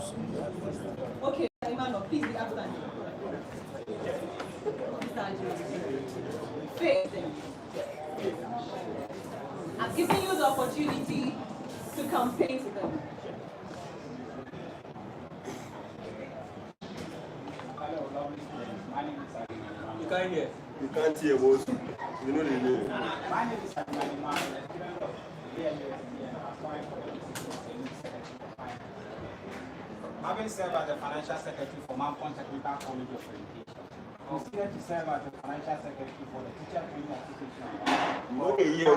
Okay, Emmanuel, please be upstanding. Faith. I'm giving you the opportunity to campaign to them. You can't hear. You can't hear most. You know the name. My name is Having served as the financial secretary for Mount Technical College of Education, I was here to serve as the financial secretary for the teacher training association. We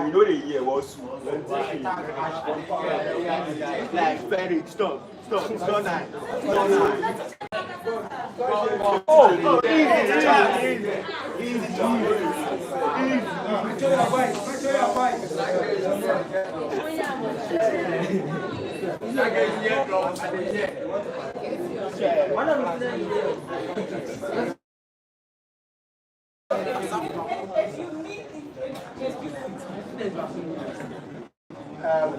know the year was. Like, very, stop. It's not nice. Oh, easy job.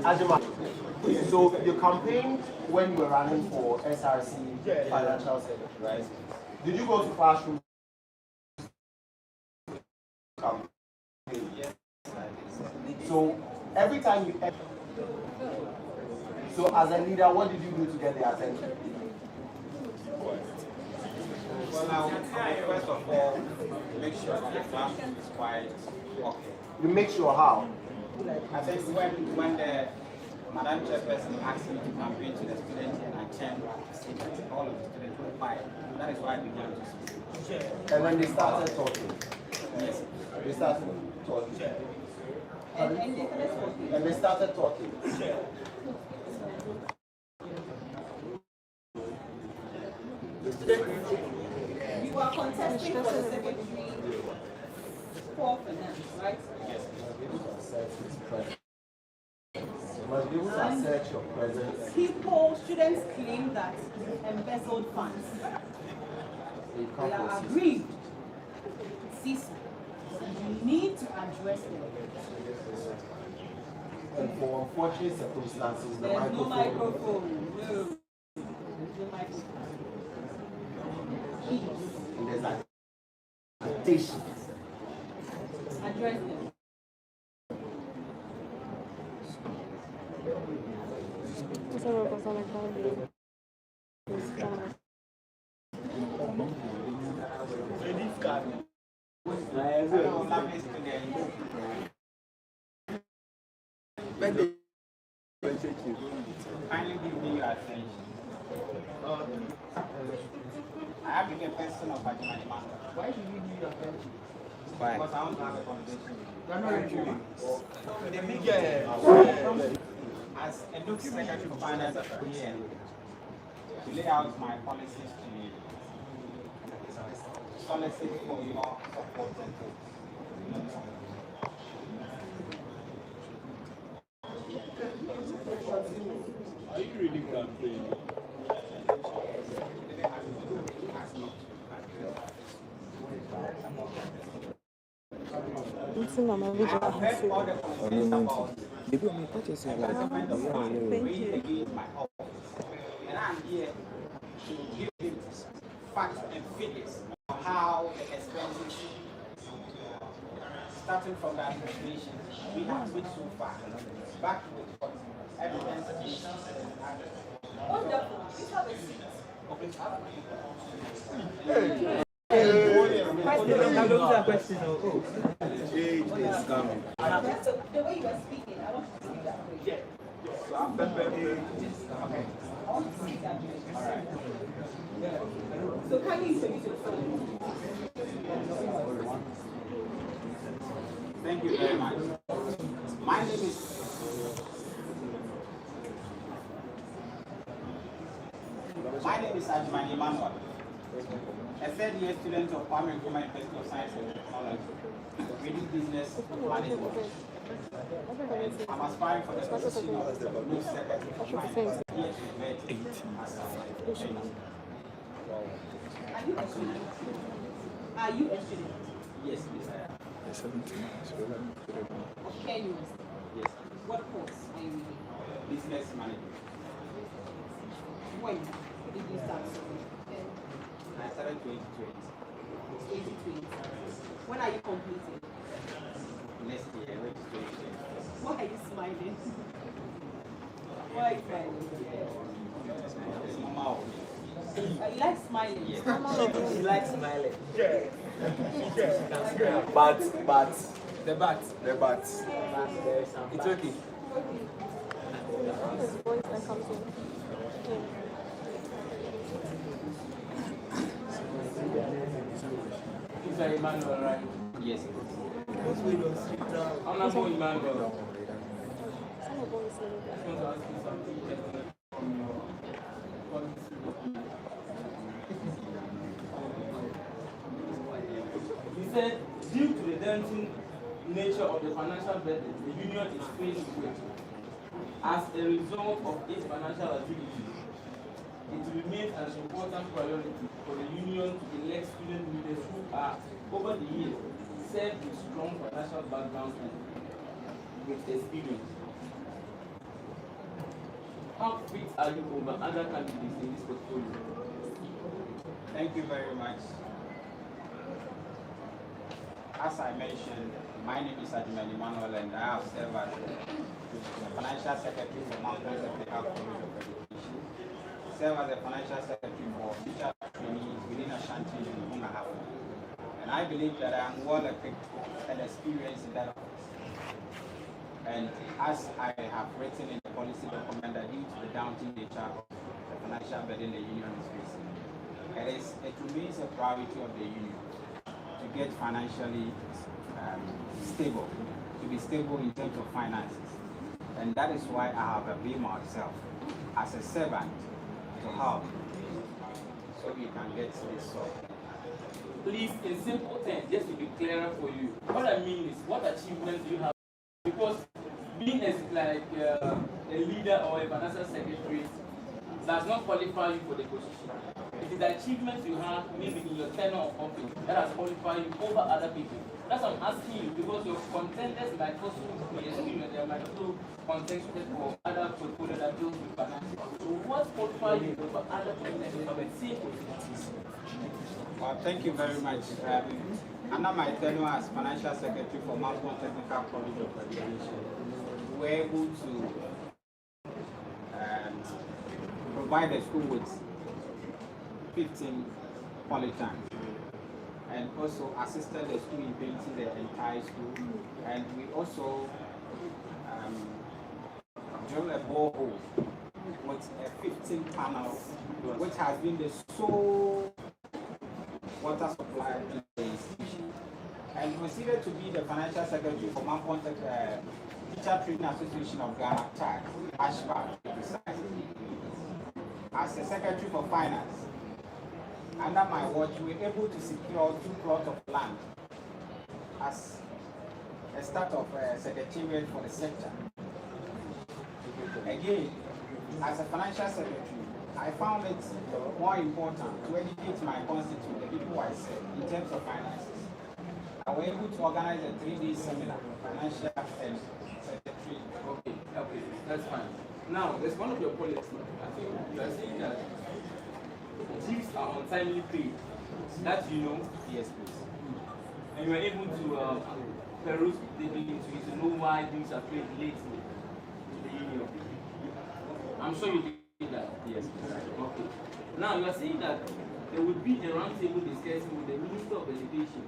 Ajima, so you campaigned when you were running for SRC financial secretary, right? Did you go to classrooms? Yes. So every time you, so as a leader, what did you do to get their attention? Well, I would say, first of all, make sure that the classroom is quite okay. You make sure how? I think when the Madam Chairperson asked me to campaign to the students and I turned to see that all of the students were quiet, that is why I began to speak. And then they started talking. Yes. They started talking. And they started talking. You are contesting for the secretary for finance, right? Yes. Must be able to assert your presence. People, students claim that embezzled funds. They are aggrieved. CISO. You need to address them. And for unfortunate circumstances, the There's no microphone. microphone. No. There's no microphone. And there's agitation. Address them. Kindly give me your attention. I have been a person of Ajima. Why do you need your attention? Because I want to have a conversation with you. The media, as a Nugs Secretary for Finance here, to lay out my policies to you, solicit for your support and hope. Are you really campaigning? And I'm here to give him facts and figures on how the expenses, starting from the administration, we have switched so far. Back to what evidence is. Wonderful. Please have a seat. Question. Is coming. So the way you were speaking, I want you to speak that way. Yeah. So I'm okay. I want to speak that way. All right. So can you introduce yourself? Thank you very much. My name is Ajima Emmanuel, a third-year student of Primary and Political Science and Technology, reading business management. I'm aspiring for the position of the new secretary of finance here to University as a student. Are you a student? Yes, please, I am. 17. Care University. Yes. What course are you reading? Business management. When? did you start? I started 2020. 2020. When are you completing? Next year, which is 2020. Why are you smiling? Why are you smiling? It's normal. You like smiling? Yes. She likes smiling. But The bat. there is some. It's okay. His voice that comes in. It's a Emmanuel, right? Yes. I'm not going Emmanuel. Some of voice a little bit. I just want to ask you something from your policy document. You said, due to the daunting nature of the financial burden the union is faced with, as a result of its financial activities, it remains an important priority for the union to elect student leaders who are, over the years, served with strong financial backgrounds and with experience. How fit are you over other candidates in this portfolio? Thank you very much. As I mentioned, my name is Admiral Emmanuel and I have served as the Financial Secretary for Mountain Technical College of Education. Serve as the Financial Secretary for teacher trainees within Ashanti and Bunga. And I believe that I am well equipped and experienced in that office. And as I have written in the policy document that due to the daunting nature of the financial burden the union is facing, it remains a priority of the union to get financially stable, to be stable in terms of finances. And that is why I have availed myself as a servant to help so we can get this solved. Please, in simple terms, just to be clearer for you, what I mean is, what achievements do you have? Because being a leader or a financial secretary does not qualify you for the position. It is the achievements you have, maybe in your tenure of office, that has qualified you over other people. That's what I'm asking you, because your contenders might also be experienced, they might also contested for other portfolio that deals with finances. So what qualifies you over other contenders of the same position? Well, thank you very much. Under my tenure as Financial Secretary for Mountain Technical College of Education, we were able to provide the school with 15 polytanks and also assisted the school in painting the entire school. And we also drilled a borehole with a 15 panels, which has been the sole water supply in the institution. And considered to be the Financial Secretary for Mountain Teacher Training Association of Ghana, TAG, ASHBA, precisely. As the Secretary for Finance, under my watch, we were able to secure 2 plots of land as a start of secretariat for the sector. Again, as a financial secretary, I found it more important to educate my constituents, the people I serve, in terms of finances. I was able to organize a 3-day seminar, financial and secretary. Okay, that's fine. Now, there's one of your policies. I think you are saying that chiefs are untimely paid. That you know? Yes, please. And you are able to peruse the into it to know why things are paid late to the union. I'm sure you did that. Yes, please. Okay. Now, you are saying that there would be a roundtable discussion with the Minister of Education,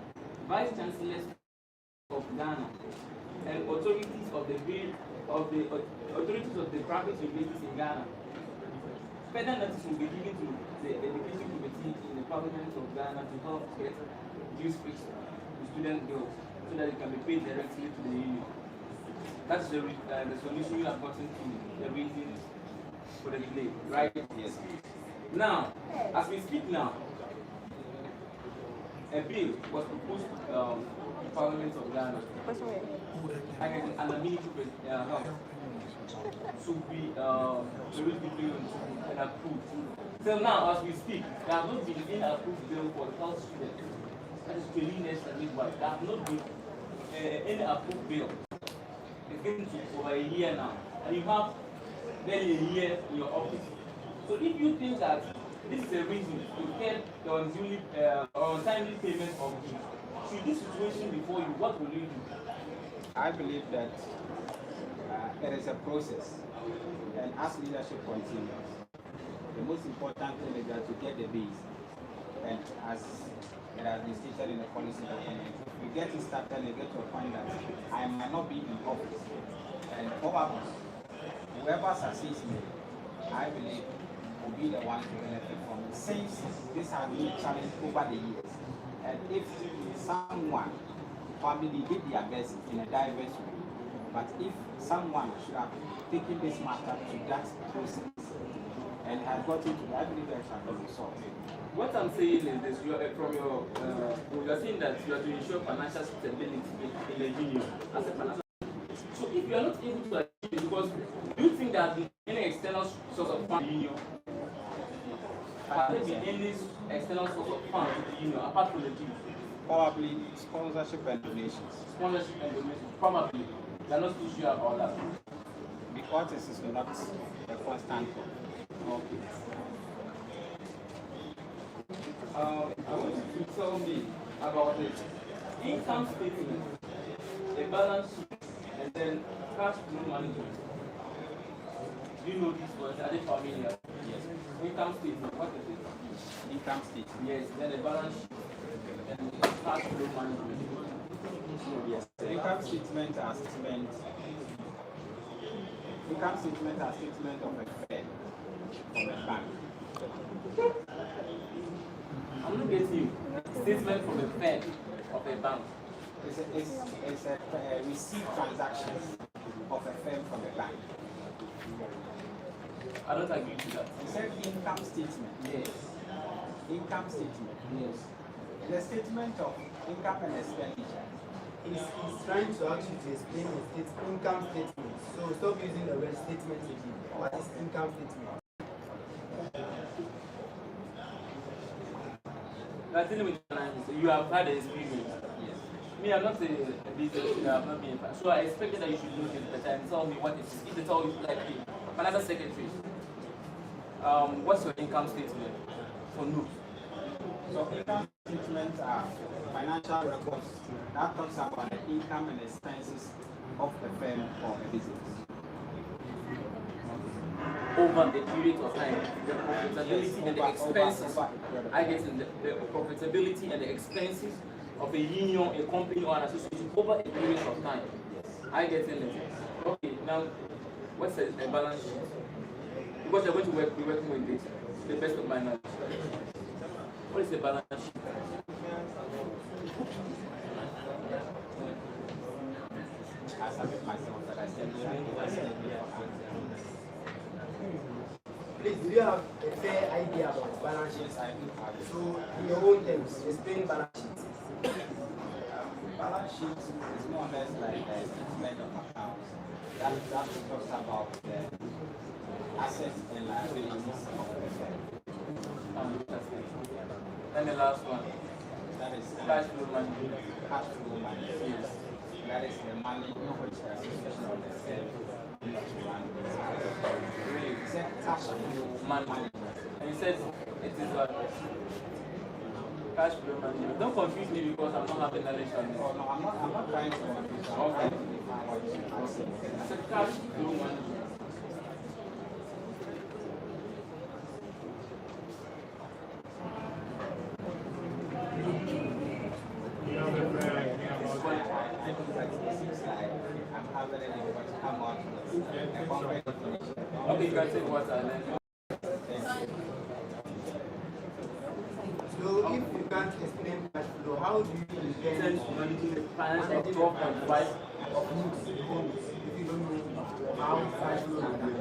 Vice Chancellors of Ghana, and authorities of the authorities of the private universities in Ghana. Further notice will be given to the Education Committee in the Parliament of Ghana to help get dues fixed to student bills so that it can be paid directly to the union. That's the solution you have gotten to the reason for the delay, right? Yes, please. Now, as we speak now, a bill was proposed to the Parliament of Ghana. An amenity should be and approved. So now, as we speak, there have not been any approved bill for the health students. That is cleanliness and midwife. There have not been any approved bill. It's getting to over a year now, and you have barely a year in your office. So if you think that this is a reason to get the untimely payment of dues. Should this situation before you, what will you do? I believe that it is a process, and as leadership continues, the most important thing is that to get the base, and as it has been stated in the policy document, we get it started and get to a point that I might not be in office, and probably whoever succeeds me, I believe, will be the one to benefit from it, since this has been challenged over the years. And if someone family did their best in a diverse way, but if someone should have taken this matter to that process and has got into it, I believe there shall be resolved. What I'm saying is this: you are saying that you are to ensure financial stability in the union as a financial. So if you are not able to achieve it, because do you think that any external source of fund in the union, has there been any external source of fund in the union apart from the dues? Probably sponsorship and donations. Sponsorship and donations, probably. They are not too sure about that. Because this is not a constant thing. Okay. I want you to tell me about the income statement, the balance sheet, and then cash flow management. Do you know these words? Are they familiar? Yes. Income statement, what is it? Income statement. Yes, then the balance sheet and the cash flow management. Yes. The income statement are statement. Income statement are statement of a firm from a bank. I'm not getting you. Statement from a Fed of a bank. It's a receipt transactions of a firm from a bank. I don't agree to that. You said income statement. Yes. Income statement. Yes. The statement of income and expenditure. He's trying to actually explain his income statement. So stop using the word statement again. What is income statement? That's dealing with finances. You have had the experience. Yes. Me, I'm not a business leader, I'm not being so I expected that you should know this better and tell me what it is. If it's all like the financial secretary, what's your income statement for Nugs? So income statements are financial records that talks about the income and expenses of the firm or a business. Over the period of time, the profitability and the expenses. I guess in the profitability and the expenses of a union, a company, or an association over a period of time. I get in it. Okay, now what's the balance sheet? Because you're going to be working with this, to the best of my knowledge. What is the balance sheet? I submit myself that I said Please, do you have a fair idea about balance sheets? I do have it. So, in your own terms, explain balance sheets. Balance sheet is more or less like a statement of accounts. That talks about the assets and liabilities of the firm. And the last one, That is cash flow management. cash flow management. Yes. That is the money which the association of the firm needs to run. It's a cash flow management. And you said it is what? Cash flow management. Don't confuse me because I'm not having knowledge on this. Oh no, I'm not trying to confuse. I'm trying to define what you saying. It's a cash flow management. I think that it seems like I'm having anything but come out with a concrete definition. Okay, you can take water and then. So, if you can't explain cash flow, how do you intend Managing the finance of 12.5 of Nugs? If you don't know how cash flow is done?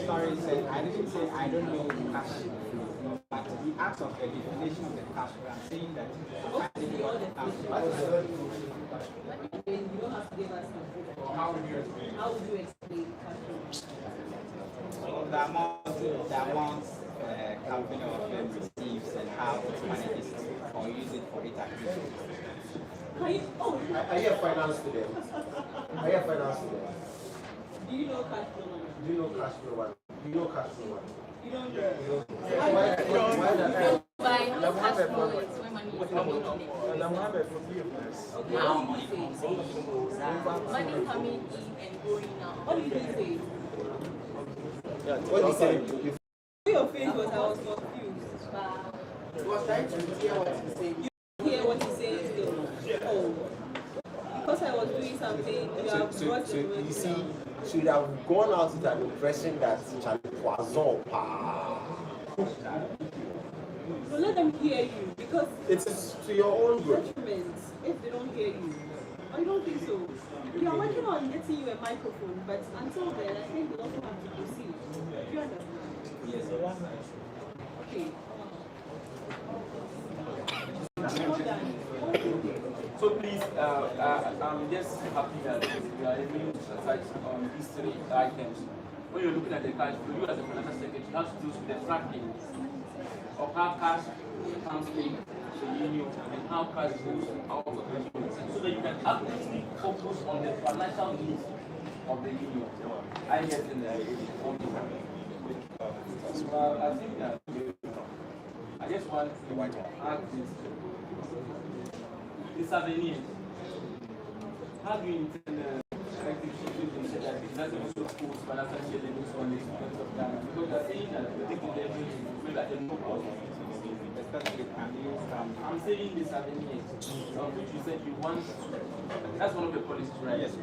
Sorry, sir, I didn't say I don't know cash flow, but the act of the definition of the cash flow, I'm saying that I think what the cash flow What is is. your You don't have to give us the How would you explain? How would you explain cash flow? So the amount company or firm receives and how it manages it or use it for its activities. Are you a finance student? Are you a finance student? Do you know cash flow? Do you know cash flow one? Do you know cash flow one? You don't know. When By no cash flows when money is coming in. Okay, what did you say? Money coming in and going out. What did you say? What you say? Your face was I was confused. He was trying to hear what he said. You hear what he says still? Oh. Because I was doing something, you have brought So it you see, should have gone out with an impression that Poison. So let them hear you because It is to your own good. judgments if they don't hear you. I don't think so. We are working on getting you a microphone, but until then, I think we also have to proceed. Do you understand? Yes. Okay. So please, I'm just happy that you are able to touch on these three items. When you're looking at the cash flow, you as a financial secretary have to do the tracking of how cash comes in the union and how cash goes out of the union, so that you can actively focus on the financial needs of the union. I get in there. So I think that I just want to ask this. This avenue, how do you intend the collective situation so that it doesn't also cause financial challenges on the students of Ghana? Because they are saying that the taking the maybe at the no cost. Especially can you I'm saying this avenue, of which you said you want, that's one of the policies, right? Yes.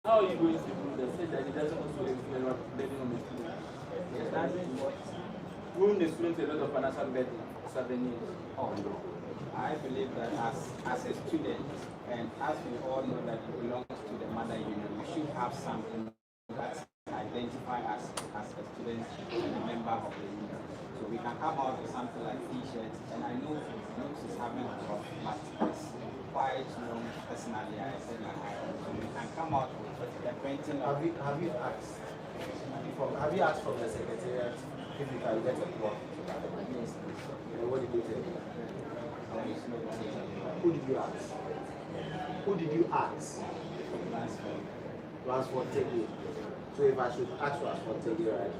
How are you going to do that? Say that it doesn't also influence living on the student. It doesn't ruin the students a lot of financial burden. Oh no. I believe that as a student, and as we all know that it belongs to the mother union, we should have something that identify us as a student and a member of the union. So we can come out with something like t-shirts, and I know Nugs is having a lot, but it's quite long. Personally, I said like so we can come out with the printing of Have you asked from the secretariat if you can get a plot? What did you say? Who did you ask? Who did you ask? Transport Teggy. So if I should ask Transport Teggy right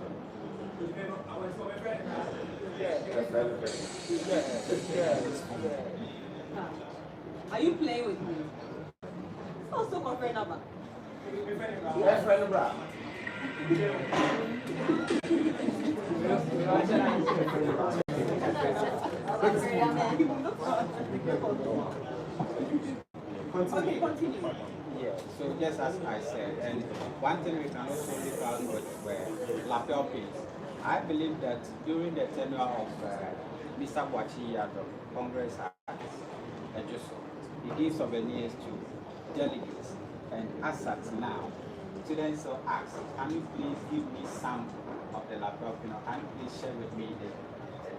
now. Are you playing with me? Also confirm number. Yes, friend, bro. Okay, continue. yeah, so just as I said, and one thing we can also look out with lapel pins. I believe that during the tenure of Mr. Boachi Yado, Congress has he gave souvenirs to delegates, and as at now, students will ask, can you please give me some of the lapel pin, or can you please share with me the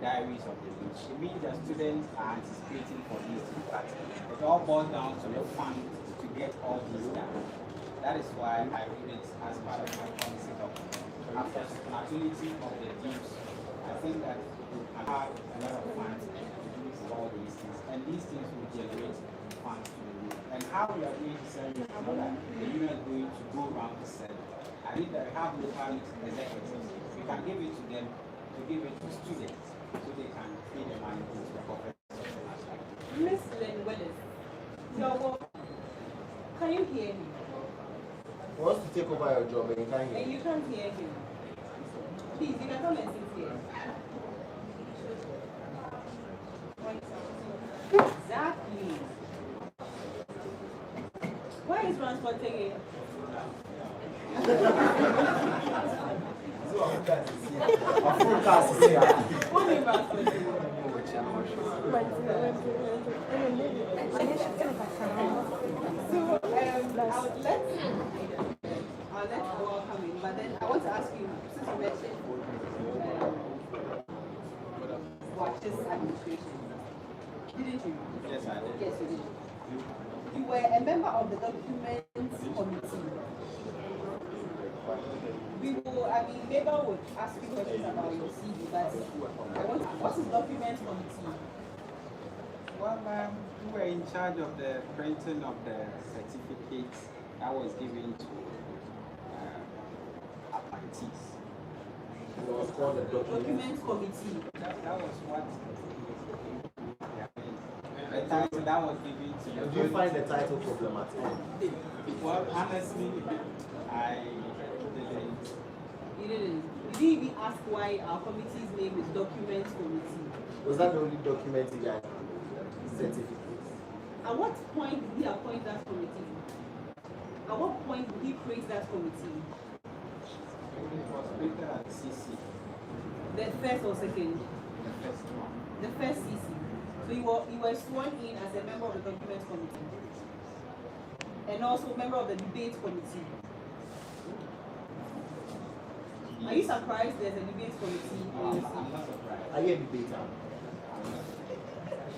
diaries of the youth? It means that students are anticipating for these things, but it all boils down to the fund to get all these done. That is why I read it as part of my policy document. After sustainability of the youth, I think that we can have a lot of funds to do all these things, and these things will generate funds to the youth. And how we are going to sell it, so that the union is going to go around to sell it. I think that we have local executives. We can give it to them to give it to students, so they can pay the money to the professors. Miss Len Willis, can you hear me? He wants to take over your job and you can't hear. And you can't hear him. Please, you can come and sit here. Exactly. Why is transport taking? What is transport I'll let you all come in, but then I want to ask you, since you mentioned Watch's administration, didn't you? Yes, I did. Yes, you did. You were a member of the documents committee. We will, maybe I would ask you questions about your CV, but what is documents committee? Well, we were in charge of the printing of the certificates that was given to appointees. It was called the Document committee. That was what the title that was given to the. Do you find the title problematic? Well, honestly, I didn't. You didn't. You didn't even ask why our committee's name is Document Committee. Was that the only document you guys certificate? At what point did he appoint that committee? At what point did he create that committee? It was written at CC. The first or second? The first one. The first CC. So you were sworn in as a member of the document committee. And also member of the debate committee. Are you surprised there's a debate committee? I'm not surprised. Are you a debater?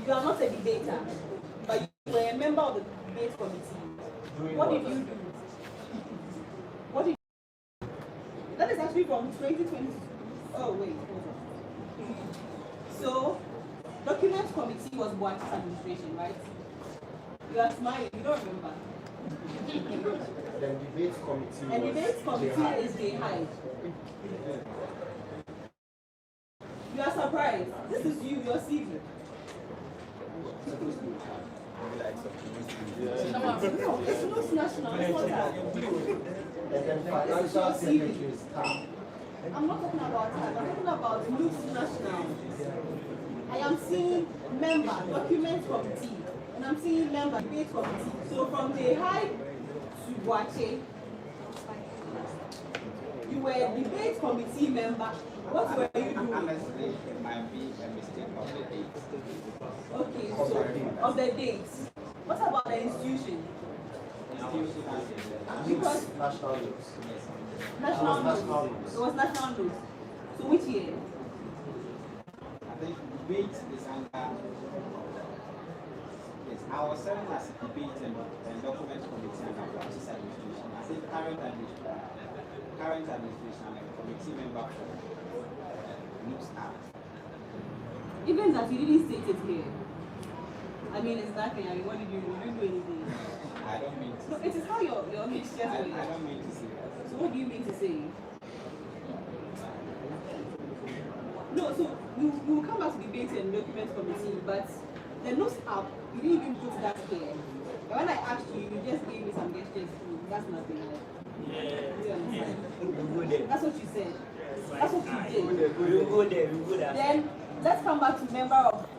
You are not a debater, but you were a member of the debate committee. What did you do? What did you do? That is actually from 2020. Oh, wait, hold on. So, document committee was Boachi's administration, right? You are smiling, you don't remember. The debate committee. And debate committee is J Hyde. You are surprised. This is you, your CV. No, it's not national, it's not that. And then financial secretary is staff. I'm not talking about that, I'm talking about Nugs National. I am seeing member, document committee, and I'm seeing member, debate committee. So from the high to Boachi, you were a debate committee member. What were you doing? Honestly, it might be a mistake of the date. Okay, so of the dates. What about the institution? Because National news. national It was national news. news. It was national news. So which year? I think debate is under. Yes, I was serving as a debate and document committee under Boachi's administration. I think current administration and a committee member for Nugs Act. Even that you didn't state it here. I mean, it's nothing. I mean, what did you do? You didn't do anything. I don't mean to. No, it is how your mixtures I were. don't mean to say that. So what do you mean to say? No, so you will come back to debate and document committee, but the notes app, you didn't even put that here. But when I asked you, you just gave me some gestures. That's nothing. You understand? That's what you said. That's what you did. We'll go there. Then let's come back to member of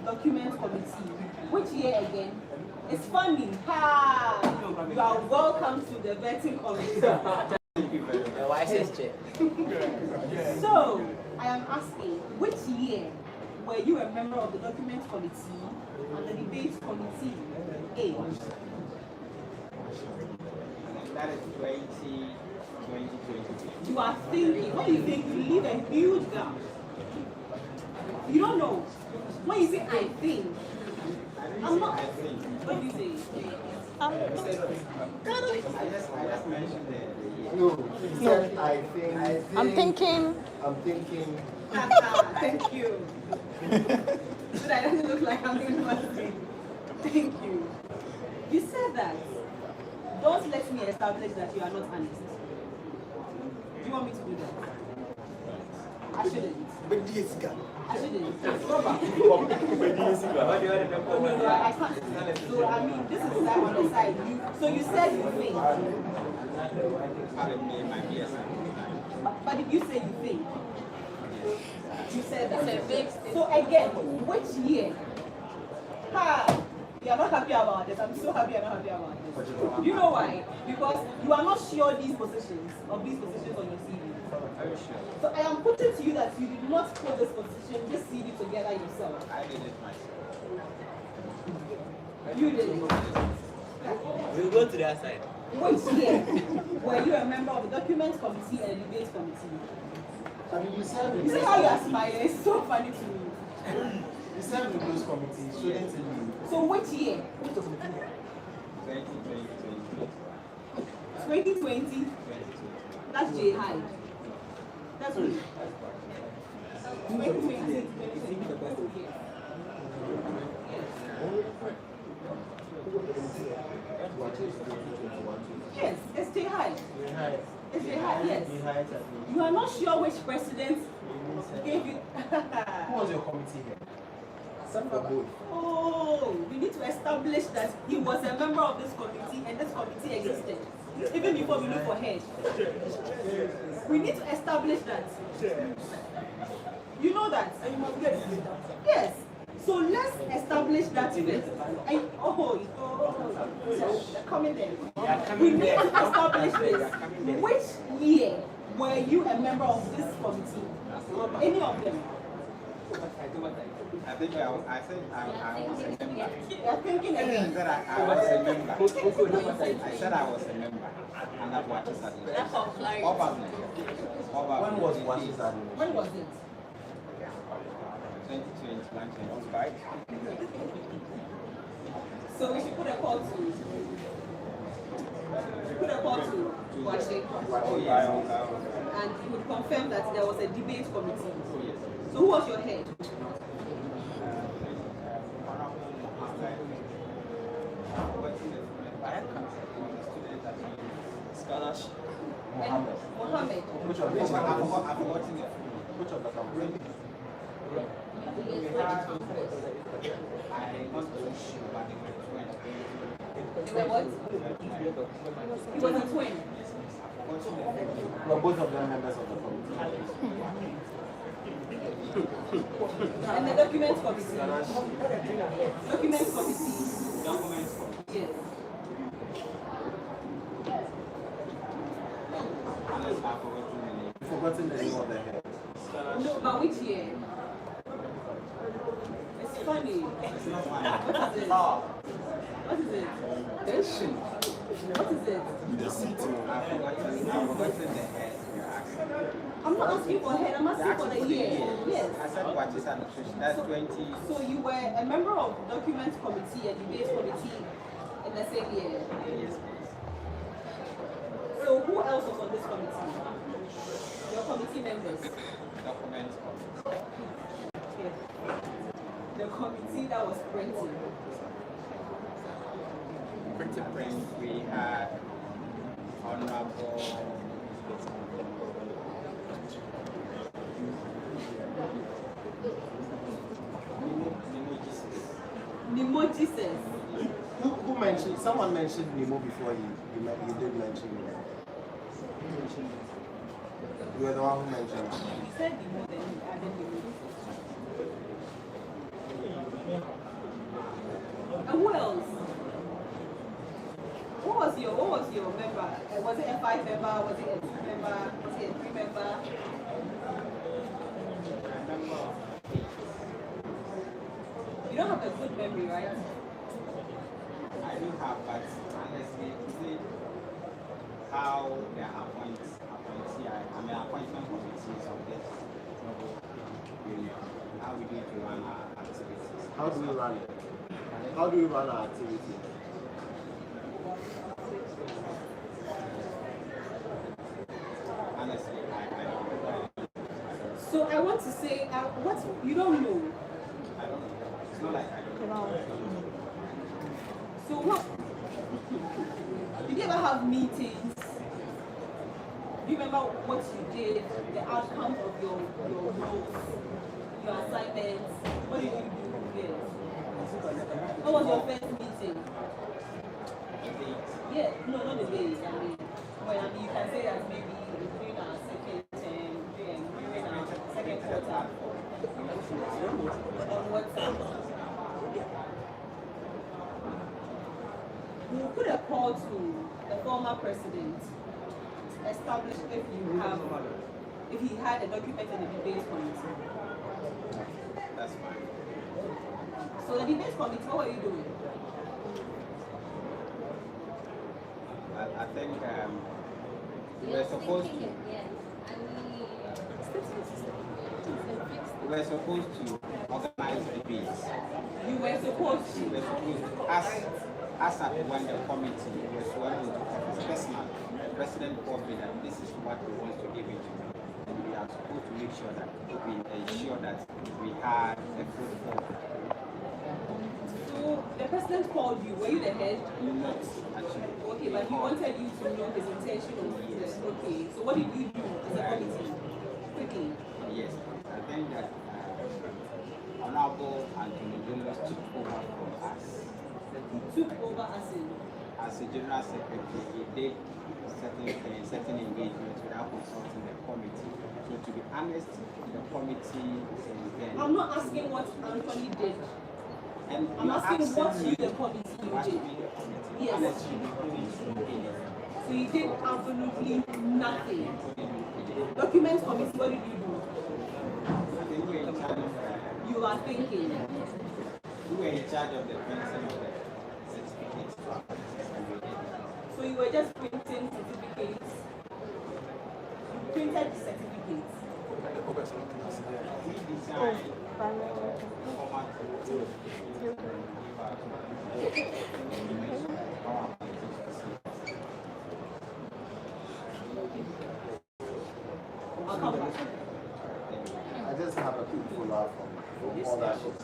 document committee. Which year again? It's funny. Ha! You are welcome to the vetting committee. The wisest chair. So, I am asking, which year were you a member of the document committee and the debate committee? A. That is 2022. You are thinking, when you think, you leave a huge gap. You don't know. When you say I think, I'm not. I think. What do you say? I just mentioned the year. No, he said, I think. I'm thinking. I'm thinking. Thank you. So that doesn't look like I'm doing one thing. Thank you. You said that. Don't let me establish that you are not honest. Do you want me to do that? I shouldn't. I shouldn't. Robert. No, I can't. So, I mean, this is that on the side. So you said you think. Pardon me, my BS. But did you say you think? You said that. So again, which year? Ha! You are not happy about this. I'm so happy I'm not happy about this. Do you know why? Because you are not sure of these positions on your CV. So I am putting to you that you did not put this position, this CV together yourself. I did it myself. You did it. We'll go to that side. Which year were you a member of the document committee and the debate committee? I mean, you said You see how you are smiling? It's so funny to me. You said the news committee, shouldn't it be? So which year? 2020. That's J Hyde. That's me. 2020. Yes, it's J Hyde. It's J Hyde, yes. You are not sure which president gave you. Who was your committee here? Some for both. Oh, we need to establish that he was a member of this committee and this committee existed. Even before we look for head. We need to establish that. You know that? Yes. So let's establish that first. They're coming there. We need to establish this. Which year were you a member of this committee? Any of them? I think I said I was a member. You're thinking again. I was a member. I said I was a member. And I've watched that. When was that? When was it? 2025. So we should put a call to Washington. Oh, yeah. And you would confirm that there was a debate committee. So who was your head? Scholarship. Mohammed. Which of I've them? forgotten it. Which of the company? I want to shoot, but they were twins. They were what? He was a twin. Were both of them members of the committee? And the documents committee. Documents committee. Documents. Yes. Unless I've forgotten the name. Forgotten the name of the head. No, but which year? It's funny. It's not funny. What is it? What is it? What is it? I've forgotten the head you're asking. I'm not asking for head, I'm asking for the year. Yes. I said what is administration? That's 20. So you were a member of documents committee and debate committee in the same year. Yes, please. So who else was on this committee? Your committee members. Documents. Okay. The committee that was printing. We had Honorable Nemo Jesus. Who mentioned? Someone mentioned Nemo before you did mention Nemo. You were the one who mentioned. You said Nemo, then you added Nemo. And who else? What was your member? Was it a 5 member? Was it a 2 member? Was it a 3 member? You don't have a good memory, right? I do have, but honestly, see how they appointment committees of this union, how we need to run our activities. How do we run it? How do we run our activity? Honestly, I don't know. So I want to say, what you don't know. I don't know. It's not like I don't know. So what? Did you ever have meetings? Do you remember what you did, the outcome of your notes, your assignments? What did you do? Yes. What was your first meeting? Yeah, no, not the days. You can say that maybe during our second term, during our second quarter. On WhatsApp. We'll put a call to the former president to establish if he had a document in the debate committee. That's fine. So the debate committee, what were you doing? I think we were supposed to organize debates. You were supposed to. We were supposed to, as at when the committee was sworn into office, personally, the president called me that this is what we want to give it to. And we are supposed to make sure that we ensure that we had a fruitful. So the president called you. Were you the head? Not actually. Okay, but he wanted you to know his intention of this. Okay, so what did you do as a committee? Quickly. Yes. as a general secretary, he did certain engagements without consulting the committee. So to be honest, the committee. I'm not asking what Anthony did. And I'm asking what you, the committee, did. Yes. So you did absolutely nothing. Documents committee, what did you do? I think we were in charge of. You are thinking. We were in charge of the printing of the certificates. So you were just printing certificates. You printed the certificates. We designed format I'll come back. I just have a quick follow-up from all that shit.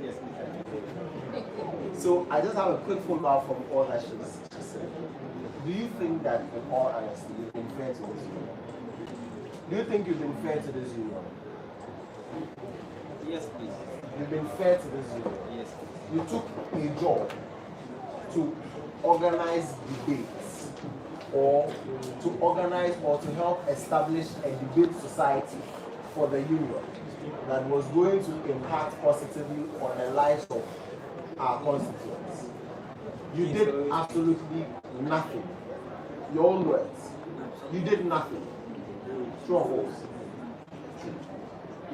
Yes, So I just have a quick follow-up from all that shit she said. Do you think that, in all honesty, you've been fair to this union? Do you think you've been fair to this union? yes, please. You've been fair to this union. Yes, You took a job to organize debates, or to organize or to help establish a debate society for the union that was going to impact positively on the lives of our constituents. You did absolutely nothing. Your own words. You did nothing. True or false?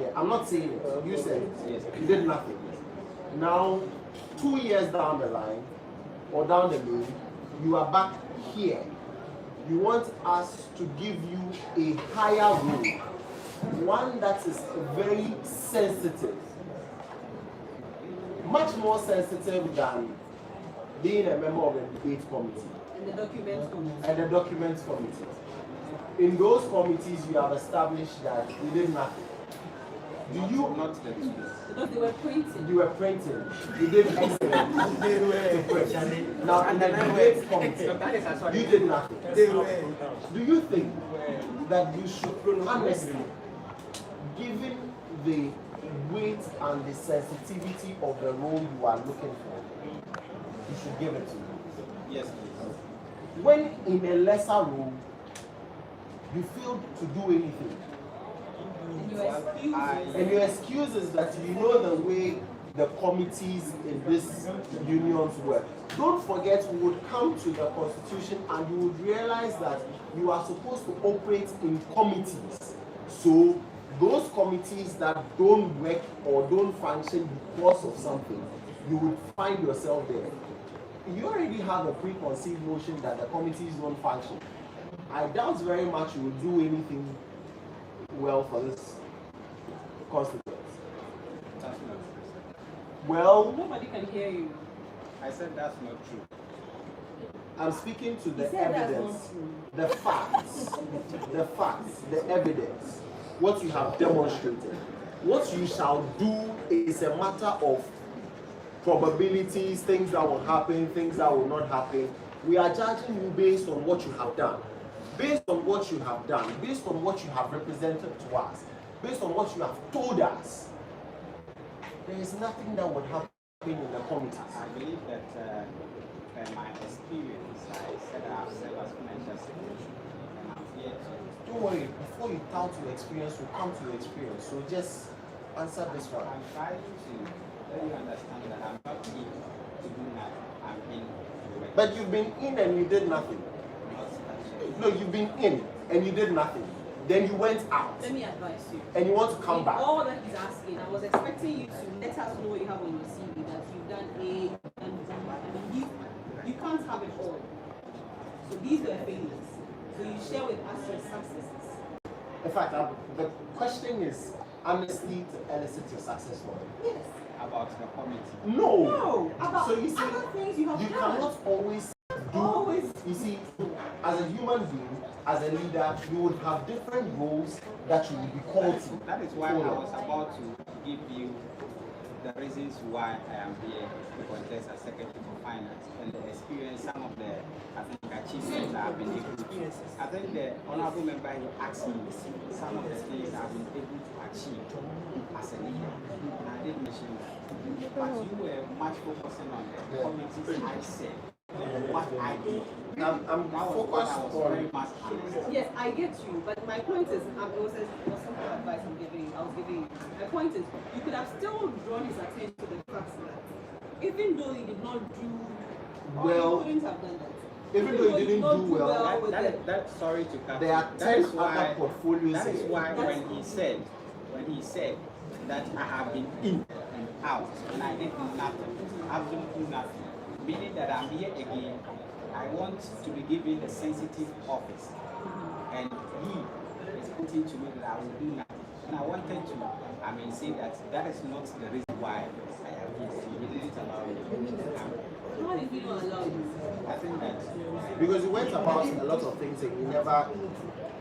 Yeah, I'm not saying it. You said it. Yes. You did nothing. Now, 2 years down the line, or down the lane, you are back here. You want us to give you a higher role, one that is very sensitive, much more sensitive than being a member of the debate committee And the documents committee. and the documents committee. In those committees, you have established that you did nothing. Do you not the truth. Because they were printing. You were printing. You did excellent. Now, in the debate committee, you did nothing. Do you think that you should, honestly, given the weight and the sensitivity of the role you are looking for, you should give it to you? Yes, please. When in a lesser role, you failed to do anything. And your excuse is that you know the way the committees in this unions work. Don't forget, we would come to the constitution and you would realize that you are supposed to operate in committees. So those committees that don't work or don't function because of something, you would find yourself there. You already have a preconceived notion that the committees don't function. I doubt very much you will do anything well for this constituency. That's not true. Well, Nobody can hear you. I said that's not true. I'm speaking to He the said that's evidence, not true. the facts, the evidence, what you have demonstrated. What you shall do is a matter of probabilities, things that will happen, things that will not happen. We are judging you based on what you have done. Based on what you have done, based on what you have represented to us, based on what you have told us, there is nothing that would happen in the committees. I believe that my experience, I said I have served as financial secretary, and I'm here to. Don't worry, before you tout your experience, we'll come to your experience. So just answer this one. I'm trying to let you understand that I'm not in to do nothing. I'm in to work. But you've been in and you did nothing. Not actually. No, you've been in and you did nothing. Then you went out Let me advise you. and you want to come In back. all that he's asking, I was expecting you to let us know what you have on your CV, that you've done A, you've done B. I mean, you can't have it all. So these were failures. So you share with us your successes. In fact, the question is honestly to elicit your success story. Yes. About the committee. No. No. About So you see, other things you have you done. cannot always do. Always. You see, as a human being, as a leader, you would have different roles that you would be called to. That is why I was about to give you the reasons why I am here to contest as Secretary for Finance and the experience, some of the, I think, achievements I've been able to. I think the honorable member he asked me some of the things I've been able to achieve as a leader. And I did mention that. But you were much focusing on the committees I said, what I did. I'm focused on. Yes, I get you, but my point is, it was simple advice I was giving you. My point is, you could have still drawn his attention to the fact that even though he did not do well, he wouldn't have done that. Even though he didn't do well, sorry to cut. There are 10 other portfolios. That is why when he said that I have been in and out and I did nothing, absolutely nothing, meaning that I'm here again. I want to be given a sensitive office, and he is putting to me that I will do nothing. And I wanted to, say that is not the reason why I have this. He didn't allow me. How did he not allow you? I think that because he went about a lot of things and he never.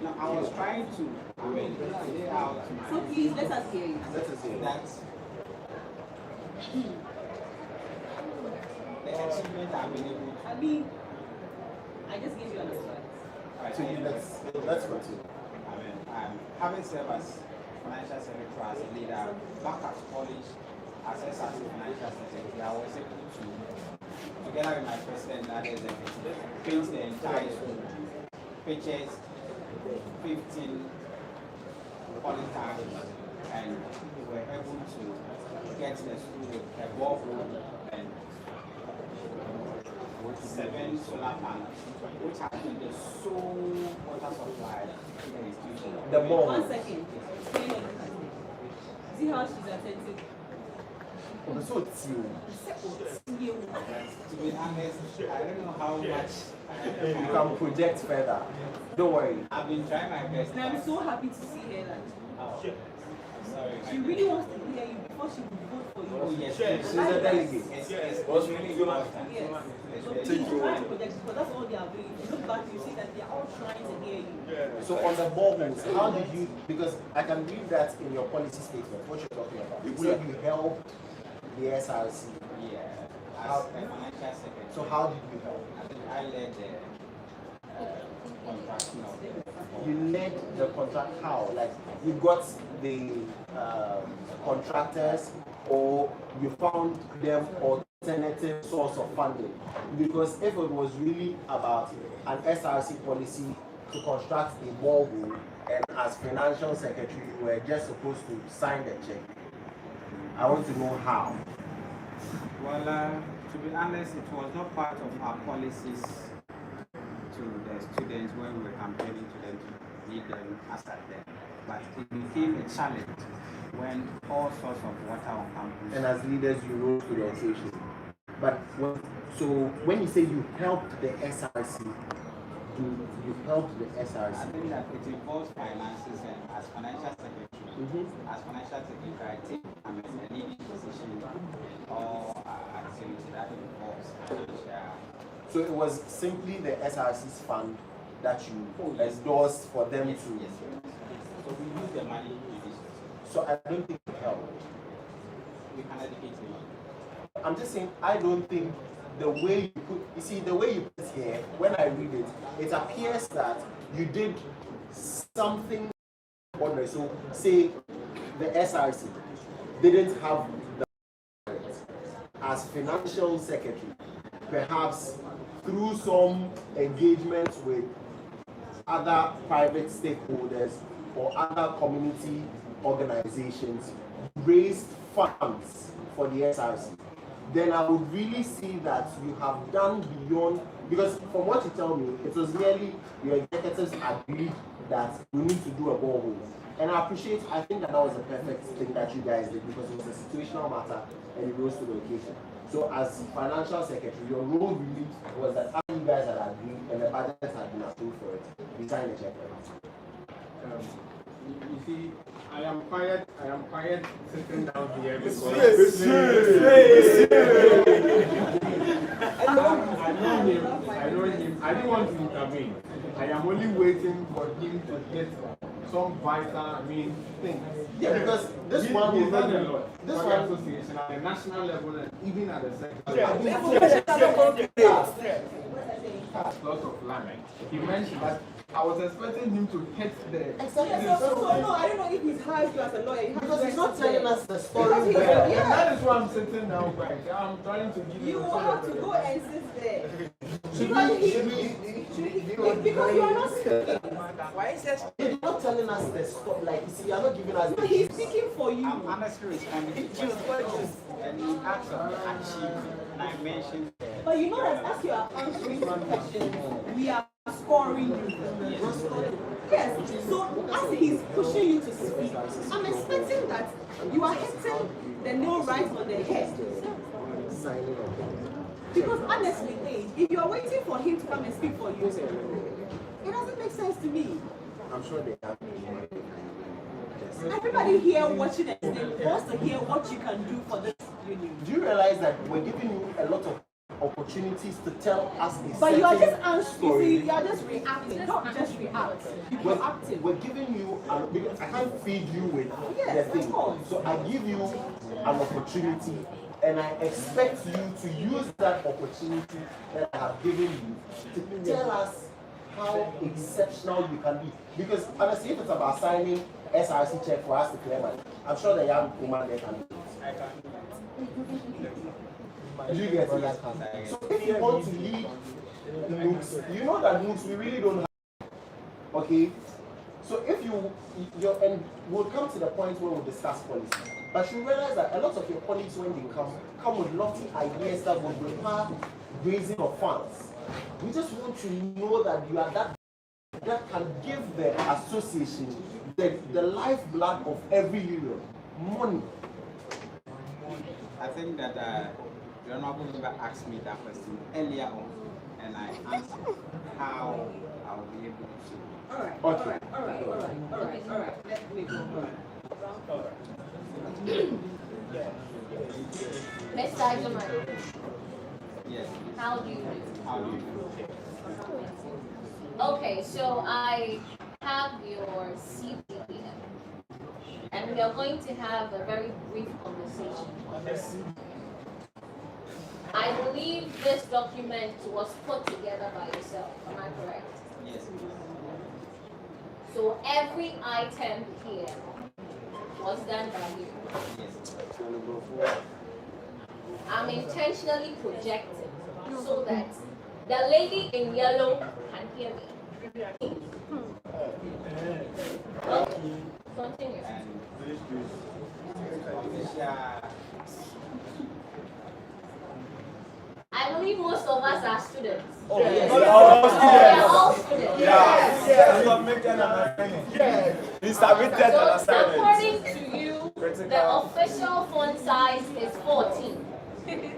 No, I was trying to lay out my. So please let us hear you. Let us hear that the achievement I've been able to. I just give you an advice. Right, So let's continue. Having served as financial secretary as a leader, back at college, as SRC financial secretary, I was able to, together with my president, that is paint the entire school, pictures, 15 polytechnics, and we were able to get the school with a borehole and 7 solar panels, which have been the sole water supply to the institution. The ball. 1 second. See how she's attentive. So To be honest, I don't know how much you can project further. Don't worry. I've been trying my best. And I'm so happy to see her that Sorry. she really wants to hear you before she will vote for you. Oh, yes. She's a delegate. It's really important. Yes. So please try to project because that's all they are doing. If you look back, you see that they are all trying to hear you. So on the boreholes, how did you? Because I can read that in your policy statement. What you're talking about? You said you helped the SRC. Yeah. As a financial secretary. So how did you help? I led the contracting of them. You led the contract. How? Like you got the contractors, or you found them alternative source of funding? Because if it was really about an SRC policy to construct a borehole, and as financial secretary you were just supposed to sign the check, I want to know how. Well, to be honest, it was not part of our policies to the students when we were campaigning to them to lead them as at them. But it became a challenge when all sorts of water on campus. And as leaders, you rose to the occasion. But when you say you helped the SRC, you helped the SRC. I think that it involves finances, and as financial secretary, I take a leading position or activity that involves financial. So it was simply the SRC's fund that you endorsed for them to. Yes. So we use the money to this. So I don't think it helped. We can educate you. I'm just saying, I don't think the way the way you put here, when I read it, it appears that you did something ordinary. So say the SRC didn't have the as financial secretary, perhaps through some engagement with other private stakeholders or other community organizations, raised funds for the SRC, then I would really see that you have done beyond, because from what you tell me, it was merely your executives agreed that we need to do a borehole. And I think that was the perfect thing that you guys did, because it was a situational matter and it rose to the occasion. So as financial secretary, your role really was that after you guys had agreed and the budget had been approved for it, we signed the check for it. You see, I am quiet sitting down here because I know him. I didn't want to intervene. I am only waiting for him to get some vital, things. Yeah, because this one is will not not a lot. this For one the association at the national level and even at the sector. lots of land. He mentioned that I was expecting him to hit the. So no, I don't know if he's hired you as a lawyer. Because he's not telling us the story Because well. yeah. And that is why I'm sitting down right. I'm trying to give You you. will have to go and sit there. Because Because you are not speaking. Why is that? he's not telling us the story. Like, you see, you're not giving us No, he's speaking for you. I'm honestly responding to questions. And he asked on the achievement. And I mentioned. But you know that as you are answering questions, we are scoring you. Yes. So as he's pushing you to speak, I'm expecting that you are hitting the nail right on the head. Because honestly, if you are waiting for him to come and speak for you, it doesn't make sense to me. I'm sure they have. Everybody here watching it wants to hear what you can do for this union. Do you realize that we're giving you a lot of opportunities to tell us a But you are just certain answering, story? you are just reacting, not just react. You're active. We're giving you, because I can't feed you with Yes, the of thing. course. So I give you an opportunity, and I expect you to use that opportunity that I have given you to tell us how exceptional you can be. Because honestly, if it's about signing SRC check for us to clear money, I'm sure the young woman there can do it. Do you get it? So if you want to lead Nugs, you know that Nugs we really don't have. Okay? So if and we'll come to the point where we'll discuss policy. But you realize that a lot of your colleagues, when they come with lofty ideas that will require raising of funds. We just want to know that you are that can give the association the lifeblood of every union, money. I think that the honorable member asked me that question earlier on, and I answered how I will be able to. All right. Okay. All right. Let's move on. Mr. Aguilar, Yes. how do you do? How do you? Okay, so I have your CV here, and we are going to have a very brief conversation on this. I believe this document was put together by yourself, am I correct? Yes. So every item here was done by you. Yes. I'm intentionally projecting so that the lady in yellow can hear me. Okay, continue. And I believe most of us are students. Oh, yes. We are all students. We submitted an So assignment. according to you, the official font size is 14. Okay.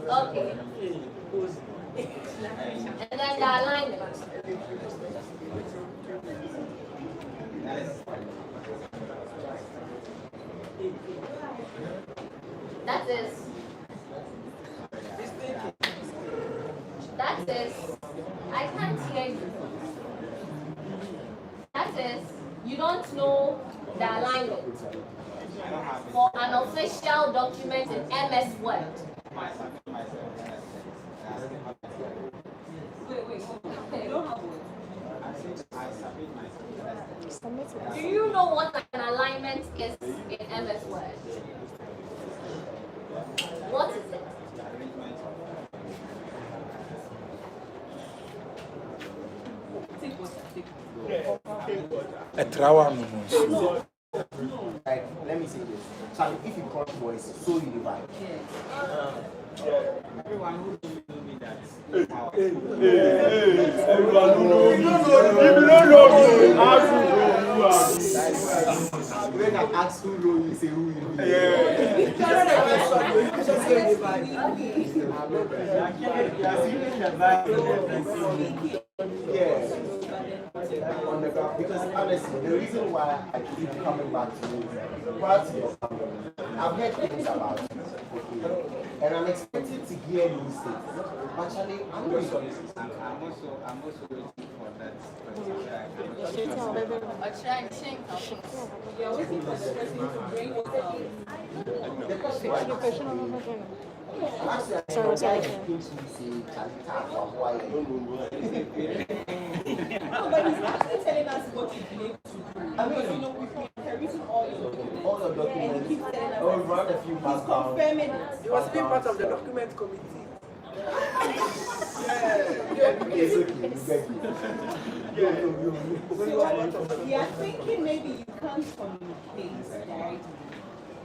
Okay. And then the alignment. That is, I can't hear you. That is, you don't know the alignment for an official document in MS Word. Do you know what an alignment is in MS Word? What is it? A trawa no. Like, let me say this. Charlie, if you cross voice, so you divide. everyone who don't know me that. Everyone who knows me. If you don't know me, ask who you are. When I ask who know you, say who you know. On the ground, because honestly, the reason why I keep coming back to you, prior to your coming, I've heard things about you, okay, and I'm expected to hear you say, but Charlie, I'm I'm also waiting for You're waiting for the person to bring what out. Actually, Sorry. No, but he's actually telling us what he needs to do. Because you know, we've written all the documents. all the And he documents. keeps telling us Oh, that run a few he's background. confirming it. He was being part of the document committee. It's okay, we get you. So we are thinking maybe you can't communicate directly.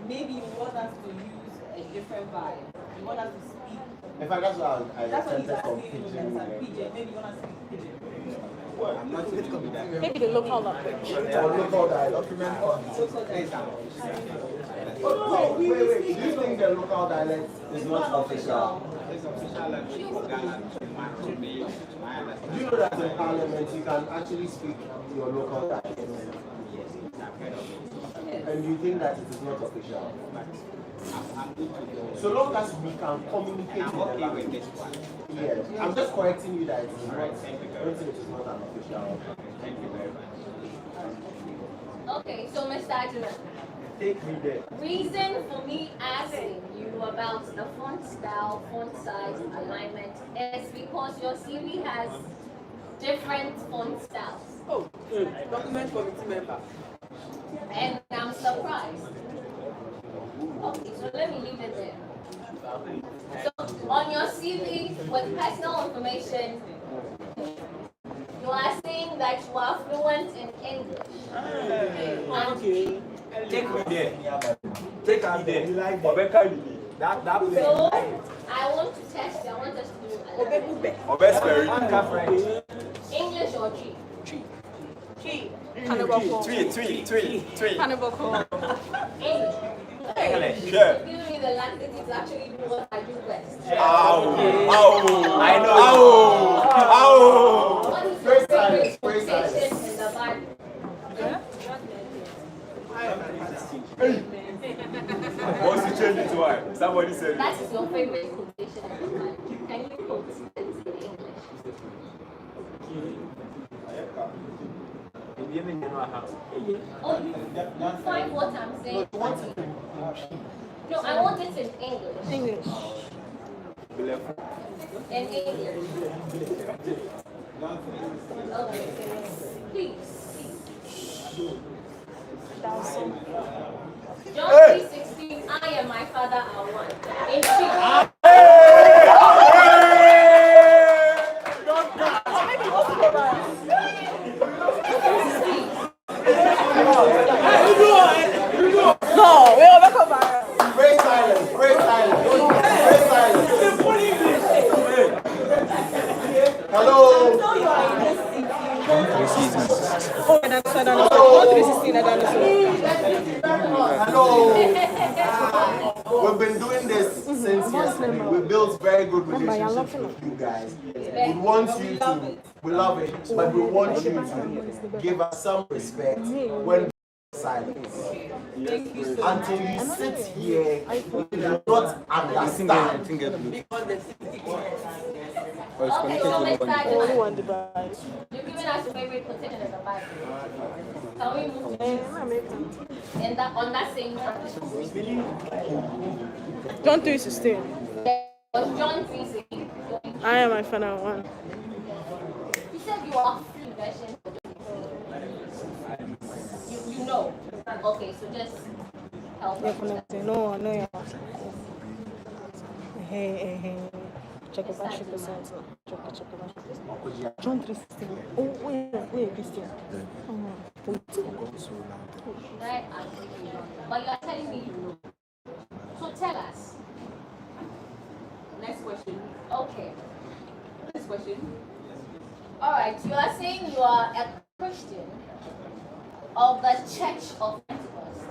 Maybe you want us to use a different vibe. You want us to speak. In fact, that's what I That's what he's attempted from asking you. pitching. That's PJ. Maybe you want us to speak PJ. I'm not going to be that. Maybe the local language. Or local dialect. Oh, wait. Do you think the local dialect is not official? It's official language of Ghana. To my understanding. Do you know that in Parliament you can actually speak your local dialect? Yes, I've heard of it. And you think that it is not official? I'm good to go. So long as we can communicate I'm in the okay with language. this one. Yeah, I'm just correcting you that it is not. Alright, thank you I very don't think it is not an official. Thank you very much. Okay, so Mr. Adjuna, Take me there. reason for me asking you about the font style, font size, alignment is because your CV has different font styles. Oh, document committee member. And I'm surprised. Okay, so let me leave it there. So on your CV with personal information, you are saying that you are fluent in English. Okay. Take me there. Take me there. You like that? That So I want to test you. I want us to do alignment. English or G? English. Sure. Give me the language to actually do what I do best. I know. What is your favorite Praise quotation in the Bible? Once you change it to why? Somebody said it. That is your favorite quotation in the Bible. Can you quote it in English? Oh, you find what I'm saying? No, I want it in English. In English. Okay. Please. John 3:16, I and my Father are one. In chief. Pray silence. Pray silence. Pray silence. Hello. Hello. We've been doing this since yesterday. We built very good relationships with you guys. We want you to, we love it, but we want you to give us some respect when silence. Until you sit here, you do not understand. Okay, so Mr. Adjuna, you've given us your favorite quotation in the Bible. Can we move to in that, on that same topic? John 3:16. Was John 3:16. I am my final one. You said you are free version. You know. Okay, so just help us. No, yeah. Hey. Check it back, check the sense. Check it back. John 3:16. Oh, wait, Christian. Right? But you are telling me you know. So tell us. Next question. Okay. Next question. All right. You are saying you are a Christian of the Church of Pentecost,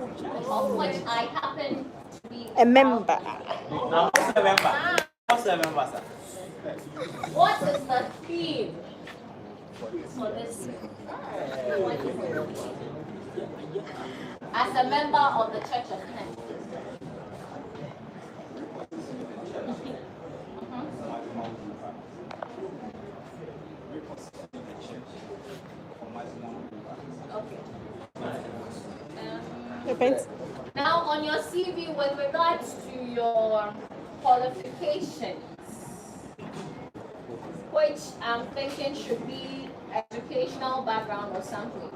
of which I happen to be A member. What's the member? What's the member, sir? What is the theme for this year? As a member of the Church of Pentecost. Now, on your CV, with regards to your qualifications, which I'm thinking should be educational background or something,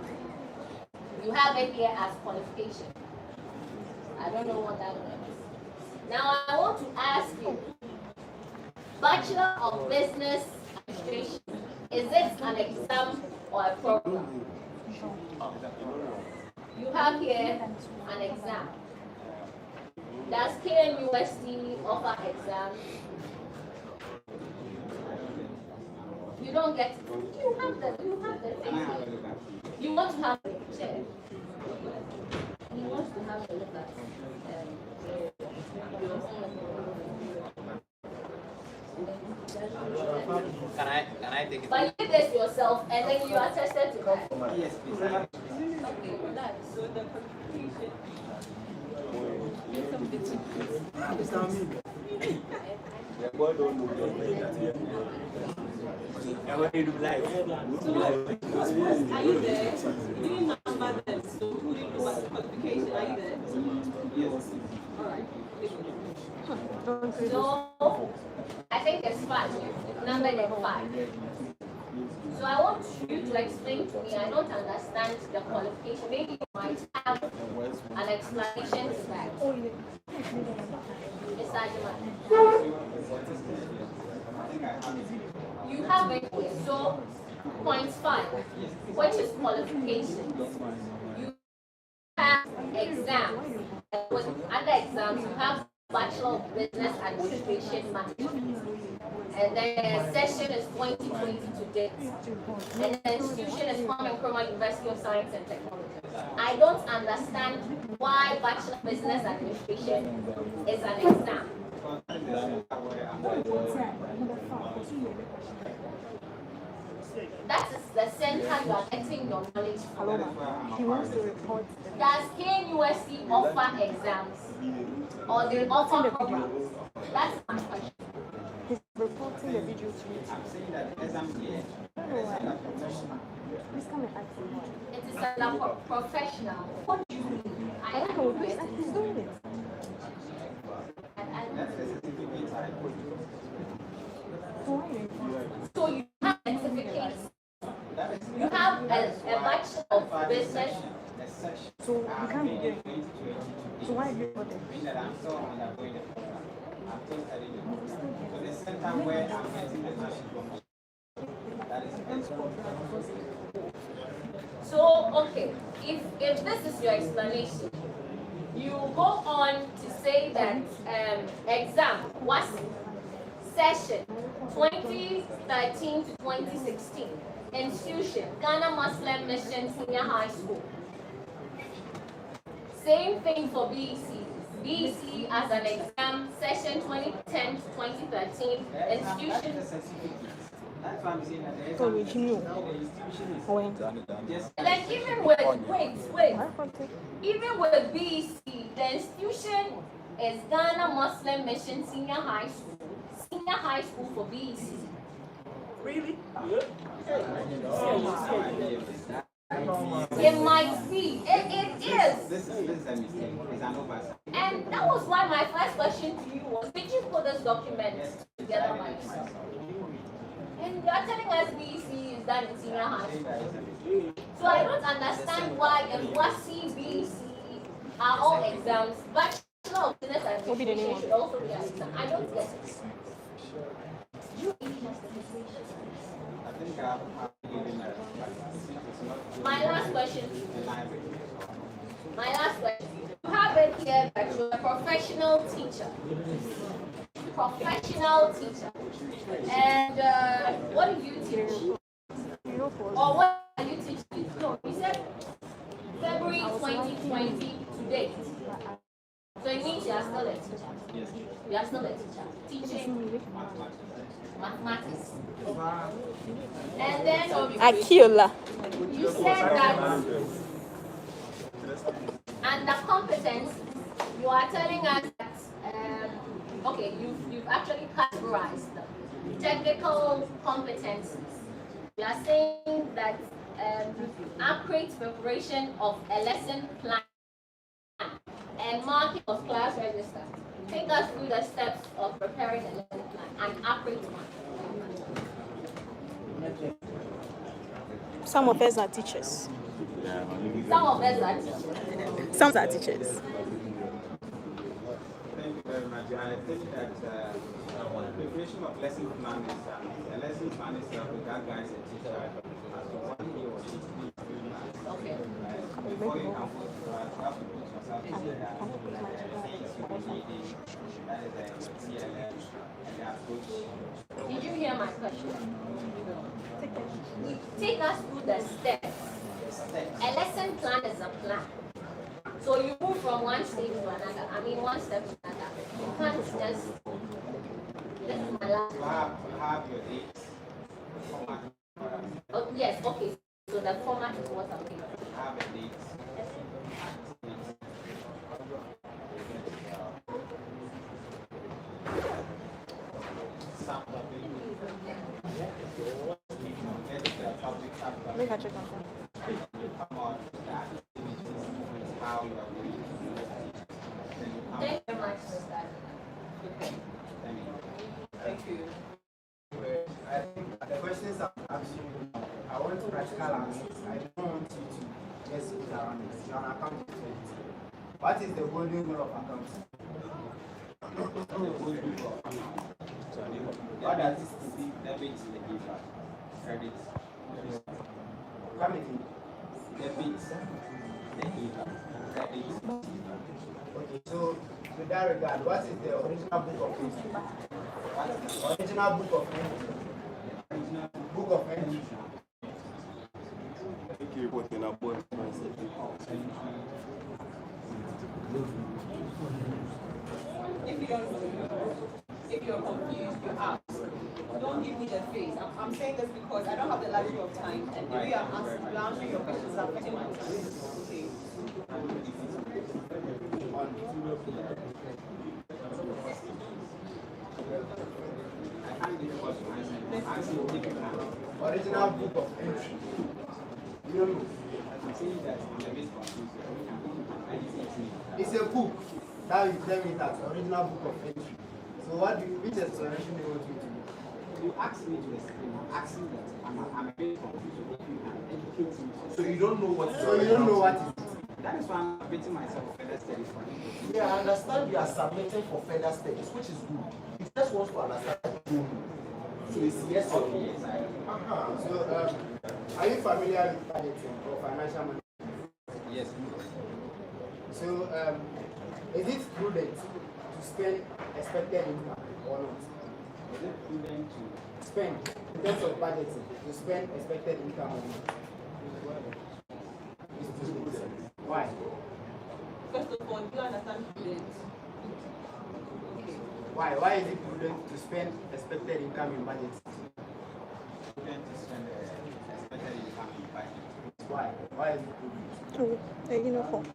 you have it here as qualification. I don't know what that means. Now, I want to ask you, Bachelor of Business Administration, is it an exam or a program? You have here an exam. Does KNUST offer exams? You don't get it. You have the thing here. You want to have a chair. He wants to have a look at Can I take it? But you did this yourself and then you are tested to that. Yes, please. Okay, relax. So the Are you there? You didn't number them, so who didn't know what qualification? Are you there? Yes. All right. So I think it's 5. Number then 5. So I want you to explain to me. I don't understand the qualification. Maybe you might have an explanation to that. Mr. Ajima. You have it here. So point 5, which is qualification. You have exams. With other exams, you have Bachelor of Business Administration Management. And then the session is 2020 to date. And the institution is Kwame Nkrumah University of Science and Technology. I don't understand why Bachelor of Business Administration is an exam. That is the center you are getting your knowledge from. He wants to report. Does KNUST offer exams? Or they offer programs? That's my question. He's reporting the video to you. I'm saying that the exam here is a professional. Please come and ask him why. It is a professional. What do you mean? I I don't don't know. know. He's doing it. That's the certificate I put. So you have certificates. You have a Bachelor of Business. So you can't be doing it. So why are you reporting? That I'm still undergoing the program. I'm still studying the program. So the center where I'm getting the national, that is export. So, okay, if this is your explanation, you go on to say that exam was session 2013 to 2016, institution, Ghana Muslim Mission Senior High School. Same thing for BEC. BEC as an exam, session 2010 to 2013, institution. That's why I'm saying that the So exam you is know. the institution is When? just And then even with, wait. Even with BEC, the institution is Ghana Muslim Mission Senior High School. Senior high school for BEC. Really? It might be. It is. This is a mistake. It's an oversight. And that was why my first question to you was, did you put this document together by yourself? And you are telling us BEC is done in senior high school. So I don't understand why WASI, BEC are all exams, but Bachelor of Business Administration should also be an exam. I don't get it. I think I've given My last question. You have it here that you're a professional teacher. And what do you teach? Or what are you teaching? No, you said February 2020 to date. So it means you are still a teacher. Yes. You are still a teacher. Teaching mathematics. And then Akiola. you said that under competence, you are telling us that okay, you've actually categorized them. Technical competencies. You are saying that accurate preparation of a lesson plan and marking of class register. Take us through the steps of preparing a lesson plan and operate one. Some of us are teachers. Some of us are teachers. Some are teachers. Thank you very much. I think that preparation of lesson plan is a lesson plan is with that guy's a teacher as to what he or she needs to do. Okay. Before you can put have to put yourself in there. That is the CLM and the approach. Did you hear my question? Take us through the steps. A lesson plan is a plan. So you move from one stage to another. I mean, one step to another. You can't just. This is my last. You have your dates. Oh, yes, okay. So the format is what I'm looking for. Have a date. Look at your content. Thank you very much, Mr. Thank you. I think the questions I'm asking you, I want practical answers. I don't want you to just sit around it. You're an accountant. What is the golden rule of accounting? What does this mean? Debit, the giver. Credit. Come again. Debit, the giver. Credit. Okay, so with that regard, what is the original book of entry? Original book of entry. Book of entry. If you're confused, you ask. Don't give me the face. I'm saying this because I don't have the luxury of time, and the way I'm answering your questions is affecting my time. Okay. Original book of entry. You don't know. It's a book. Now you tell me that original book of entry. So what do you, which explanation do you want me to do? You ask me to explain. I'm asking that I'm a bit confused. If you can educate me. So you don't know what. So you don't know what it is. That is why I'm updating myself for further studies for you. Yeah, I understand you are submitting for further studies, which is good. It just wants to understand what you know. So it's yes or no. Yes, I am. So are you familiar with budgeting or financial management? Yes. So is it prudent to spend expected income or not? Is it prudent to Spend in terms of budgeting to spend expected income or not? It's prudent. Why? First of all, do you understand prudence? Okay. Why? Why is it prudent to spend expected income in budget? prudent to spend expected income in budget? Why? Why is it prudent? Uniform.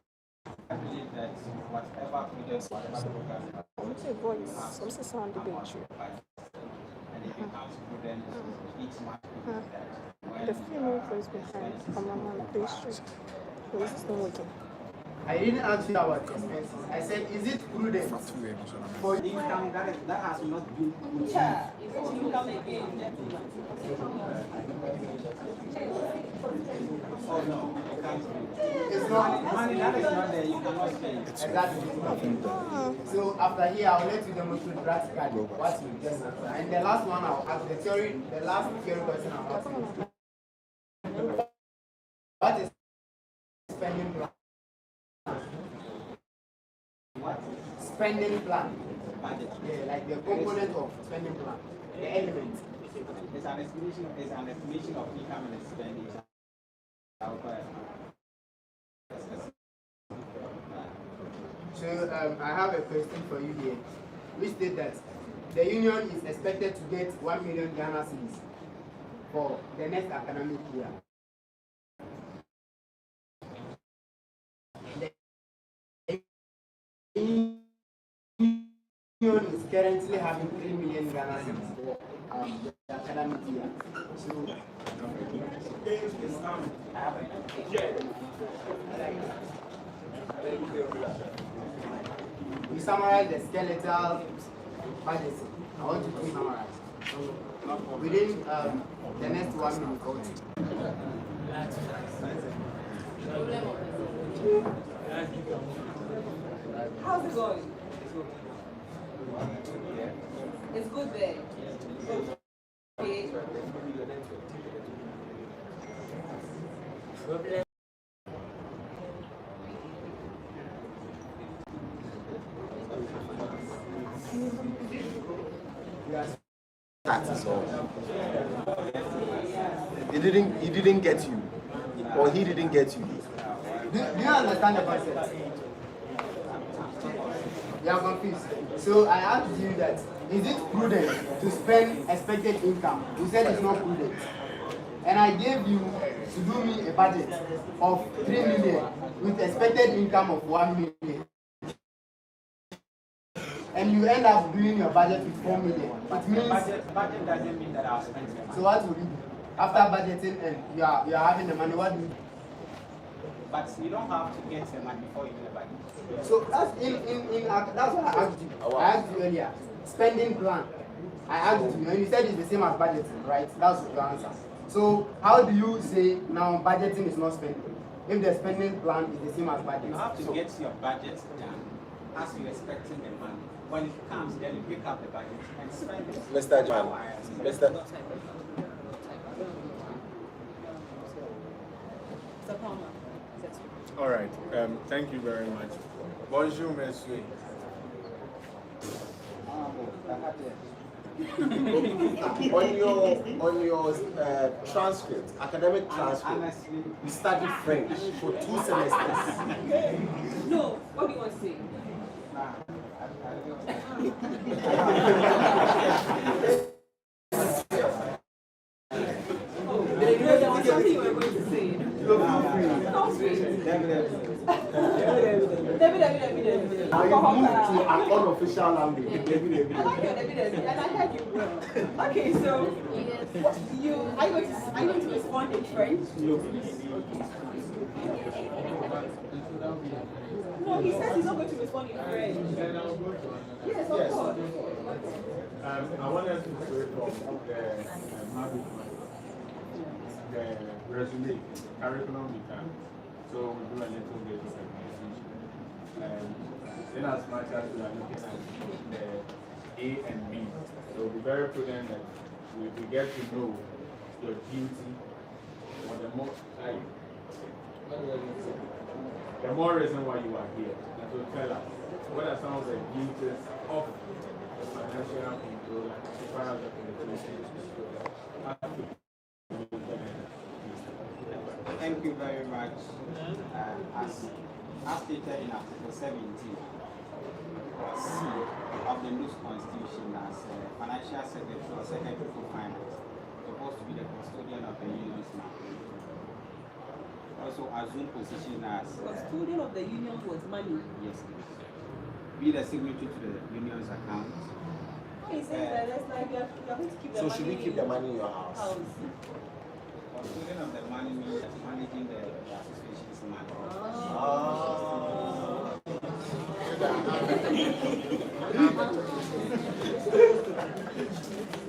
I believe that whatever project, whatever program What's your voice? What's the sound of it? and it becomes prudent each month that The female voice behind. Come on, please. This is not working. I didn't ask you about expenses. I said, is it prudent for income that has not been put Yeah, is it income again? Oh no, you can't do it. It's not Money that is not there, you cannot spend. exactly. So after here, I'll let you demonstrate practically what you just answered. And the last one, I'll ask the last theory question I'll ask you. What is spending plan? What? Spending plan. Budget. Yeah, like the component of spending plan, the element. It's an estimation of income and expenditure. So I have a question for you here, which states that the union is expected to get 1 million Ghana cedis for the next academic year. The union is currently having 3 million Ghana cedis for the academic year. So we summarize the skeletal budget. I want you to summarize. Within the next 1 minute. How's it going? It's good there. Okay. That is all. He didn't get you, or he didn't get you. Do you understand the concept? You are confused. So I asked you that, is it prudent to spend expected income? You said it's not prudent. And I gave you to do me a budget of 3 million with expected income of 1 million. And you end up doing your budget with 4 million. It means budget doesn't mean that I'll spend it. So what will you do? After budgeting and you are having the money, what do you do? But you don't have to get the money before you do the budget. So that's that's what I asked you. I asked you earlier. Spending plan. I asked you, and you said it's the same as budgeting, right? That's your answer. So how do you say now budgeting is not spending? If the spending plan is the same as budgeting. You have to get your budget done as you're expecting the money. When it comes, then you pick up the budget and spend it. Mr. John, Mr. All right. Thank you very much. Bonjour, monsieur. on your transcript, academic transcript, you studied French for 2 semesters. No, what do you want to say? There was something you were going to say. Now you moved to an unofficial language. I like your evidence, and I heard you well. Okay, so are you going to respond in French? No, he says he's not going to respond in French. Yes, of course. I want us to pray from the resume, curriculum we can. So we do a little bit of examination. In as much as we are looking at the A and B, so be very prudent that we get to know your duty or the more reason why you are here. And so tell us, what are some of the duties of the financial controller as far as the penetration? Thank you very much. As stated in Article 17, C of the Nugs Constitution, as financial secretary or secretary for finance, supposed to be the custodian of the union's money. Also assume position as custodian of the union was money. Yes, be the signatory to the union's account. He says that that's like you are going to keep the money. So should we keep the money in your house? Custodian of the money means managing the association's money.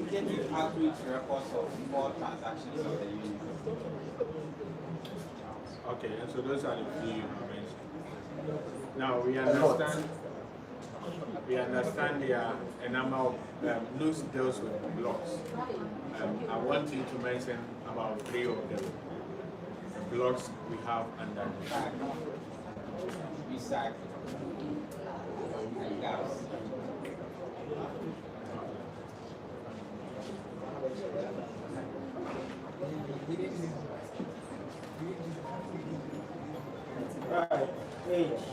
Getting outreach records of all transactions of the union. Okay, and so those are the few you mentioned. Now we understand there are a number of Nugs deals with blocks. I want you to mention about 3 of them. The blocks we have under Recycle and gas. Right, age.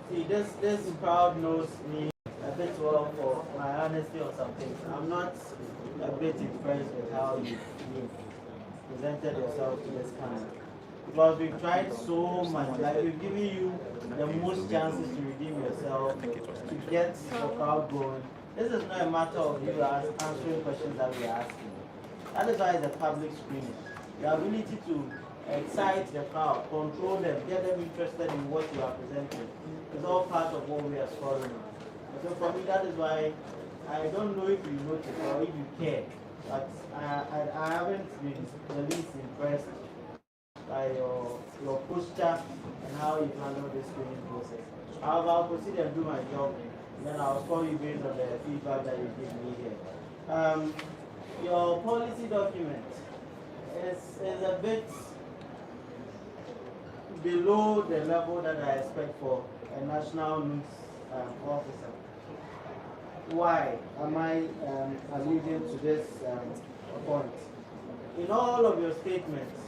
See, this crowd knows me a bit well for my honesty on some things. I'm not a bit impressed with how you presented yourself to this camera. Because we've tried so much, like we've given you the most chances to redeem yourself, to get the crowd going. This is not a matter of you answering questions that we are asking. That is why it's a public screening. The ability to excite the crowd, control them, get them interested in what you are presenting. It's all part of what we are scoring on. So for me, that is why I don't know if you notice or if you care, but I haven't been the least impressed by your posture and how you handle this screening process. However, I'll proceed and do my job, and then I'll score you based on the feedback that you give me here. Your policy document is a bit below the level that I expect for a national news officer. Why am I alluding to this point? In all of your statements,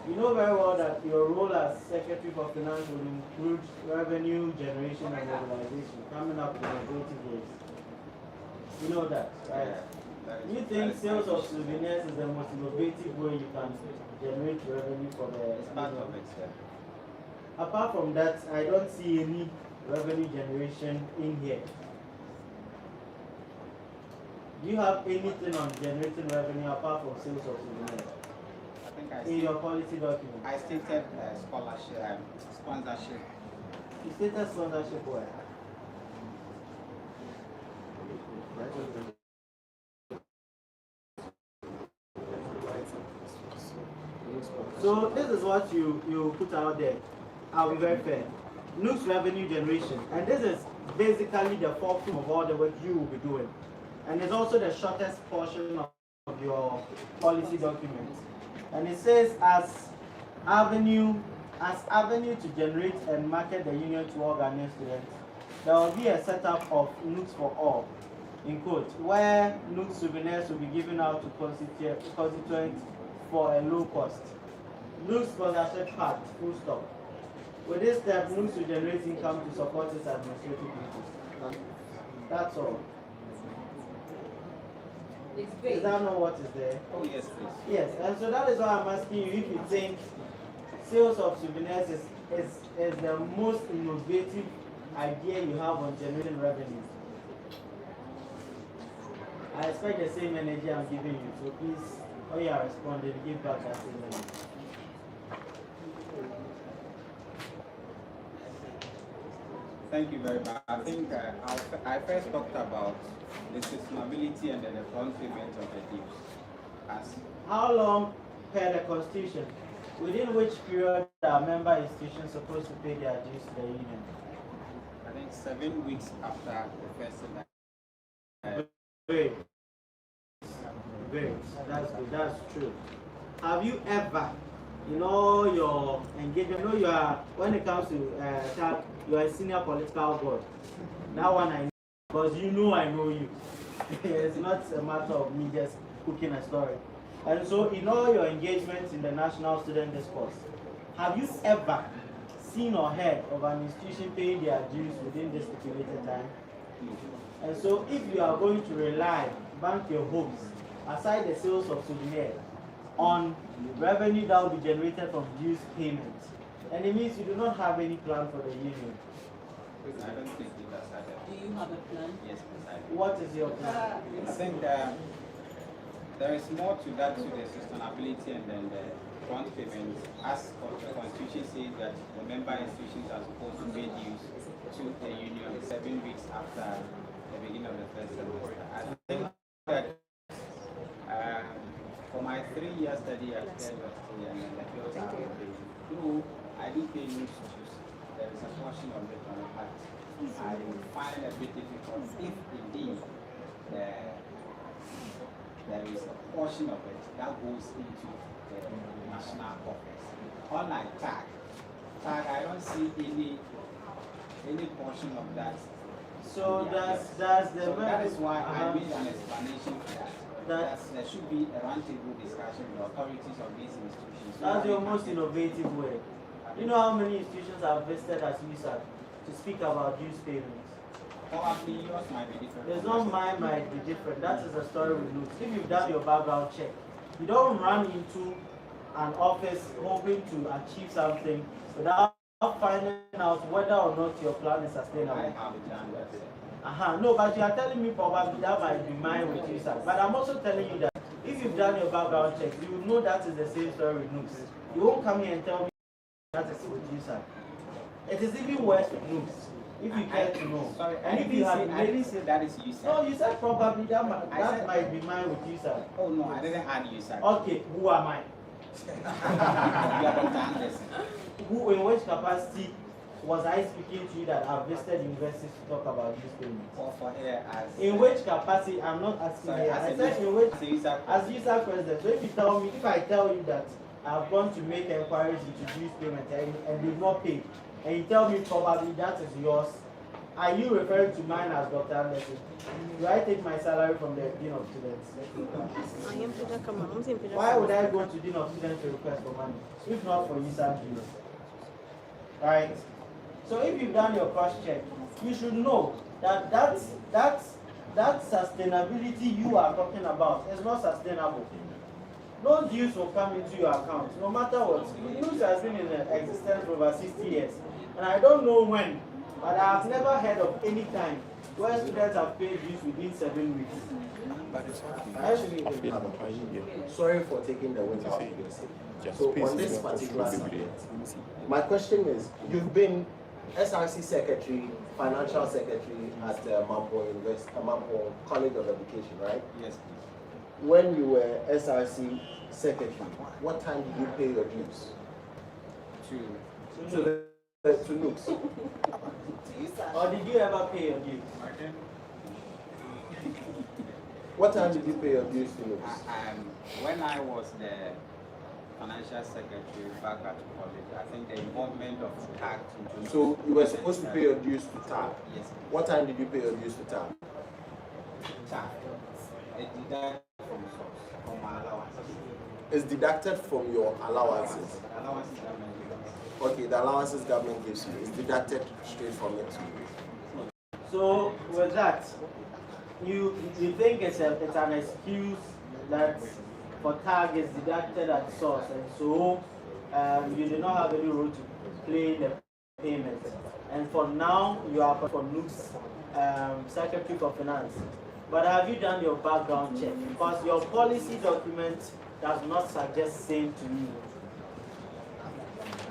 you know very well that your role as Secretary for Finance will include revenue generation and mobilization, coming up with innovative ways. You know that, right? You think sales of souvenirs is the most innovative way you can generate revenue for the part of it? Apart from that, I don't see any revenue generation in here. Do you have anything on generating revenue apart from sales of souvenirs? In your policy document? I stated scholarship, sponsorship. You stated sponsorship where? So this is what you put out there. I'll be very fair. Nugs revenue generation. And this is basically the fulcrum of all the work you will be doing. And it's also the shortest portion of your policy document. And it says as avenue to generate and market the union to all Ghanaian students, there will be a setup of Nugs for all, in quote, where Nugs souvenirs will be given out to constituents for a low cost. Nugs sponsorship part, full stop. With this step, Nugs will generate income to support its administrative duties. That's all. Is that not what is there? Oh, yes, please. Yes, and so that is why I'm asking you if you think sales of souvenirs is the most innovative idea you have on generating revenue. I expect the same energy I'm giving you, so please, when you are responding, give back that same energy. Thank you very much. I think I first talked about the sustainability and then the front payment of the dues. How long per the Constitution? Within which period are member institutions supposed to pay their dues to the union? I think 7 weeks after the first election. Great. That's good. That's true. Have you ever, your engagement, you are, when it comes to you are a senior political board. That one I know, because I know you. It's not a matter of me just cooking a story. And so in all your engagements in the national student discourse, have you ever seen or heard of an institution paying their dues within this stipulated time? And so if you are going to bank your hopes, aside the sales of souvenirs, on revenue that will be generated from dues payments, and it means you do not have any plan for the union. I don't think it does that. Do you have a plan? Yes, precisely. What is your plan? I think there is more to that, to the sustainability and then the front payment. As the Constitution says that the member institutions are supposed to pay dues to the union 7 weeks after the beginning of the first semester. I think that for my 3-year study at the university and the field I do pay dues. There is a portion of it on the part. I find it a bit difficult if indeed there is a portion of it that goes into the national office. Unlike tag, I don't see any portion of that. So that is why I made an explanation for that. There should be a roundtable discussion with the authorities of these institutions. That's your most innovative way. You know how many institutions I've visited as USAC to speak about dues payments? Probably yours might be different. It's not mine might be different. That is the story we lose. If you've done your background check, you don't run into an office hoping to achieve something without finding out whether or not your plan is sustainable. I have done that. No, but you are telling me probably that might be mine with USAC. But I'm also telling you that if you've done your background check, you will know that is the same story with Nugs. You won't come here and tell me that is with user. It is even worse with Nugs. If you care to know. Sorry, and if you have I didn't say that is user. No, you said probably that might be mine with user. Oh no, I didn't add user. Okay, who am I? You are Dr. Anderson. Who, in which capacity was I speaking to you that I've visited universities to talk about this payment? Or for here as. In which capacity? I'm not asking Sorry, here. as I a said in which as user president. So if I tell you that I've gone to make inquiries into this payment and they've not paid, and you tell me probably that is yours, are you referring to mine as Dr. Anderson? Do I take my salary from the Dean of Students? Why would I go to Dean of Students to request for money, if not for user dues? Right? So if you've done your cross check, you should know that that sustainability you are talking about is not sustainable. No dues will come into your account, no matter what. News has been in existence for over 60 years. And I don't know when, but I have never heard of any time where students have paid dues within 7 weeks. Sorry for taking the wind out of your sail. So on this particular subject, my question is, you've been SRC Secretary, Financial Secretary at Mampo College of Education, right? Yes. When you were SRC Secretary, what time did you pay your dues? To Nugs. Or did you ever pay your dues? What time did you pay your dues to Nugs? When I was the Financial Secretary back at college, I think the involvement of TAG. So you were supposed to pay your dues to TAG? Yes. What time did you pay your dues to TAG? TAG. It deducted from source, from my allowances. It's deducted from your allowances? Allowances government gives. Okay, the allowances government gives you. It's deducted straight from it to you. So with that, you think it's an excuse that for TAG is deducted at source, and so you do not have any role to play in the payment. And for now, you are for Nugs, Secretary for Finance. But have you done your background check? Because your policy document does not suggest same to me.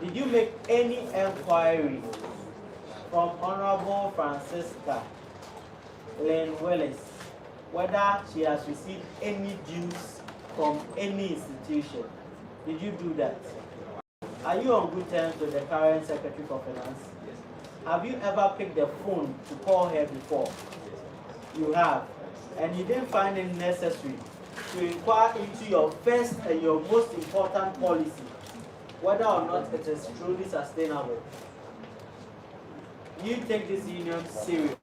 Did you make any inquiry from Honorable Francisca Lynn Willis whether she has received any dues from any institution? Did you do that? Are you on good terms with the current Secretary for Finance? Yes. Have you ever picked the phone to call her before? You have. And you didn't find it necessary to inquire into your first and your most important policy, whether or not it is truly sustainable. You take this union serious,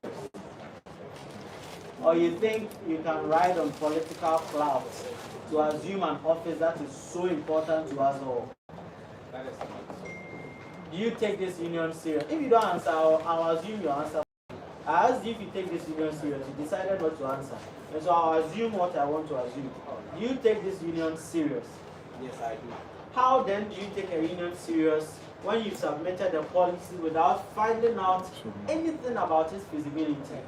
or you think you can ride on political clouds to assume an office that is so important to us all? That is not. Do you take this union serious? If you don't answer, I'll assume your answer. I asked you if you take this union serious. You decided not to answer. And so I'll assume what I want to assume. Do you take this union serious? Yes, I do. How then do you take a union serious when you submitted a policy without finding out anything about its feasibility?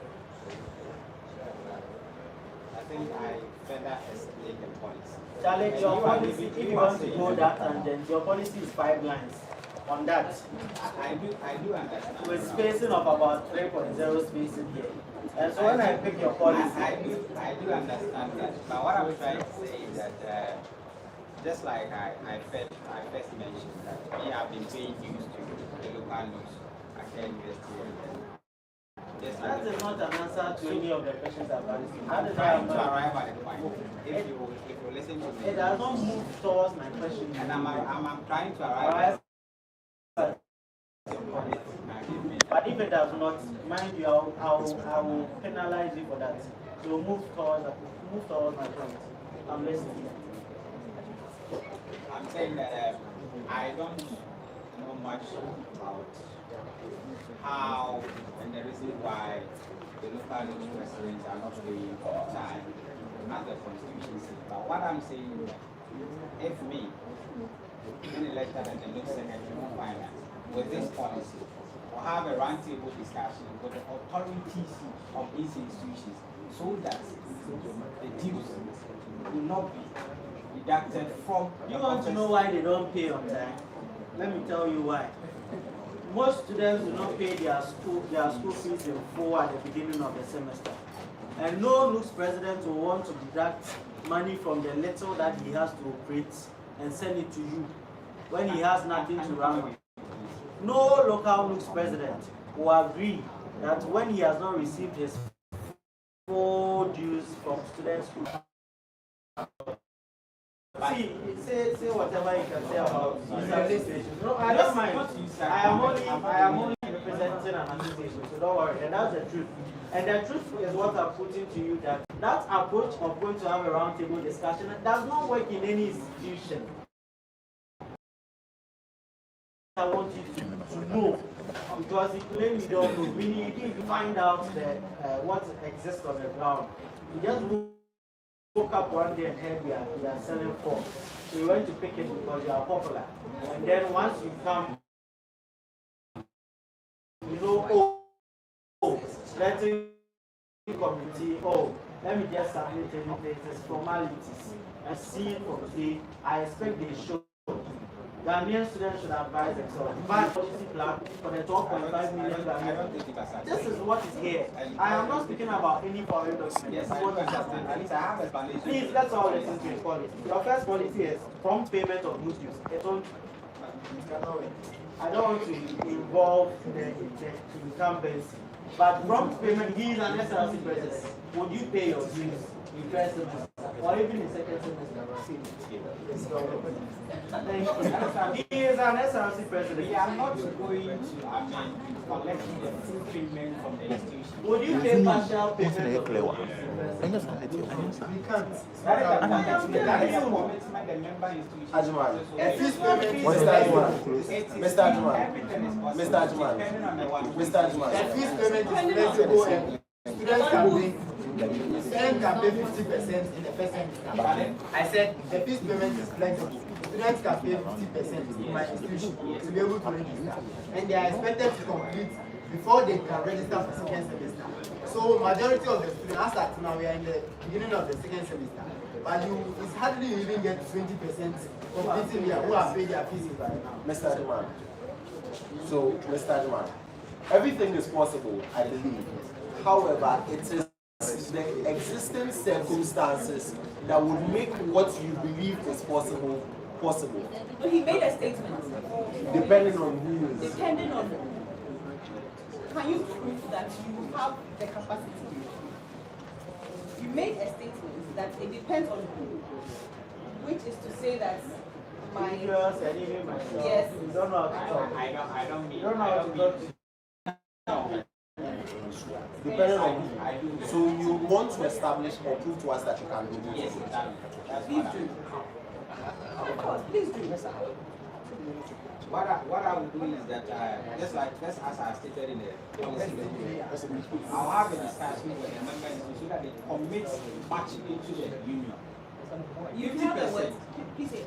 I think I further explained the policy. Charlie, your policy, if you want to go that tangent, your policy is 5 lines. On that, I do understand. with spacing of about 3.0 spacing here. And so when I pick your policy, I do understand that. But what I'm trying to say is that just like I first mentioned that we have been paying dues to the local news at University. That is not an answer to any of the questions I've asked you. How did I trying to arrive at the point? If you listen to me, it does not move towards my question. And I'm trying to arrive. But if it does not, mind you, I will penalize you for that. So move towards my point. I'm listening. I'm saying that I don't know much about how and the reason why the local news presidents are not paying on time as the constitution says. But what I'm saying is that if me, being elected as the news secretary of finance, with this policy, we'll have a roundtable discussion with the authorities of these institutions so that the dues will not be deducted from. You want to know why they don't pay on time? Let me tell you why. Most students do not pay their school fees in full at the beginning of the semester. And no Nugs president will want to deduct money from the little that he has to operate and send it to you when he has nothing to run with. No local Nugs president will agree that when he has not received his full dues from students who see, say whatever you can say about association. No, I don't mind. I am only representing an association, so don't worry. And that's the truth. And the truth is what I'm putting to you, that approach of going to have a roundtable discussion does not work in any institution. I want you to know, because if you don't know, we need to find out what exists on the ground. You just woke up one day and heard we are selling form. So you went to pick it because you are popular. And then once you come, you know, let's say committee, let me just submit anything, it's formalities. And see it from today, I expect they show. Ghanaian students should advise themselves. Buy policy plan for the 12.5 million Ghanaians. This is what is here. I am not speaking about any foreign document. Yes, I understand. At least I have a explanation. Please, let's all listen to your policy. Your first policy is prompt payment of goods dues. I don't want to involve the incumbency. But prompt payment, he is an SRC president. Would you pay your dues in first semester or even in second semester? Thank you. He is an SRC president. We are not going to collect the full payment from the institution. Would you pay partial payment? We can't. That is a commitment the member institution. Mr. Ajman, the fees payment is flexible and students can pay 50% in the first semester. I said the fees payment is flexible. Students can pay 50% in my institution to be able to register. And they are expected to complete before they can register for second semester. So majority of the students, as at now, we are in the beginning of the second semester. But it's hardly you even get 20% completing here who have paid their fees by now. Mr. Ajman. So, Mr. Ajman, everything is possible, I believe. However, it is the existing circumstances that would make what you believe is possible. But he made a statement. Depending on who is. Depending on who. Can you prove that you have the capacity? You made a statement that it depends on who, which is to say that my yes, you don't know how to talk. I don't mean. You don't know how to talk. Depending on who. So you want to establish or prove to us that you can do this? Yes, that's please do. Of course, please do. What I will do is that just as I stated in the policy document, I'll have a discussion with the members so that they commit much into the union. You have a word. Please say it.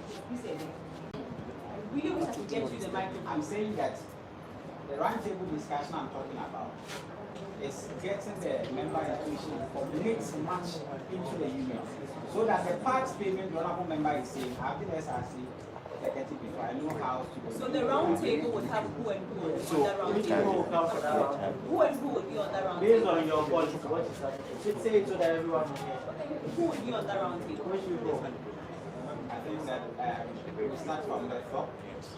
Really wish I could get you the microphone. I'm saying that the roundtable discussion I'm talking about is getting the member institution to commit much into the union so that the part payment the honorable member is saying, I've been SRC. Before I know how to. So the round table would have who and who on the round table. Who and who would be on the round table? Based on your policy, what is that? You should say it so that everyone will hear. Who would be on the round table? Where should we go? I think that we start from the top.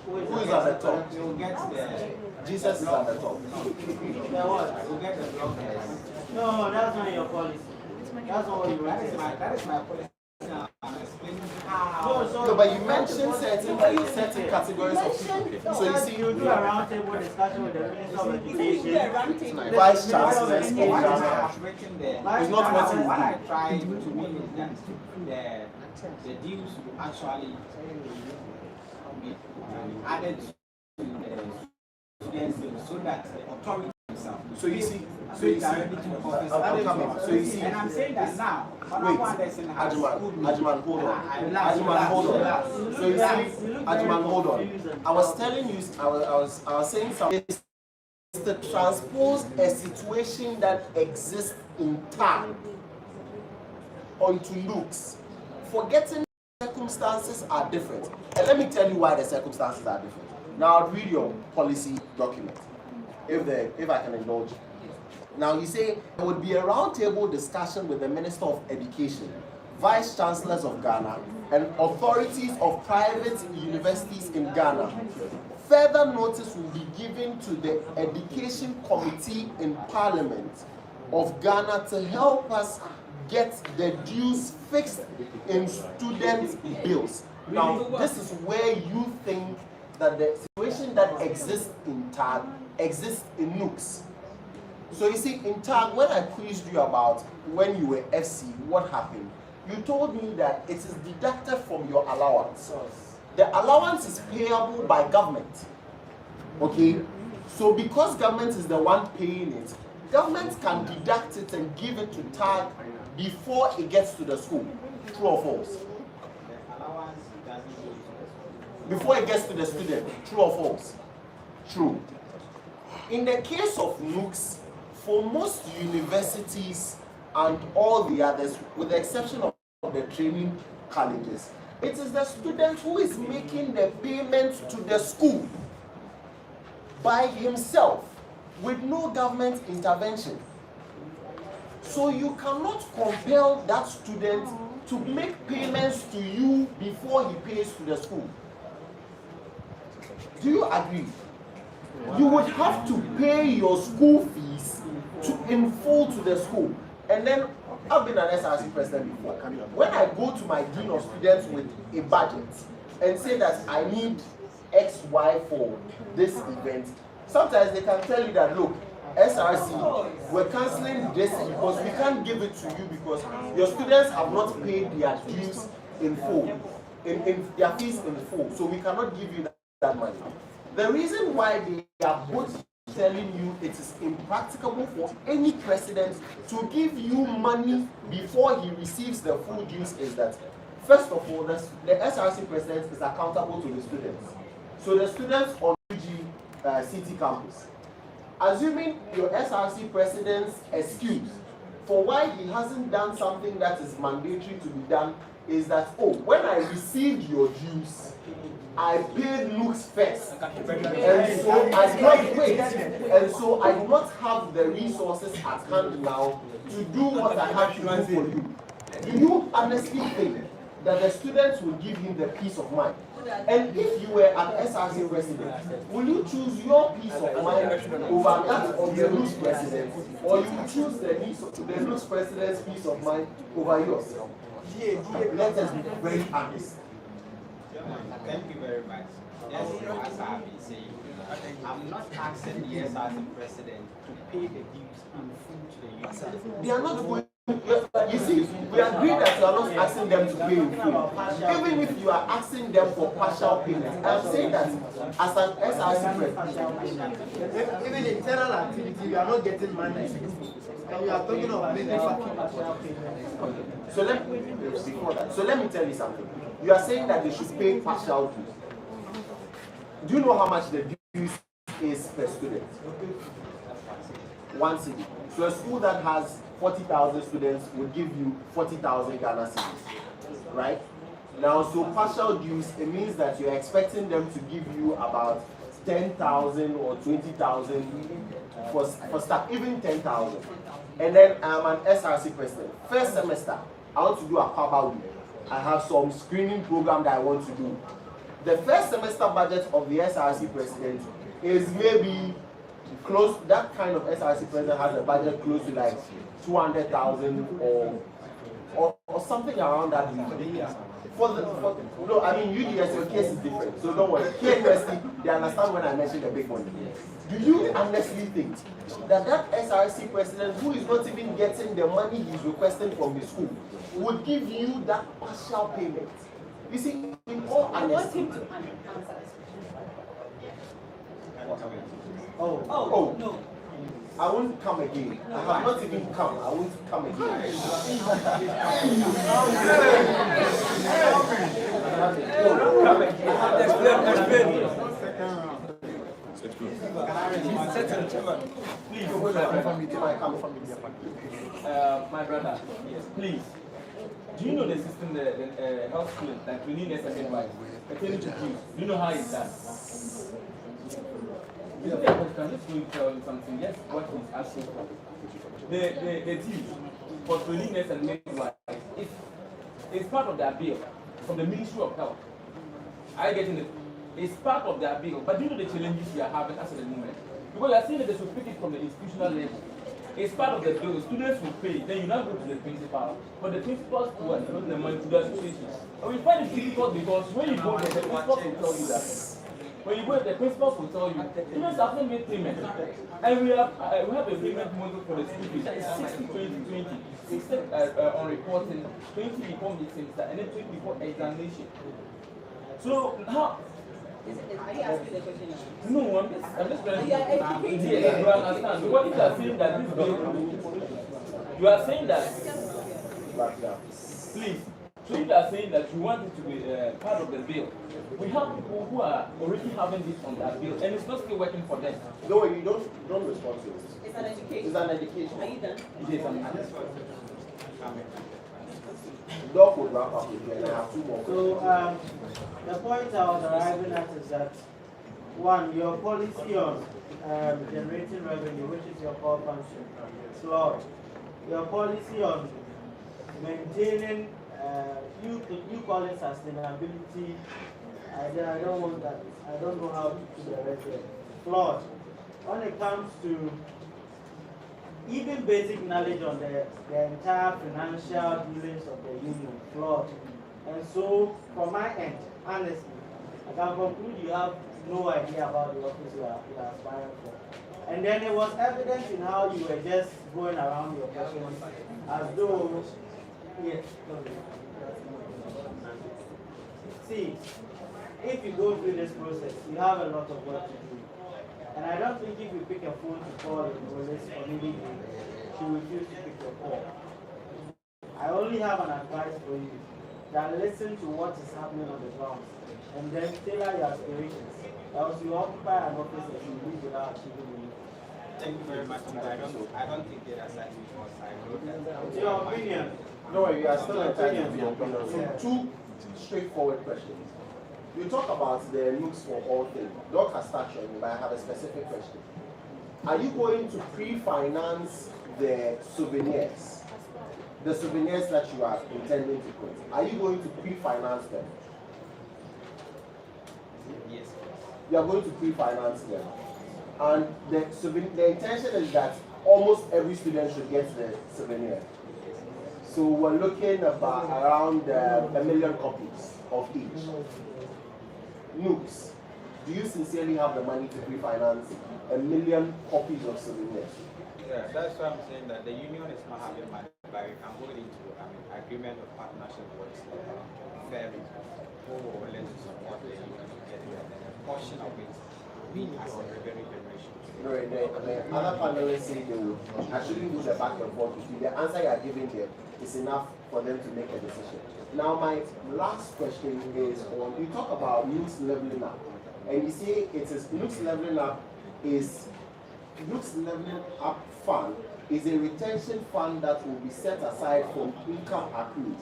Who is at the top? You'll get the Jesus is at the top. The what? You'll get the block. No, that's not your policy. That's not what you want. That is my policy. I'm explaining how. No, but you mentioned certain categories of people. So you see, you do a roundtable discussion with the Minister of Education, Vice Chancellors, it's not what I try to mean is that the dues will actually be added to the students so that the authority themselves. So you see, so you see, and I'm saying that now. Wait, Ajman, hold on. So you see, Ajman, hold on. I was telling you, I was saying something. It's to transpose a situation that exists in time onto Nugs, forgetting circumstances circumstances are different. And let me tell you why the circumstances are different. Now, I'll read your policy document, if I can indulge. Now, you say there would be a roundtable discussion with the Minister of Education, Vice Chancellors of Ghana, and authorities of private universities in Ghana. Further notice will be given to the Education Committee in Parliament of Ghana to help us get the dues fixed in student bills. Now, this is where you think that the situation that exists in TAG exists in Nugs. So you see, in TAG, when I quizzed you about when you were FC, what happened? You told me that it is deducted from your allowance. The allowance is payable by government. Okay? So because government is the one paying it, government can deduct it and give it to TAG before it gets to the school. True or false? Before it gets to the student. True or false? True. In the case of Nugs, for most universities and all the others, with the exception of the training colleges, it is the student who is making the payment to the school by himself with no government intervention. So you cannot compel that student to make payments to you before he pays to the school. Do you agree? You would have to pay your school fees in full to the school. And then, I've been an SRC president before. When I go to my dean of students with a budget and say that I need X, Y for this event, sometimes they can tell you that, look, SRC, we're cancelling this because we can't give it to you because your students have not paid their dues in full, in their fees in full, so we cannot give you that money. The reason why they are both telling you it is impracticable for any president to give you money before he receives the full dues is that, first of all, the SRC president is accountable to the students. So the students on UG City campus, assuming your SRC president's excuse for why he hasn't done something that is mandatory to be done is that, oh, when I received your dues, I paid Nugs first, and so I do not have the resources at hand now to do what I have to do for you. Do you honestly think that the students will give him the peace of mind? And if you were an SRC president, will you choose your peace of mind over that of the Nugs president, or you choose the Nugs president's peace of mind over yours? Let us be very honest. Thank you very much. Yes, as I've been saying, I'm not asking the SRC president to pay the dues in full to the university. They are not going. You see, we agree that you are not asking them to pay in full. Even if you are asking them for partial payment, I'm saying that as an SRC president, Even internal activity, we are not getting money. And we are talking of partial payment. So let me tell you something. You are saying that they should pay partial dues. Do you know how much the dues is per student? 1 cedi. So a school that has 40,000 students will give you 40,000 Ghana cedis, right? Now, so partial dues, it means that you're expecting them to give you about 10,000 or 20,000 for staff, even 10,000. And then I'm an SRC president. First semester, I want to do a power week. I have some screening program that I want to do. The first semester budget of the SRC president is maybe close, that kind of SRC president has a budget close to like 200,000 or something around that. No, I mean, UDS, your case is different, so don't worry. KUST, they understand when I mention the big one. Do you honestly think that that SRC president, who is not even getting the money he's requesting from the school, would give you that partial payment? You see, in all honesty. Oh, no. I won't come again. I have not even come. I won't come again. My brother, please. Do you know the system, the health schooling, like cleanliness and midwives, maternity leave? Do you know how it's done? I'm just going to tell you something. Yes, what he's asking for. The team for cleanliness and midwives is part of their bill from the Ministry of Health. I get it. It's part of their bill. But do you know the challenges we are having as at the moment? Because you are saying that they should pick it from the institutional level. It's part of the bill. The students will pay. Then you now go to the principal. But the principals who are not the money to the association. And we find it difficult because when you go there, the principals will tell you that. When you go there, the principals will tell you, students have not made payment. And we have a payment model for the school fees. It's 60, 20, 20. 60 on reporting, 20 before meetings, and then 20 before examination. So how? Are you asking the question now? No, I'm just trying to educating. yes, you understand. Because if you are saying that this bill, you are saying that, please, so if you are saying that you want it to be part of the bill, we have people who are already having this on their bill, and it's not still working for them. No, you don't respond to it. It's an education. It's an education. Are you done? Yes, I'm Doc would wrap up with you, and I have two more questions. So, the point I was arriving at is that, one, your policy on generating revenue, which is your core function, flawed. Your policy on maintaining, you call it sustainability. I don't want that. I don't know how to direct it. Flawed. When it comes to even basic knowledge on the entire financial dealings of the union, flawed. And so, from my end, honestly, I can conclude you have no idea about the office you are aspiring for. And then it was evident in how you were just going around your questions as though, yes, see, if you go through this process, you have a lot of work to do. And I don't think if you pick a phone to call the police or maybe she will refuse to pick your call. I only have an advice for you, that listen to what is happening on the ground and then tailor your aspirations. Else you occupy an office and you leave without achieving anything. Thank you very much. I don't think that as I because I wrote that. It's your opinion. No, you are still entitled to your opinion. So, two straightforward questions. You talk about the Nugs for all things. Doc has touched on it, but I have a specific question. Are you going to pre-finance the souvenirs? The souvenirs that you are intending to put, are you going to pre-finance them? Yes. You are going to pre-finance them. And the intention is that almost every student should get the souvenir. So we're looking about around 1 million copies of each. Nugs, do you sincerely have the money to pre-finance 1 million copies of souvenirs? Yeah, that's why I'm saying that the union is not having money, but we can go into agreement of partnership with Ferry, who will willing to support the union to get there, and a portion of it being as a revenue generation. No, the other panelists say they would. I shouldn't do the back and forth with you. The answer you are giving them is enough for them to make a decision. Now, my last question is on, you talk about Nugs leveling up, and you say it is Nugs leveling up fund is a retention fund that will be set aside from income accrued.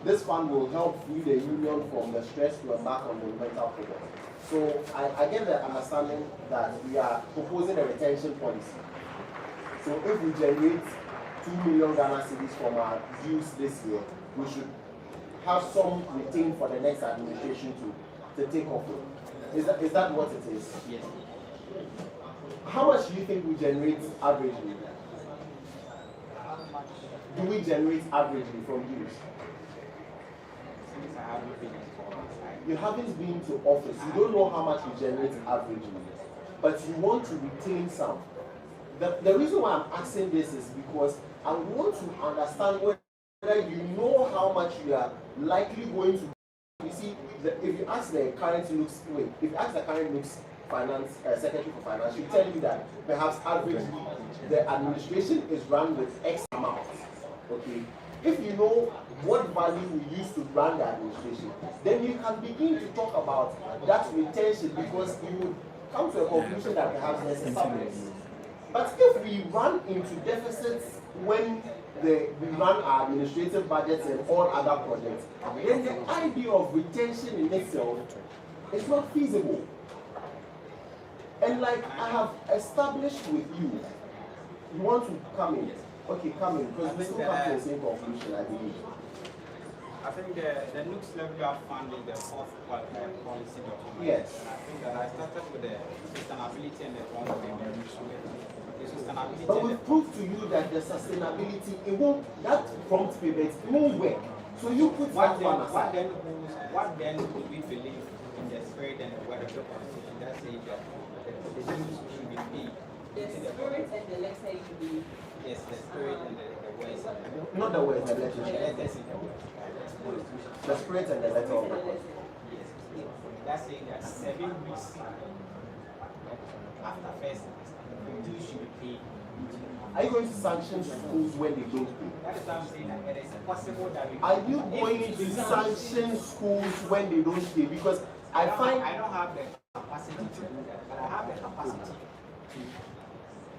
This fund will help free the union from the stress to embark on the mental program. So I get the understanding that we are proposing a retention policy. So if we generate 2 million Ghana cedis from our dues this year, we should have some retained for the next administration to take off with. Is that what it is? Yes. How much do you think we generate averagely? Do we generate averagely from dues? Since I haven't been informed, You haven't been to office. You don't know how much you generate averagely, but you want to retain some. The reason why I'm asking this is because I want to understand whether you know how much you are likely going to. You see, if you ask the current Nugs Finance Secretary for Finance, she'll tell you that perhaps averagely the administration is run with X amount. Okay. If you know what value we use to run the administration, then you can begin to talk about that retention, because you would come to a conclusion that perhaps there's a surplus. But if we run into deficits when we run our administrative budgets and all other projects, then the idea of retention in itself is not feasible. And like I have established with you, you want to come in. Okay, come in, because we still come to the same conclusion, I believe. I think the Nugs level fund is the fourth policy document. Yes. And I think that I started with the sustainability and the sustainability. But we proved to you that the sustainability, it won't, that prompt payment, it won't work. So you put that one aside. What then do we believe in the spirit and the word of the Constitution that says that the dues should be paid? The spirit and the letter should be. Yes, the spirit and the words. Not the words, the letter. The letters in the words. The spirit and the letter of the word. Yes. That's saying that 7 weeks after first, the dues should be paid. Are you going to sanction schools when they don't pay? That is why I'm saying that it is possible that we. Are you going to sanction schools when they don't pay? Because I find I don't have the capacity to do that, but I have the capacity to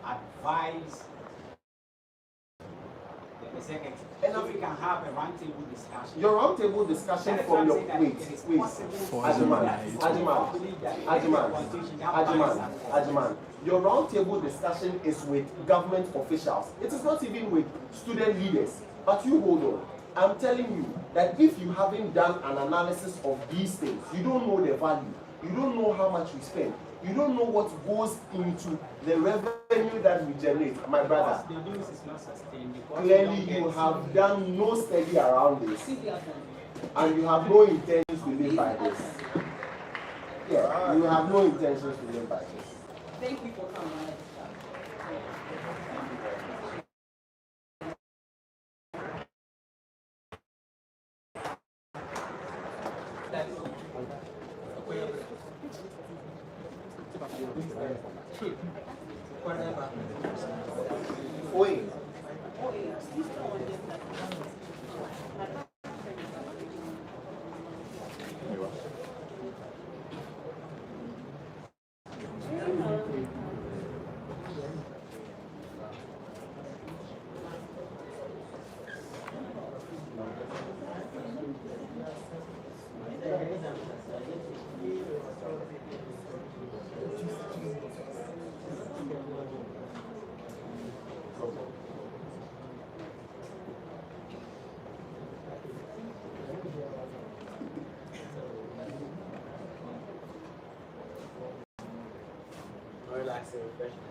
advise the executive. And so we can have a roundtable discussion. your roundtable discussion from your wait. Ajiman. Your roundtable discussion is with government officials. It is not even with student leaders. But you hold on. I'm telling you that if you haven't done an analysis of these things, you don't know the value. You don't know how much we spend. You don't know what goes into the revenue that we generate, my brother. The news is not sustained. Clearly, you have done no study around this, and you have no intentions to live by this. Yeah, you have no intentions to live by this. Thank you for coming. Oi. Relaxing refreshment.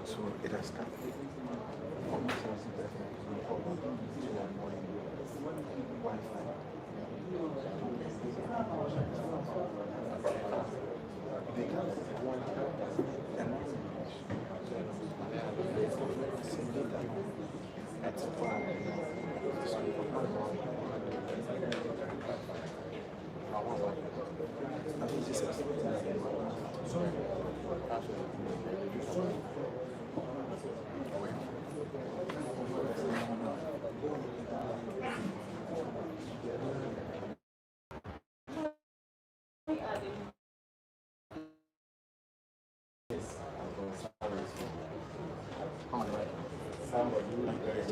So it has come.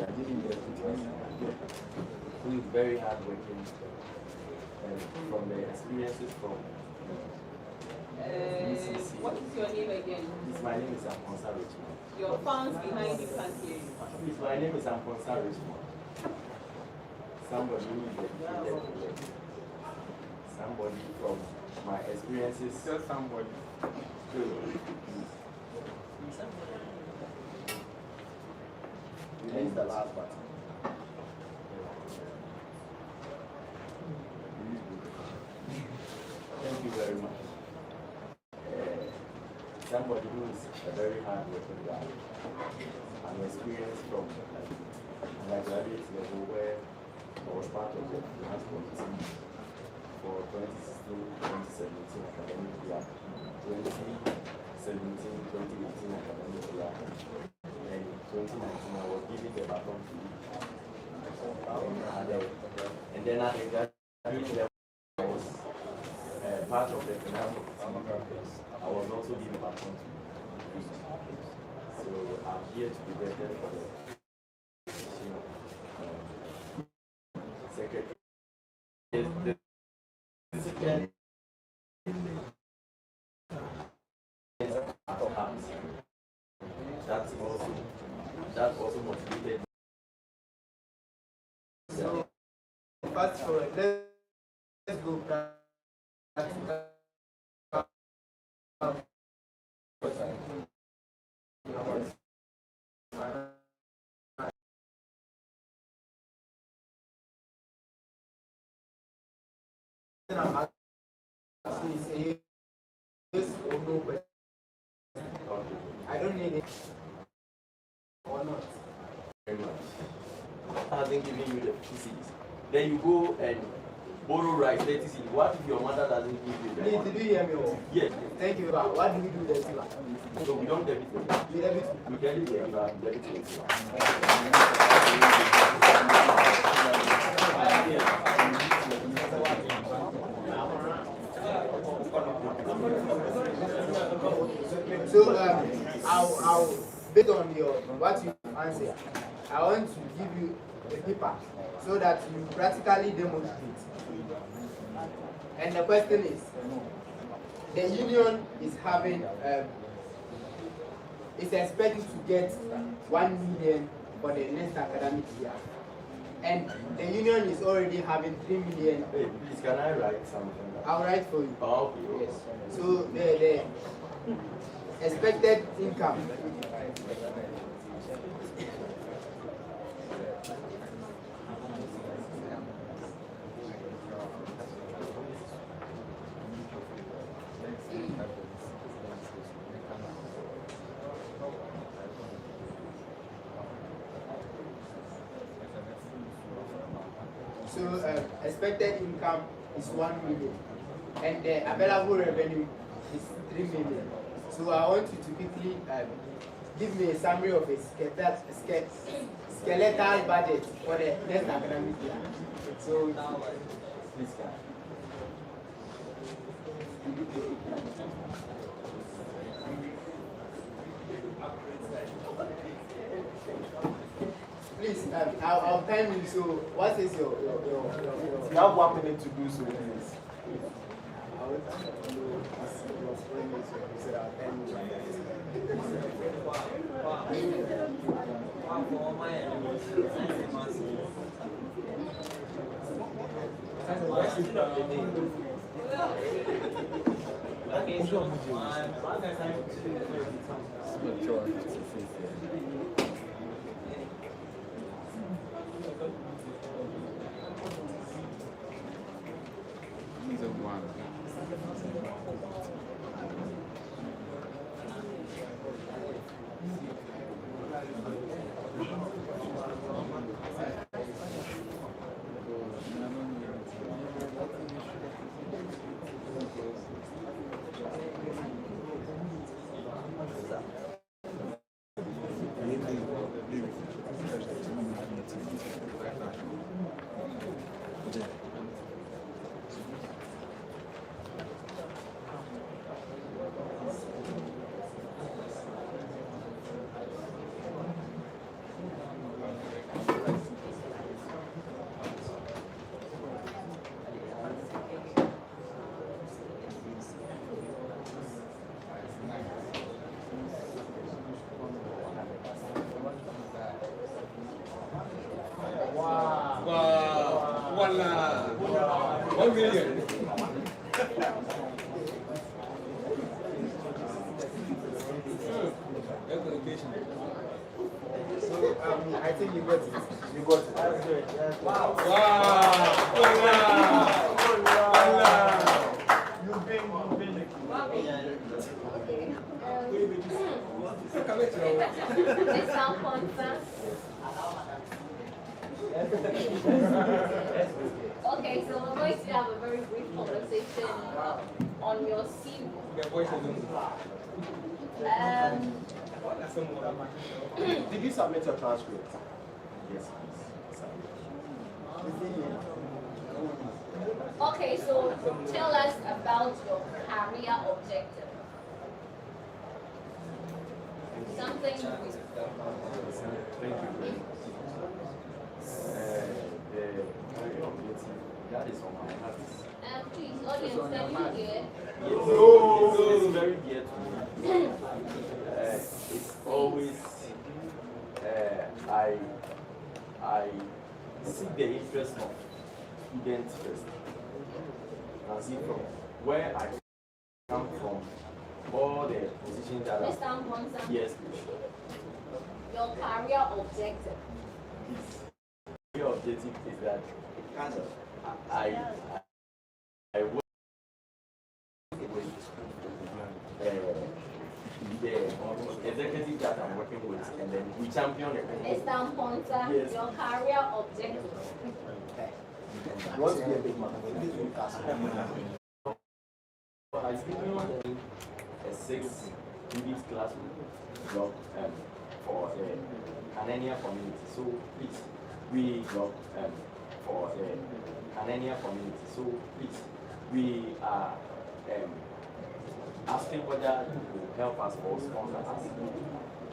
I didn't get it. Who is very hardworking, and from the experiences from what is your name again? My name is Alfonso Richmond. Your fans behind you can't hear you. My name is Alfonso Richmond. Somebody who is dedicated, somebody from my experiences. Just somebody. This is the last part. Thank you very much. Somebody who is a very hard working guy. I'm experienced from undergraduate level where I was part of the transport team for 2016-2017 academic year, 2017-2018 academic year, and 2019 I was given the baton to you. And then at the graduate level, I was part of the financial team. I was also given baton to you. So I'm here to be vetted for the position of secretary. That also motivated me. So, fast forward, let's go practical. Yes or no question. I don't need it. Or not. Very much. I haven't given you the PCs. Then you go and borrow rice, 30 cedis. What if your mother doesn't give you the money? Did you hear me? Yes. Thank you. What do we do then? So we don't debit it. We debit. We get it there, but debit it. So I'll based on your what you answer, I want to give you a paper so that you practically demonstrate. And the question is, the union is having is expecting to get 1 million for the next academic year, and the union is already having 3 million. Hey, please, can I write something? I'll write for you. Oh, okay. Yes. So the expected income. So expected income is 1 million, and the available revenue is 3 million. So I want you to quickly give me a summary of a skeletal budget for the next academic year. So please, please, I'll time you. So what is your You have 1 minute to do so, please. I want to know your premise, so I'll time you. 1 million. So I think you got it. You got it. That's good. That's good. Wow. You've been Okay, so we're going to have a very brief conversation on your CV. Did you submit your transcript? Yes, Okay, so tell us about your career objective. Something. Thank you very much. The career objective, that is on my heart. Please, audience, can you hear? Yes, it's very dear to me. It's always, I seek the interest of students first. And see from where I come from, all the positions that Mr. Amponsa, yes, your career objective. your objective is that I work with the executive that I'm working with, and then we champion the company. Mr. Amponsa, Yes. your career objective. You want to be a big man. I've given a 6-unit classroom job for the Canania community. So please, we job for the Canania community. So please, we are asking whether you will help us or sponsor us.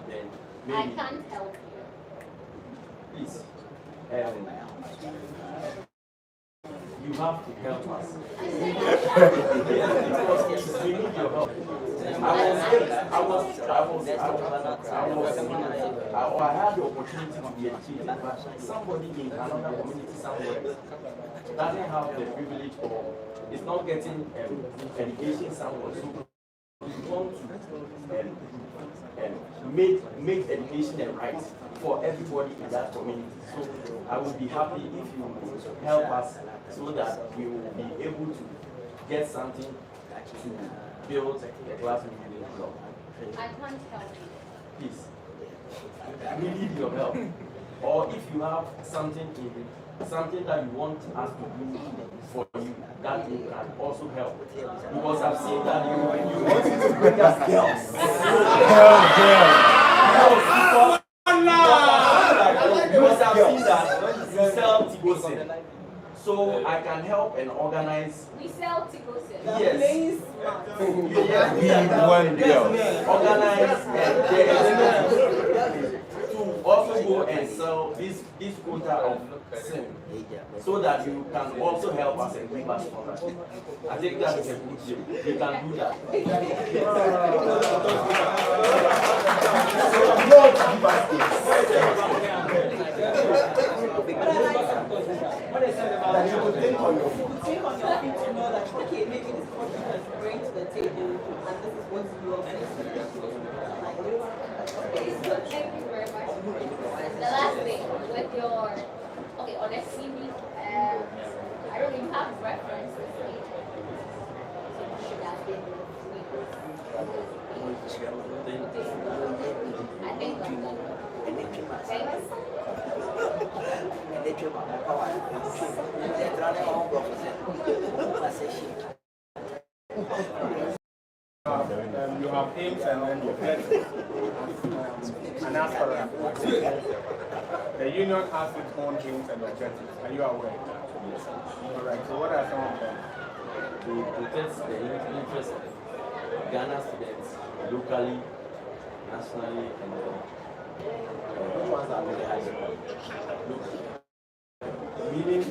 Then maybe, I can't help you. please, you have to help us. We need your help. I had the opportunity to be educated, but somebody in another community somewhere doesn't have the privilege or is not getting education somewhere. So we want to make education a right for everybody in that community. So I would be happy if you would help us so that we will be able to get something to build the classroom building block. I can't help you. Please, we need your help. Or if you have something that you want us to do for you, that you can also help. Because I've seen that you want to bring us girls. Because I've seen that you sell Tigosin. So I can help and organize. We sell Tigosin. Yes. One girl. Organize to also go and sell this quota of sin, so that you can also help us and give us product. I think that is a good deal. You can do that. That you would think on your feet to know that, okay, maybe this is what you can bring to the table, and this is what you are Okay, so thank you very much. The last thing with your, okay, on a CV, I don't even have references. So you should have been I think I'm done. Thanks. You have aims and then you get an aspirant. The union has its own aims and objectives. Are you aware? Yes. All right. So what are some of them? To protect the interest of Ghana students locally, nationally, and which ones are very high school? Meaning,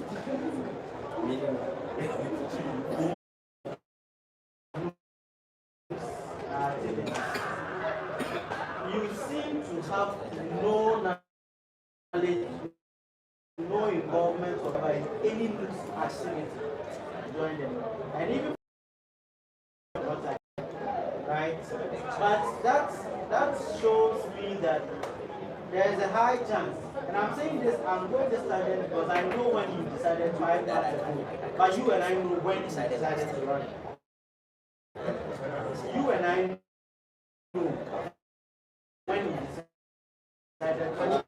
you seem to have no knowledge, no involvement of any loose activity, join them. And even right? But that shows me that there is a high chance. And I'm saying this, I'm going this tangent because I know when you decided 5 months ago. But you and I know when you decided to run. You and I know when you decided to run.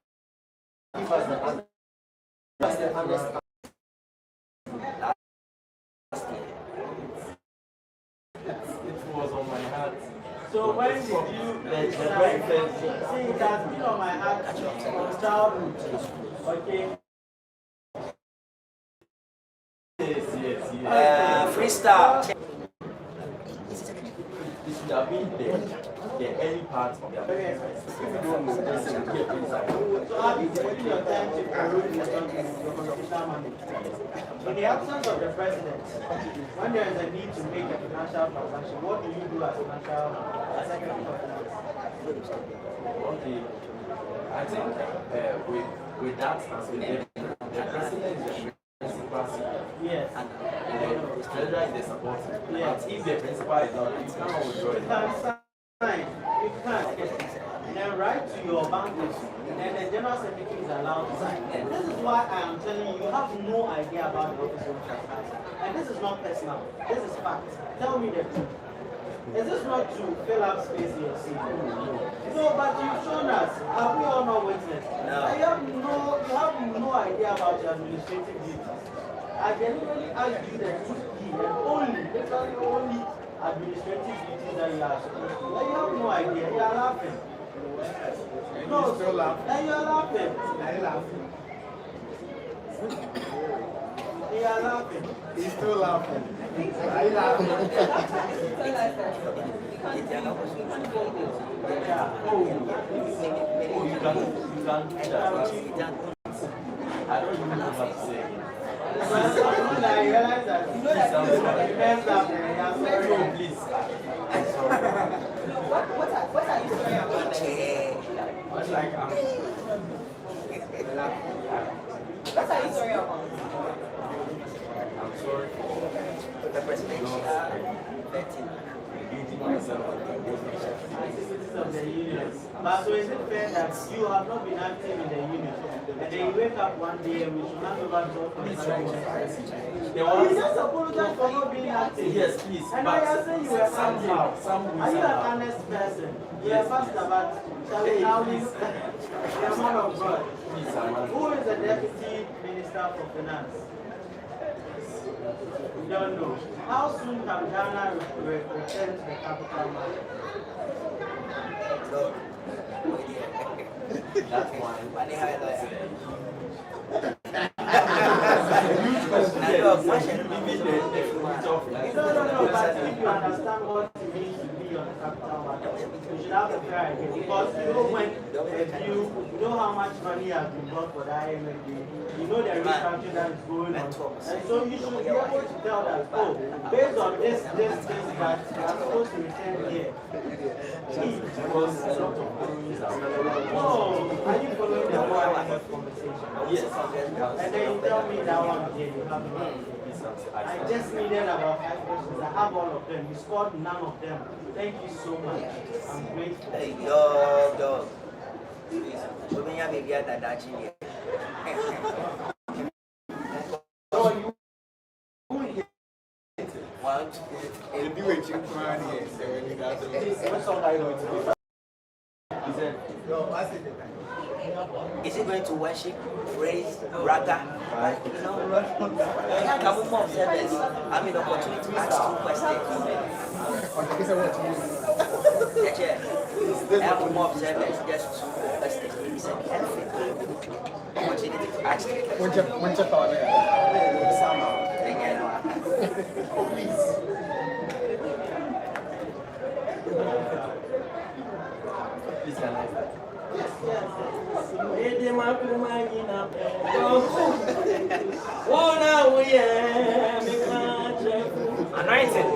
It was on my heart. So when did you decide? See, it has been on my heart from childhood. Okay. Yes. Freestyle. It should have been the early part of the application. If you don't know, this will be a inside. So have you taken your time to erode your constitutional mandate? In the absence of the president, when there is a need to make a financial transaction, what do you do as Secretary of Finance? Okay. I think with that, the president is the principal. Yes. And the treasurer is the support. Yes. But if the principal is out, you can't withdraw it. You can sign. You can't. Then write to your bankers, and the general secretary is allowed to sign. And this is why I am telling you, you have no idea about the office of transaction. And this is not personal. This is fact. Tell me the truth. Is this not to fill up space in your seat? No, but you've shown us. Have we all not witnessed? No. You have no idea about your administrative duties. I genuinely ask you the truth and literally only administrative duties that you are supposed to. And you have no idea. You are laughing. No, you still laughing. And you are laughing. Are you laughing? You are laughing. He's still laughing. Are you laughing? Yeah. Oh, you can do that. I don't even know what to say. I realize that you know that you messed up and I'm sorry. No, please. I'm sorry. What are you sorry about? What's like What are you sorry about? I'm sorry for the presidential engaging myself with the activities of the union. But so is it fair that you have not been active in the union? And then you wake up one day and we should not over talk on the You just apologize for not being active. Yes, please. And now you're saying you were somehow. Are you an honest person? You are pastor, but shall we now be a man of God? Who is the deputy minister for finance? We don't know. How soon can Ghana return to the capital market? That's one. No, but if you understand what it means to be on the capital market, you should have a fair idea. Because you know when you know how much money has been brought for the IMF, you know the restructuring that is going on. And so you should be able to tell that, oh, based on this, that you are supposed to return here. Oh, are you following the IMF conversation? Yes. And then you tell me that one again, you have no. I just needed about 5 questions. I have all of them. You scored none of them. Thank you so much. I'm grateful. Hey, dog. Women have a beard that actually. Is it going to worship, praise, raga? You know, I have a couple more observers. I mean, opportunity to ask 2 questions. I have more observers, just 2 questions. It's an opportunity to ask. Oh, please. Please, can I? Anointed.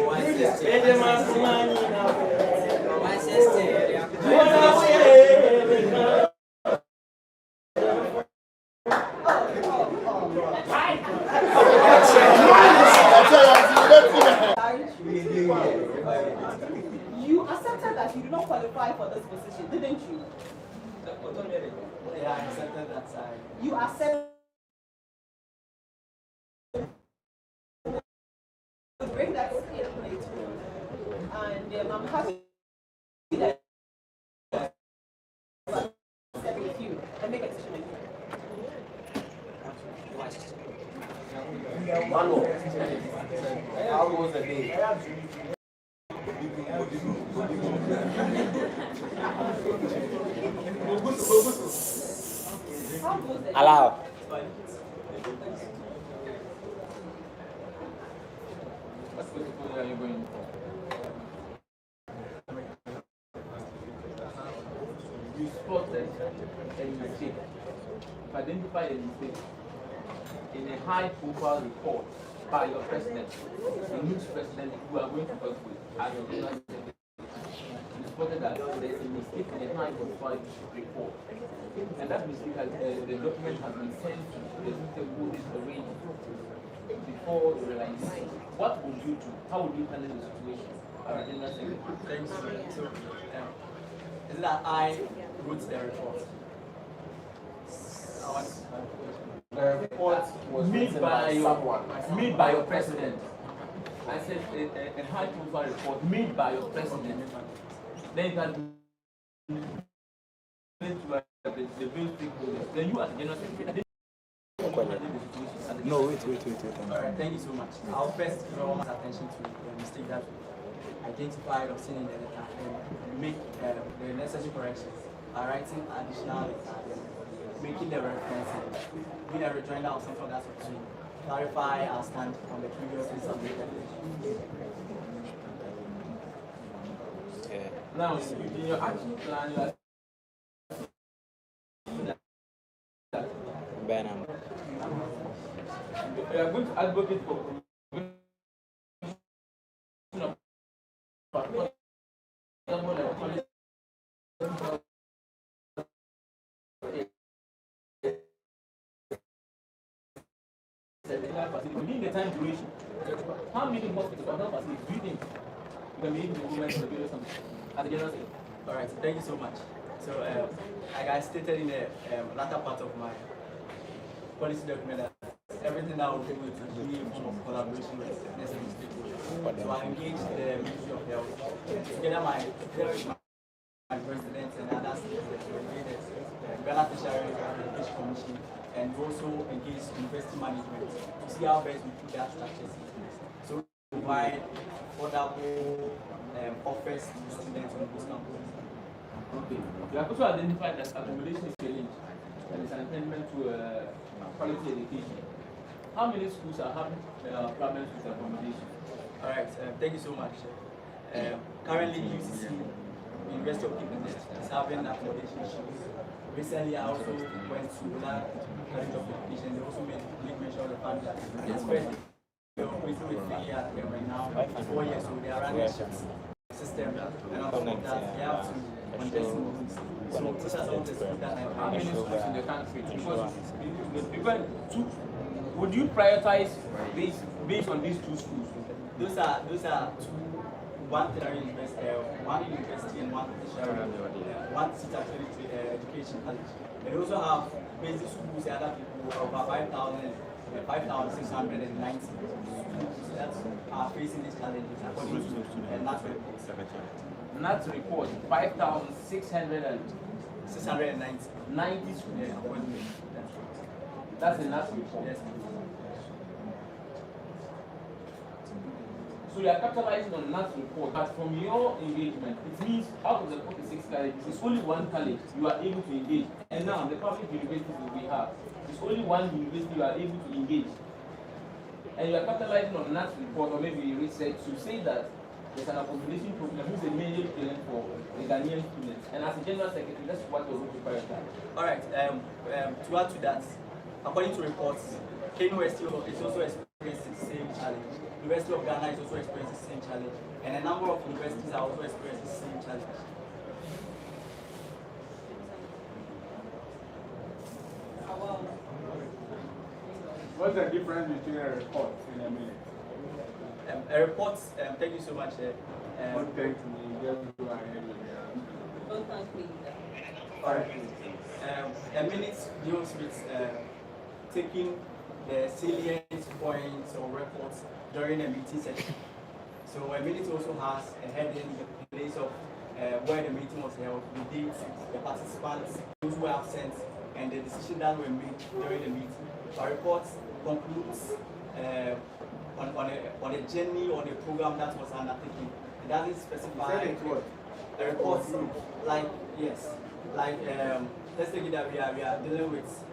decision, didn't you? Yeah, I accepted that side. You accept. Bring that plate, and I'm happy that I step with you and make a decision with you. One more. How was the day? Allow. What school are you going for? You spotted a mistake. You've identified a mistake in a high-profile report by your president, the new president who are going to work with as your general secretary. You spotted that there is a mistake in a high-profile report, and that mistake has the document has been sent to the system who is arranged before the realization. What would you do? How would you handle the situation? Our general secretary. Thanks. So, is that I wrote the report? The report was made by your president. I said a high profile report made by your president. Then you can the bill stakeholders. Then you as a general secretary. No, wait. All right, thank you so much. I'll first draw my attention to the mistake that identified or seen in the letter and make the necessary corrections. Writing additional letter, making the reference, being a rejoinder or something that's to clarify our stand on the previously submitted. Now, in your action plan, you are going to advocate for within the time duration. How many hospitals or health facilities do you think you can be able to implement the bill as a general secretary? All right, thank you so much. So, like I stated in the latter part of my policy document, that everything that will do with be a form of collaboration with necessary stakeholders. So I engaged the Ministry of Health, together my president and others, the beneficiary education commission, and also engaged university management to see how best we put their structures in place. So provide affordable offers to students on those campuses. Okay. You have also identified that accommodation is challenge and it's an impediment to quality education. How many schools are having problems with accommodation? All right, thank you so much. Currently, UCC, University of Cape is having accommodation issues. Recently, I also went to that College of Education. They also make mention of the fact that it's first they're operating with 3 years right now, 4 years, so they are running a system, and on top of that, they have to invest in rooms. So these are some of the schools that I how many schools in the country? Because people, would you prioritize based on these 2 schools? Those are 2. One tertiary university, one university and one tertiary, one teacher education college. And they also have basic schools, the other people, over 5,690 schools that are facing these challenges according to NAT report. NAT report, 5,690 schools. That's the NAT report. Yes. So you are capitalizing on that report, but from your engagement, it means out of the 46 colleges, it's only 1 college you are able to engage. And now the public universities that we have, it's only 1 university you are able to engage. And you are capitalizing on that report or maybe research to say that there's an accommodation problem which is a major challenge for the Ghanaian students. And as a general secretary, that's what you're going to prioritize. All right. To add to that, according to reports, Kano is also experiencing the same challenge. University of Ghana is also experiencing the same challenge, and a number of universities are also experiencing the same challenge. What's the difference between a report and a minute? A report, thank you so much. Don't thank me, just go ahead with don't thank me either. Alright. A minute deals with taking the salient points or reports during a meeting session. So a minute also has a heading, the place of where the meeting was held, the dates, the participants, those who were absent, and the decisions that were made during the meeting. A report concludes on a journey or the program that was undertaken. It doesn't specify a report like, yes, like let's take it that we are dealing with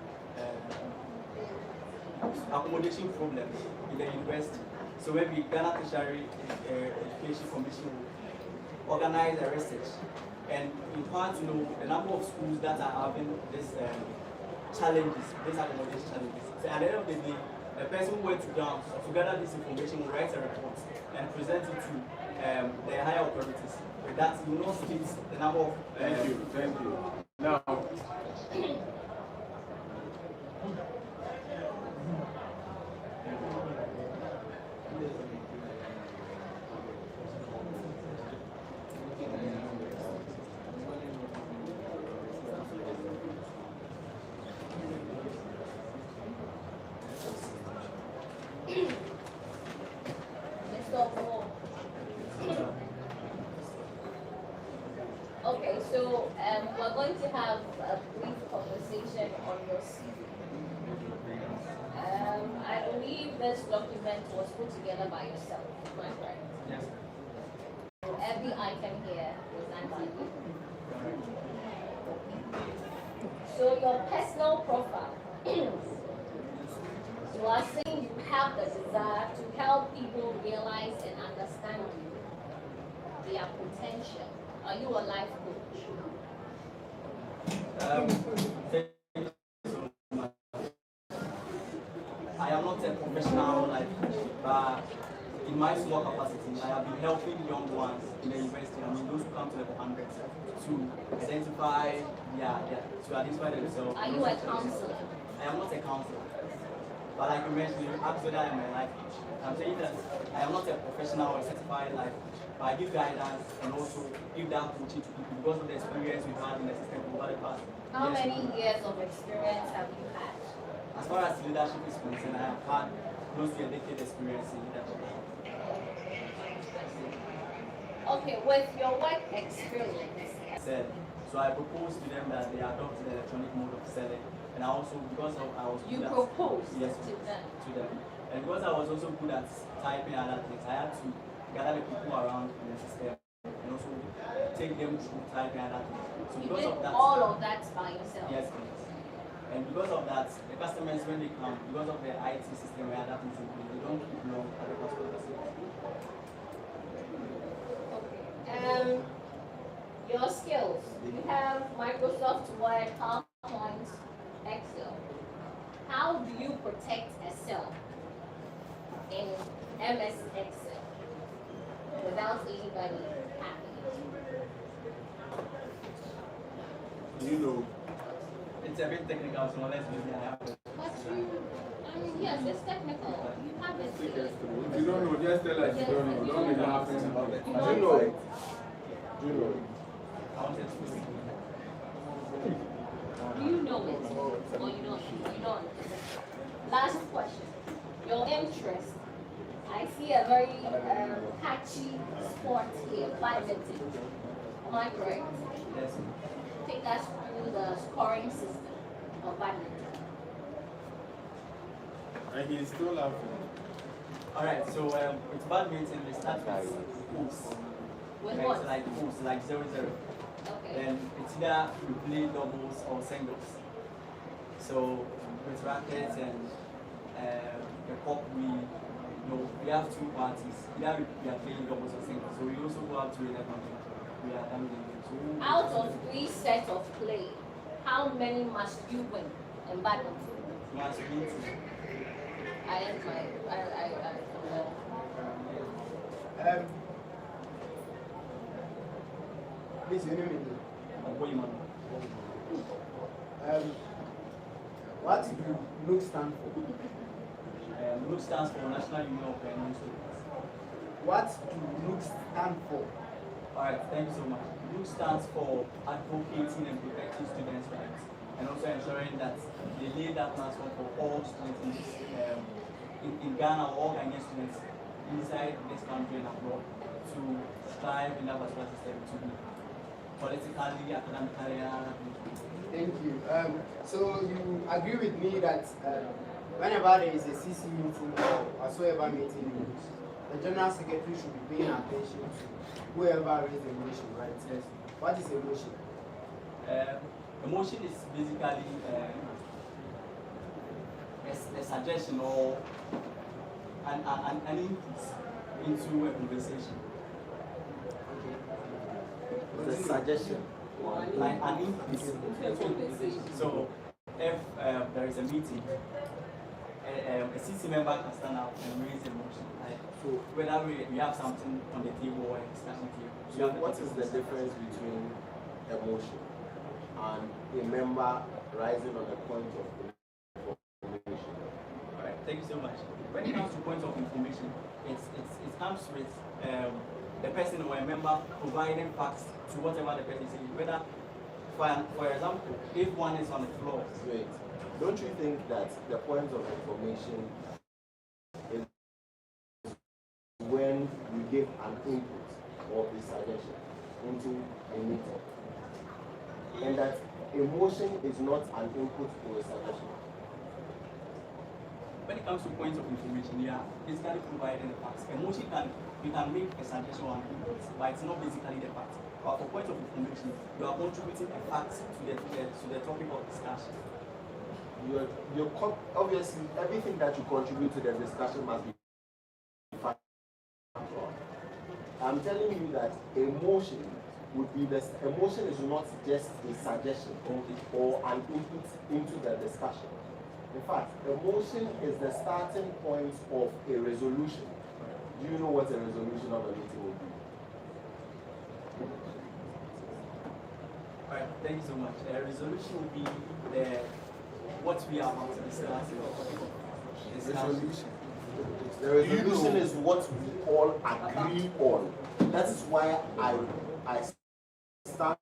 accommodation problems in the university. So maybe Ghana Tertiary Education Commission will organize a research and in part to know the number of schools that are having this challenges, these accommodation challenges. So at the end of the day, the person who went to ground to gather this information will write a report and present it to the higher authorities. With that, you will not state the number of. Thank you. Now. Okay, so we're going to have a brief conversation on your CV. I believe this document was put together by yourself, am I correct? Yes. So every item here was done by you. So your personal profile, you are saying you have the desire to help people realize and understand their potential. Are you a life coach? Thank you so much. I am not a professional life coach, but in my small capacity, I have been helping young ones in the university, I mean those who come to the 100, to identify themselves. Are you a counselor? I am not a counselor. But like you mentioned, you asked whether I am a life coach. I'm saying that I am not a professional or certified life coach, but I give guidance and also give that coaching to people because of the experience we've had in the system over the past. How many years of experience have you had? As far as leadership is concerned, I have had close to a decade experience in leadership. Okay, with your work experience. So I proposed to them that they adopt the electronic mode of selling. And I also, because of I was You good proposed yes, to them. And because I was also good at typing and other things, I had to gather the people around in the system and also take them through typing and other things. So You because did of that, all of that by yourself? Yes, please. And because of that, the customers, when they come, because of the IT system where that is in place, they don't keep long at the customers. Okay. Your skills. You have Microsoft Word, PowerPoint, Excel. How do you protect Excel in MS Excel without anybody hacking it? You know. It's a bit technical, so let's maybe I have to. But yes, it's technical. You have it. If you don't know, just tell us you don't know. Don't be laughing about it. Do you know? Do you know? Do you know it? Or you don't? You don't. Last question. Your interest. I see a very catchy sport here, badminton. Am I correct? Yes. Take us through the scoring system of badminton. And he's still laughing. Alright, so with badminton, we start with hoops. With Okay, what? so like hoops, like 0-0. Okay. Then it's either we play doubles or singles. So with rackets and the cup, we have two parties. Either we are playing doubles or singles. So we also go up to 11. We are done with it. So Out of 3 sets of play, how many must you win in badminton? must win two. Please, your name what do Nugs stand for? Nugs stands for National Union of Students. What do Nugs stand for? Alright, thank you so much. Nugs stands for advocating and protecting students' rights, and also ensuring that they lay that platform for all students in Ghana or all Ghanaian students inside this country and abroad to thrive in that particular system, to be politically, academically. Thank you. So you agree with me that whenever there is a CC meeting or whatsoever meeting, the General Secretary should be paying attention to whoever raised the motion, right? Yes. What is a motion? A motion is basically a suggestion or an input into a conversation. Okay. The suggestion. Like an input into a conversation. So if there is a meeting, a CC member can stand up and raise a motion. Like, so whether we have something on the table or a discussion table. So what is the difference between a motion and a member rising on a point of information? Alright, thank you so much. When it comes to point of information, it comes with the person or a member providing facts to whatever the person says. Whether, for example, if one is on the floor. Wait, don't you think that the point of information is when you give an input or a suggestion into a meeting, and that emotion is not an input or a suggestion? When it comes to points of information, yeah, basically providing the facts. Emotion you can make a suggestion or an input, but it's not basically the fact. But for points of information, you are contributing a fact to the topic of discussion. Obviously, everything that you contribute to the discussion must be factual. I'm telling you that emotion would be emotion is not just a suggestion or an input into the discussion. In fact, emotion is the starting point of a resolution. Do you know what a resolution of a meeting would be? Alright, thank you so much. A resolution will be what we are about to discuss. The resolution is what we all agree on. That is why I stand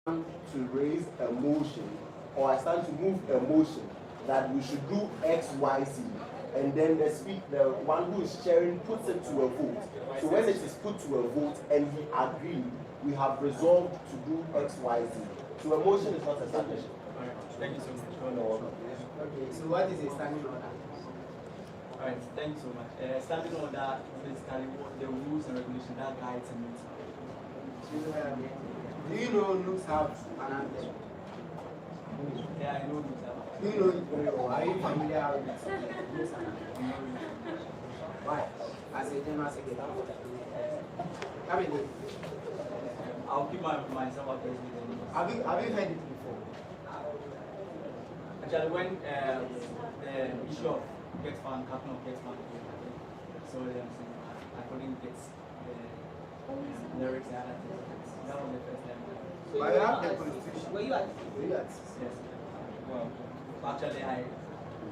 to raise a motion, or I stand to move a motion that we should do X, Y, Z. And then the one who is chairing puts it to a vote. So when it is put to a vote and we agree, we have resolved to do X, Y, Z. So a motion is not a suggestion. Thank you so much. Okay, so what is a standing order? Alright, thank you so much. Standing order is basically the rules and regulations that guides a meeting. Do you know Nugs have an anthem? Yeah, I know Nugs have. Do you know it very well? Are you familiar with Nugs and anthem? Why? As a general secretary. I mean, I'll keep myself up there. Have you heard it before? Actually, when the issue of Get Fund, Captain of Get Fund, so I couldn't get the lyrics and other things. That was the first time. So but you have the constitution. Were you at? Yes. Well, actually,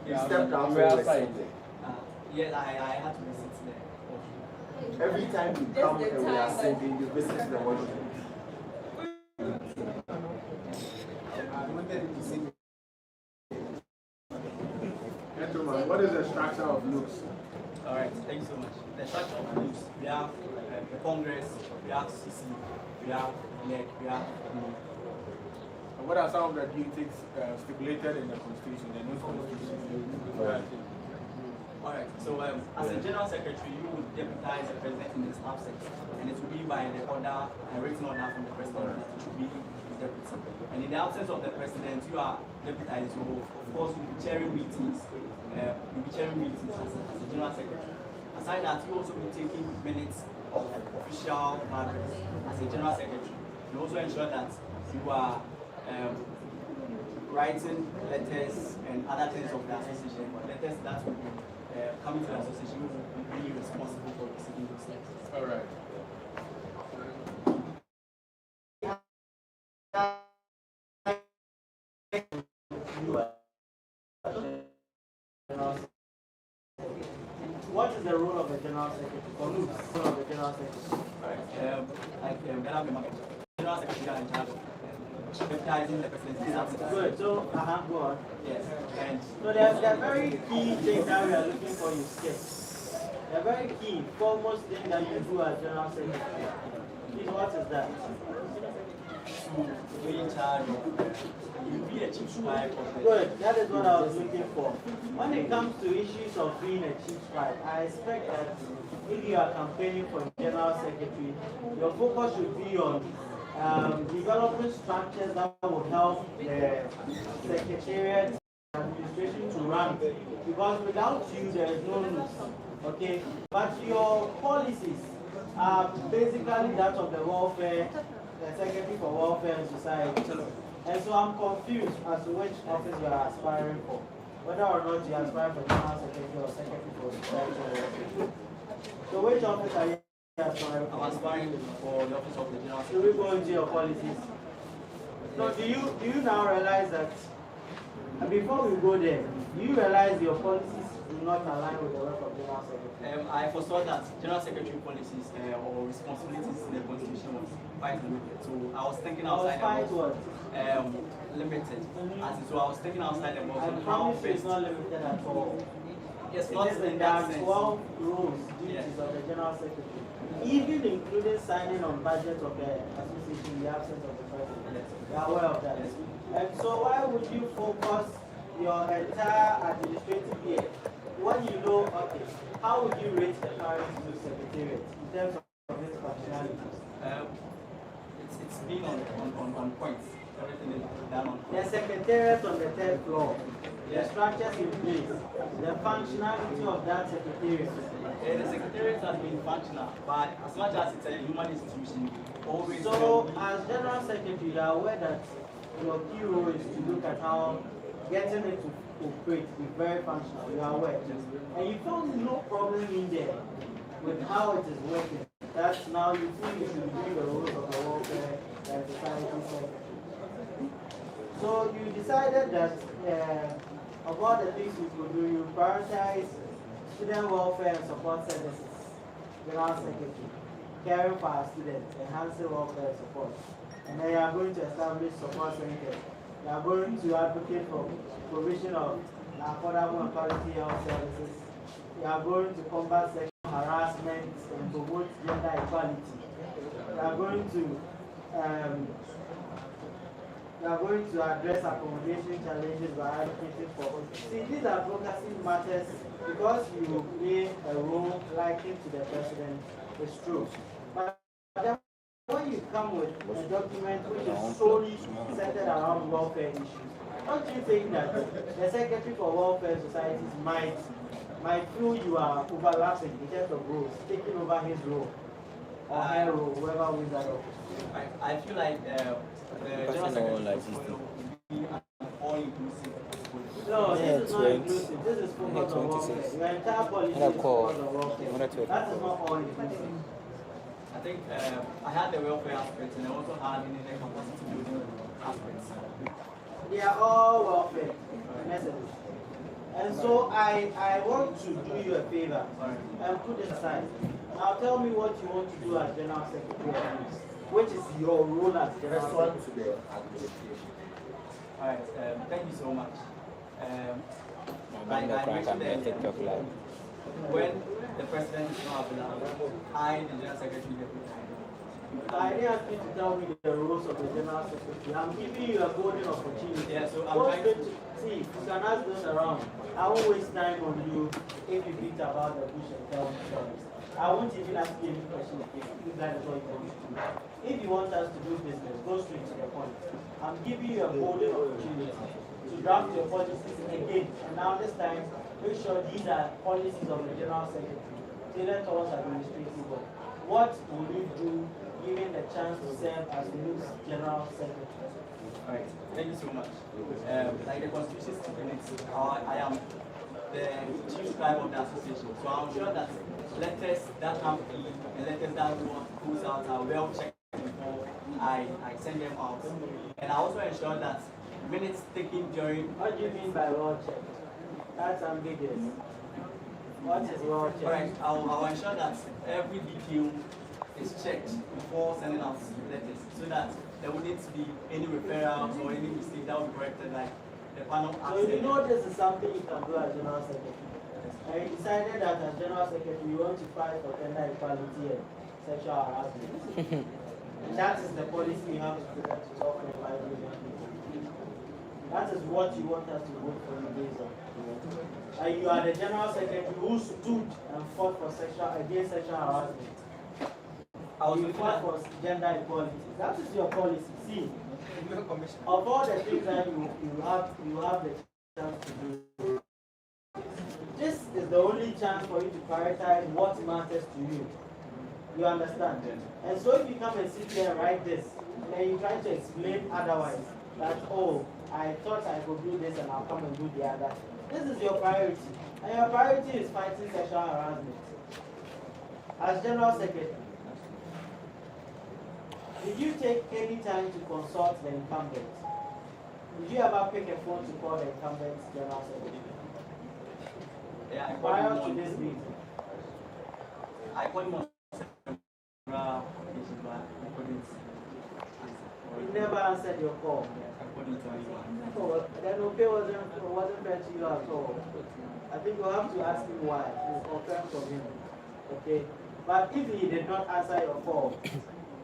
You stepped down from outside. Yes, I had to visit there. Every time you come and we are singing, you visit the washroom. Gentlemen, what is the structure of Nugs? Alright, thank you so much. The structure of Nugs, we have the Congress, we have CC, we have NEC, we have And what are some of the duties stipulated in the Constitution, the new Constitution? Alright, so as a General Secretary, you would deputize the President in the staff section, and it will be by the order, a written order from the President that it should be the deputy. And in the absence of the President, you are deputized, so of course you'll be chairing meetings. As a General Secretary. Aside that, you also be taking minutes of official matters as a General Secretary. You also ensure that you are writing letters and other things of the association, letters that will be coming to the association, you will be responsible for receiving those letters. All right. What is the role of the General Secretary? Or Nugs, role of the General Secretary? General Secretary in charge of deputizing the president's absence. Good. So, go on. Yes. And so there are very key things that we are looking for in sketch. The very key, foremost thing that you do as General Secretary is what is that? To be in charge of, you be a chief scribe of the... Good, that is what I was looking for. When it comes to issues of being a chief scribe, I expect that if you are campaigning for General Secretary, your focus should be on developing structures that will help the Secretariat administration to run. Because without you, there is no news. Okay? But your policies are basically that of the welfare, the Secretary for Welfare and Society. And so I'm confused as to which office you are aspiring for. Whether or not you aspire for General Secretary or Secretary for Society. So which office are you aspiring for? I'm aspiring for the office of the General Secretary. Should we go into your policies? So do you now realize that, and before we go there, do you realize your policies do not align with the work of General Secretary? I foresaw that General Secretary policies or responsibilities in the Constitution was quite limited. So I was thinking outside the box. Limited. So I was thinking outside the box. I promise you it's not limited at all. Yes, not in that sense. 12 rules, duties of the General Secretary, even including signing on budget of the association in the absence of the president. Yes. You are aware of that. Yes. And so why would you focus your entire administrative year when you know, okay, how would you rate the current secretariat in terms of its functionality? It's been on points. Everything is done on points. The secretariat on the third floor, the structures in place, the functionality of that secretariat. The secretariat has been functional, but as much as it's a human institution, always. So, as General Secretary, you are aware that your key role is to look at how getting it to operate is very functional. You are aware. And you found no problem in there with how it is working. That's now you think you should do the roles of the welfare and society secretary. So you decided that of all the things you could do, you prioritize student welfare and support services, General Secretary, caring for our students, enhancing welfare and support. And then you are going to establish support centers. You are going to advocate for provision of affordable and quality health services. You are going to combat sexual harassment and promote gender equality. You are going to address accommodation challenges by advocating for. See, these advocacy matters because you will play a role likened to the president. It's true. But then when you come with a document which is solely centered around welfare issues, don't you think that the Secretary for Welfare Societies might feel you are overlapping in terms of roles, taking over his role or her role, whoever wins that office? I feel like the General Secretary be an all-inclusive. No, this is not inclusive. This is focused on welfare. Your entire policy is focused on welfare. That is not all-inclusive. I think I had the welfare aspects and I also had the capacity building aspects. They are all welfare messages. And so I want to do you a favor and put this aside. Now tell me what you want to do as General Secretary, which is your role as General Secretary. Alright, thank you so much. When the president is not available, I, the General Secretary, I didn't ask you to tell me the rules of the General Secretary. I'm giving you a golden opportunity. Yeah, so I'm trying to see, you can ask this around. I won't waste time on you if you beat about the bush and tell me stories. I won't even ask you any questions if that is what you want to do. If you want us to do business, go straight to the point. I'm giving you a golden opportunity to draft your policies again. And now this time, make sure these are policies of the General Secretary, tailored towards administrative work. What will you do given the chance to serve as Nugs General Secretary? Alright, thank you so much. Like the Constitution stipulates, I am the chief scribe of the association. So I'm sure that letters that come in and letters that goes out are well checked before I send them out. And I also ensure that minutes taken during... What do you mean by well checked? That's ambiguous. What is well checked? Alright, I'll ensure that every detail is checked before sending out letters, so that there wouldn't be any referrals or any mistake that would be corrected, like the panel asked. So you know this is something you can do as General Secretary. And you decided that as General Secretary you want to fight for gender equality and sexual harassment. And that is the policy you have to present to talk for 5 million people. That is what you want us to vote for you based on. And you are the General Secretary who stood and fought for against sexual harassment. You fought for gender equality. That is your policy. See, of all the things that you have the chance to do, this is the only chance for you to prioritize what matters to you. You understand? And so if you come and sit here and write this, and then you try to explain otherwise, that, oh, I thought I could do this and I'll come and do the other. This is your priority. And your priority is fighting sexual harassment. As General Secretary, did you take any time to consult the incumbent? Did you ever pick a phone to call the incumbent General Secretary? Yeah, prior to this meeting? I called him on several occasions, but I couldn't answer. He never answered your call. I couldn't tell you. Oh, then okay wasn't fair to you at all. I think you'll have to ask him why. It's confirmed from him. Okay? But if he did not answer your call,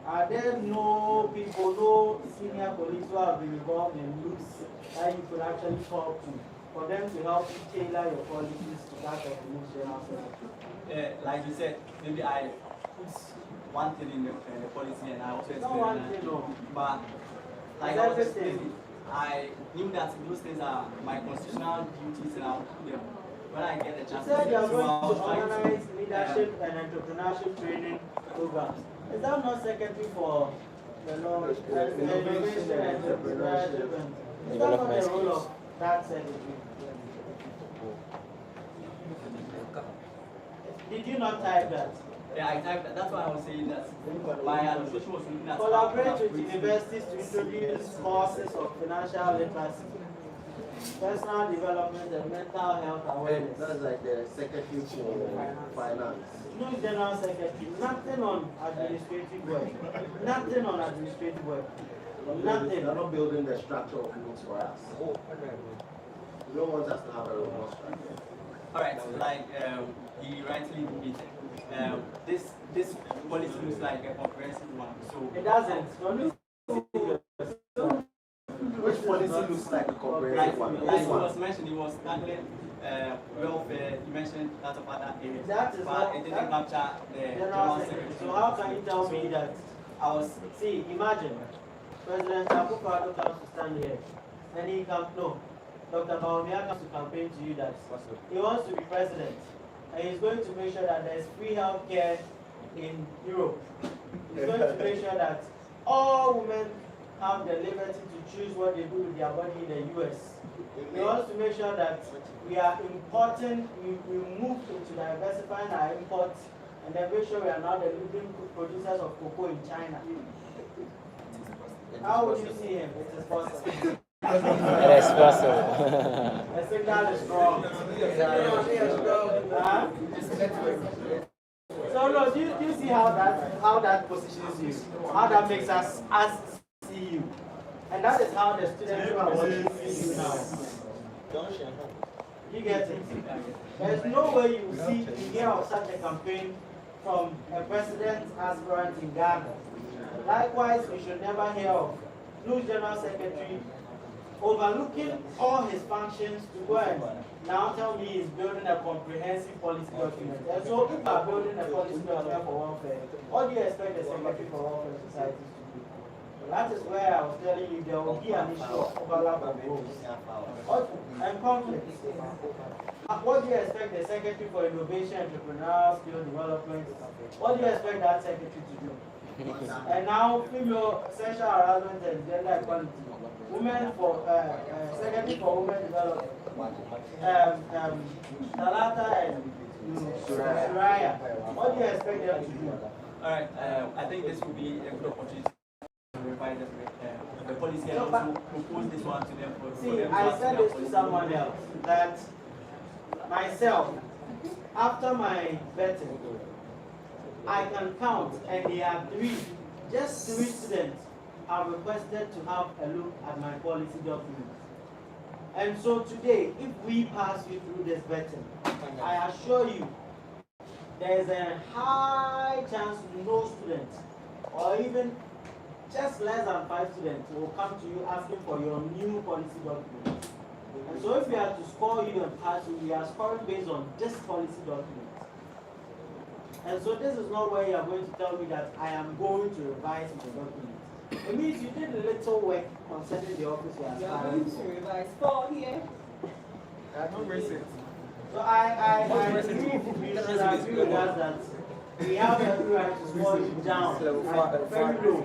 are there no people, no senior colleagues who have been involved in loops that you could actually talk to for them to help you tailor your policies to that of the next General Secretary? Like you said, maybe I put one thing in the policy and I also explained one thing, no. But like I was explaining, I knew that those things are my constitutional duties and I'll do them when I get the chance. You said you are going to organize leadership and entrepreneurship training programs. Is that not secretary for the law, innovation and entrepreneurship? Is that not the role of that secretary? Did you not type that? Yeah, I typed that. That's why I was saying that my administration was looking at collaborate with universities to introduce courses of financial literacy, personal development, and mental health awareness. That's like the secretary for finance. No General Secretary, nothing on administrative work. Nothing on administrative work. Nothing. They're not building the structure of things for us. You don't want us to have a robust structure. Alright, like he rightly indicated, this policy looks like a comprehensive one. So it doesn't. Which policy looks like a comprehensive one? Like he was mentioned, he was handling welfare. You mentioned that of other areas, but it didn't capture the General Secretary. So how can you tell me that? I was imagine President Akufo-Addo comes to stand here, and he comes. No, Dr. Bawumia comes to campaign to you that he wants to be president, and he's going to make sure that there's free health care in Europe. He's going to make sure that all women have the liberty to choose what they do with their body in the US. He wants to make sure that we are importing, we move into diversifying our imports, and then make sure we are now the leading producers of cocoa in China. How would you see him? It is possible. It is possible. The signal is strong. So no, do you see how that positions you? How that makes us see you? And that is how the students are watching you now. You get it? There's no way you hear of such a campaign from a president aspirant in Ghana. Likewise, we should never hear of new General Secretary overlooking all his functions to go and now tell me he's building a comprehensive policy document. And so people are building a policy document for welfare. What do you expect the Secretary for Welfare Societies to do? Well, that is where I was telling you there will be an issue of overlap of roles and conflict. What do you expect the Secretary for Innovation, Entrepreneurial Skill Development, what do you expect that Secretary to do? And now female sexual harassment and gender equality. Women for Secretary for Women Development. Talata and Suraya. What do you expect them to do? Alright, I think this will be a good opportunity to revise the policy and also propose this one to them for them. I said this to someone else that myself, after my vetting, I can count, and they are three. Just 3 students have requested to have a look at my policy documents. And so today, if we pass you through this vetting, I assure you, there is a high chance no student, or even just less than 5 students, will come to you asking for your new policy documents. And so if we are to score you and pass you, we are scoring based on this policy document. And so this is not where you are going to tell me that I am going to revise my document. It means you did a little work concerning the office you are going to revise 4 here. So I agree with us that we have every right to score you down very low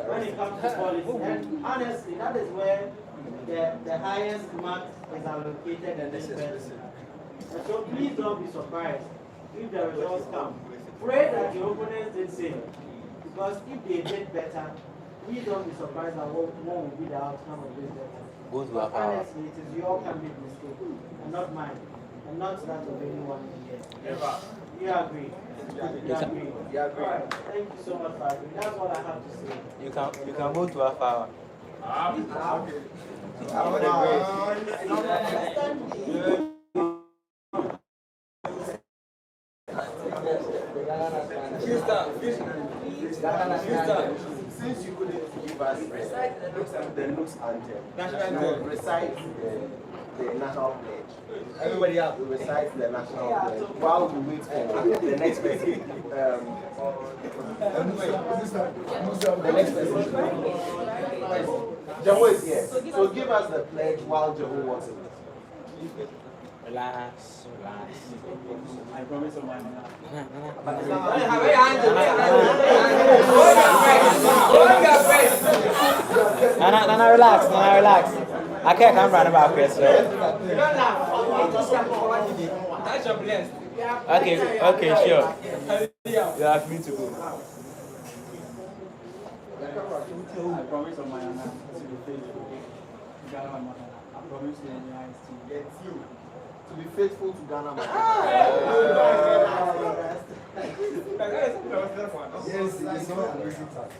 when it comes to policy. And honestly, that is where the highest mark is allocated in this person. And so please don't be surprised if the results come. Pray that your opponents did same. Because if they did better, we don't be surprised at what will be the outcome of this better. But honestly, it is your candidate mistake and not mine. And not that of anyone in here. You agree? You agree? All right. Thank you so much for agreeing. That's all I have to say. You can go to Alpha. Since you couldn't give us the Nugs anthem, recite the national pledge. Everybody else will recite the national pledge while we wait for the next person. The next person. Jaho is here. So give us the pledge while Jaho wants it. Relax. I promise on my Nana, relax. I can't come round about Chris. Okay, sure. You are free to go. I promise on my honor to be faithful. I promise you on the eyes to get you. To be faithful to Ghana. Yes, it's not an easy task.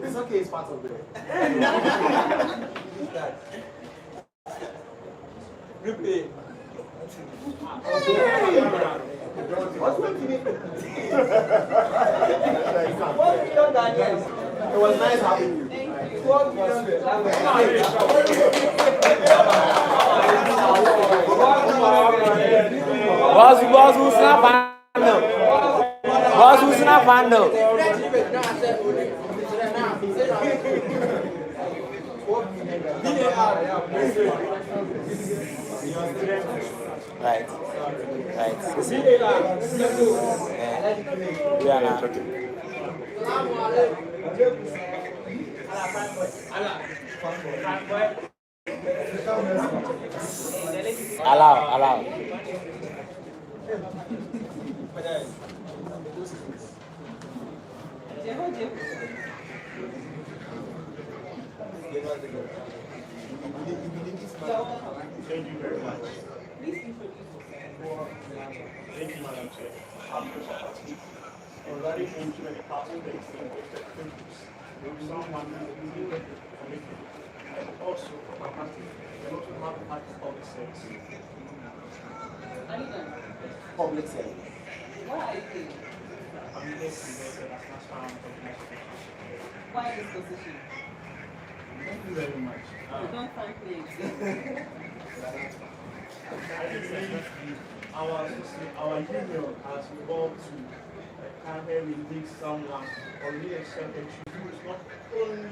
It's okay, it's part of it. Replay. What's making it? It was nice having you. Who's not fando? Right. Allow. Thank you very much. Please introduce yourself. Thank you, Madam Chair. Already into a department based on someone who is committed. And also, we also have part public service. Are you done? Public service. What are you doing? I'm based in the national organization. Why this position? Thank you very much. You don't find things. I think our union has evolved to a time where we need someone or need a secretary who is not only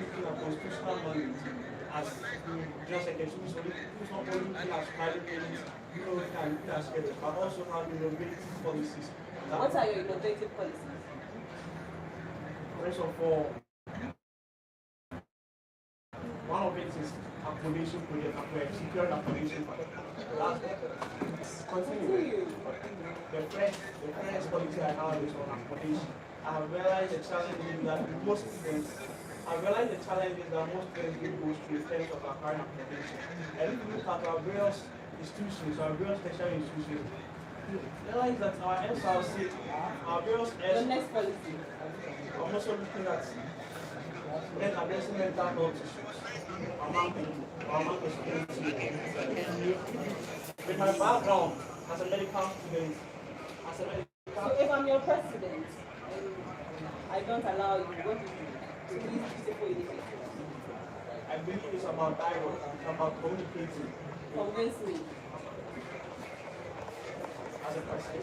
looking at constitutional knowledge as just secretary, who is not only looking at private things, as secretary, but also have innovative policies. What are your innovative policies? First of all, one of it is accommodation project, secured accommodation. Continue. The first policy I have is on accommodation. I have realized the challenge is that most students I realize the challenges that most students do go through in terms of our current accommodation. And if you look at our various institutions, our various tertiary institutions, you realize that our SRC, our various The next policy. I'm also looking at addressing mental health issues among the students. With my background as a medical student, So if I'm your president and I don't allow you, what do you do? To these beautiful individuals? I believe it's about dialogue, it's about communicating. Convince me. As a person.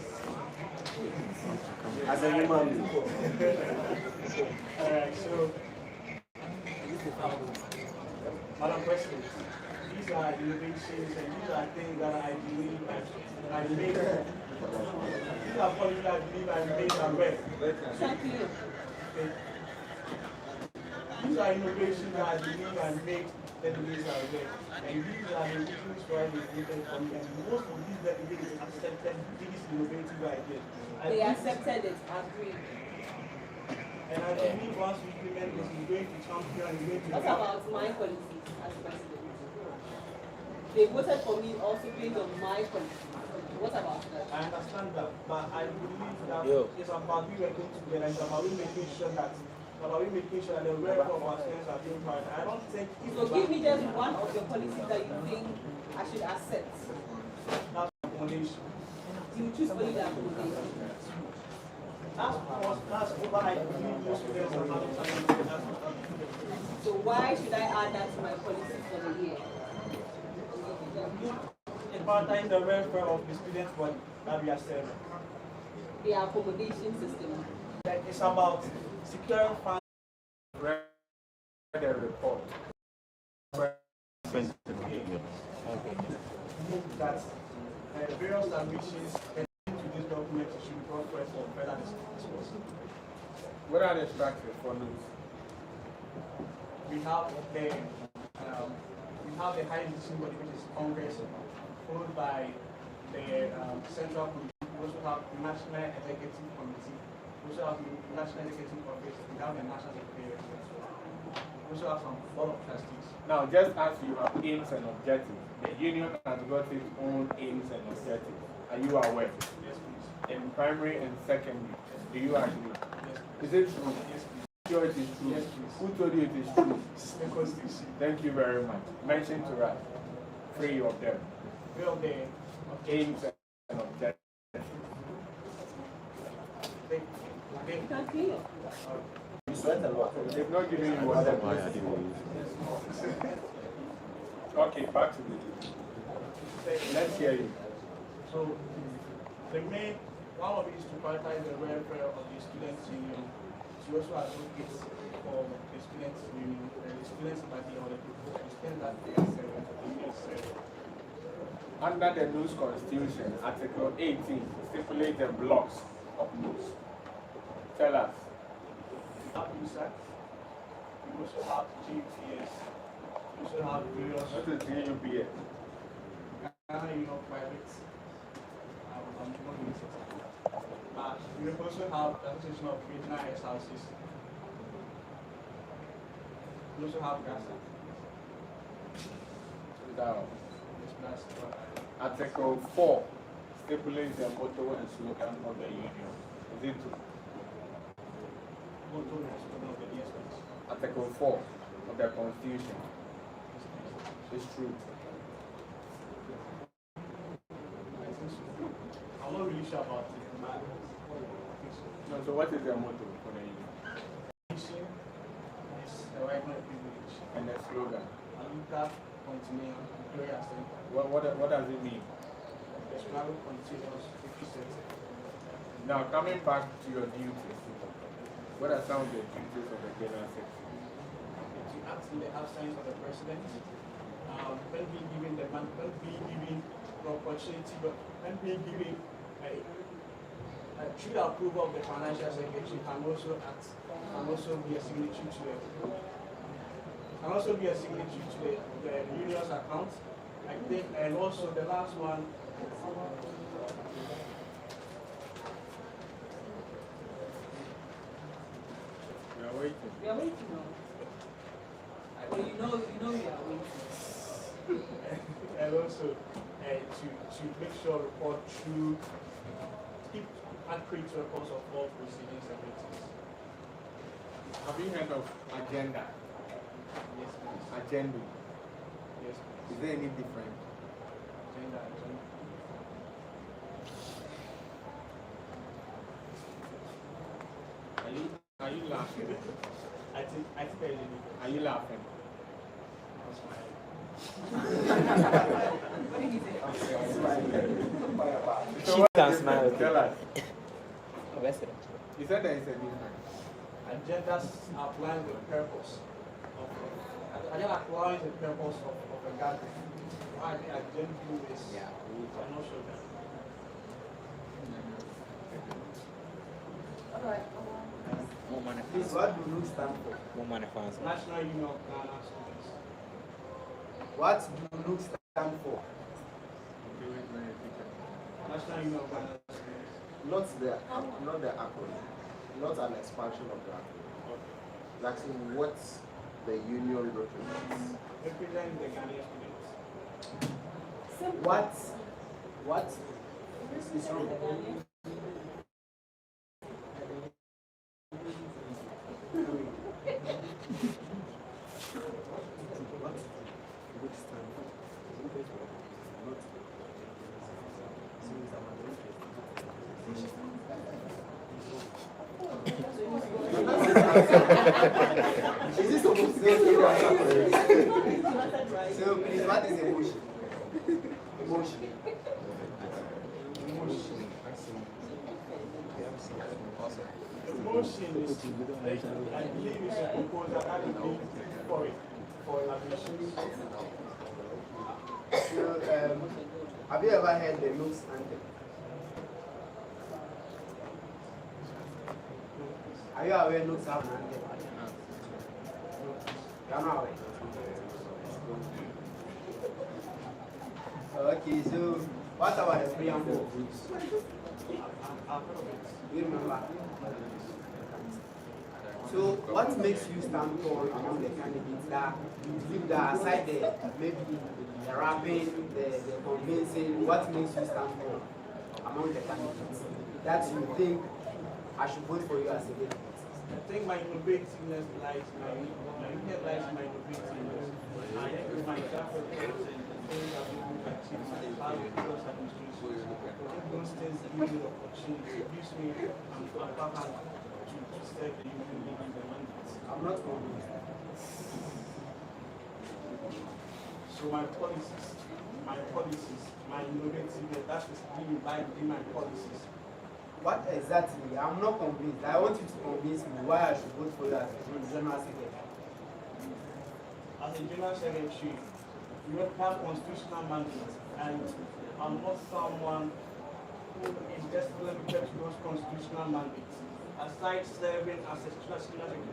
As a human being. Alright, so Madam President, these are innovations and these are things that I believe I made. These are policies I believe I made and read. Thank you. These are innovations that I believe I made delegates are read. And these are the reasons why they voted for me. And most of these delegates accepted these innovative ideas. They accepted it, agreed. And I believe once we implement this, we're going to champion and we're going to... What about my policies as president? They voted for me also based on my policies. What about that? I understand that, but I believe that it's about we working together, it's about we making sure that the welfare of our students are being part. I don't think... So give me just one of your policies that you think I should accept. That's accommodation. You choose only the accommodation. That's what I believe most students are not understanding. So why should I add that to my policies for the year? It's part-time the welfare of the students that we are serving. The accommodation system. It's about securing funds. The report. That various ambitions to this document should be brought forth for further discussion. What are the structures for Nugs? We have the high decision body, which is Congress, followed by the Central Committee. We also have the National Executive Committee. We also have the National Executive Office. We have the National Secretary. We also have some board of trustees. Now, just as you have aims and objectives, the union has got its own aims and objectives. Are you aware? Yes, please. In primary and secondary, do you agree? Yes. Is it true? Yes, please. Sure, it is true. Yes, please. Who told you it is true? The Constitution. Thank you very much. Mention to us 3 of them. 3 of the Aims and objectives. You sweat a lot. They've not given you what they're Okay, back to the Let's hear you. So, the main one of it is to prioritize the welfare of the students' union. She also advocates for the students' union, the students party, or the students that they are serving. Under the Nugs Constitution, Article 18 stipulates the blocks of Nugs. Tell us. We have USAC, we also have GPS, we also have various... What is GUPS? Ghana Union of Private. I'm not going to say but we also have the Association of Regional SRCs. We also have GASA. Down. Article 4 stipulates the motto and slogan of the union. Is it true? Motto and slogan of the union. Article 4 of the Constitution. It's true. I'm not really sure about it. No, so what is the motto for the union? Petition is the right man privilege. And the slogan? Aluta continue, Gloria Center. What does it mean? The struggle continues, 50%. Now, coming back to your duties, what are some of the duties of the General Secretary? To act in the absence of the president, when being given the opportunity, but when being given through the approval of the financial secretary, can also act, can also be a signatory to it. Can also be a signatory to the union's account. I think, and also the last one. We are waiting. We are waiting now. you know we are waiting. And also to make sure report through, keep accurate records of all proceedings and meetings. Have you heard of agenda? Yes, please. Agenda. Yes, Is there any different? agenda. Are you laughing? I think I did. Are you laughing? She can smile. Tell us. Where's it? You said there is a difference. Agendas outline the purpose of agenda outlines the purpose of a gathering. Why the agenda do this? Yeah. I'm not sure that. Please, what do NUG stand for? National Union of Ghana Students. What do NUG stand for? National Union of Ghana Students. Not the acronym, not an expansion of the acronym. It's actually what the union represents. Represent the Ghanaian students. What is wrong? Is this supposed to be so please, what is emotion? Emotion. Emotion is, I believe, is a proposal that is being for it, for elaboration. So, have you ever heard the Nugs anthem? Are you aware Nugs have an anthem? You are not aware? Okay, so what about the preamble of Nugs? Do you remember? So what makes you stand tall among the candidates that you believe that aside the maybe the rapping, the convincing, what makes you stand tall among the candidates that you think I should vote for you as a candidate? I think my innovativeness lies, my weakness lies in my innovativeness. I think my effort things that we achieve as because those things give me the opportunity, it gives me an upper hand to step the union in the mandate. I'm not convinced. So my policies, my innovativeness, that's really implied in my policies. What exactly? I'm not convinced. I want you to convince me why I should vote for you as a general secretary. As a general secretary, you have constitutional mandate, and I'm not someone who is just limited to those constitutional mandates. Aside serving as a general secretary,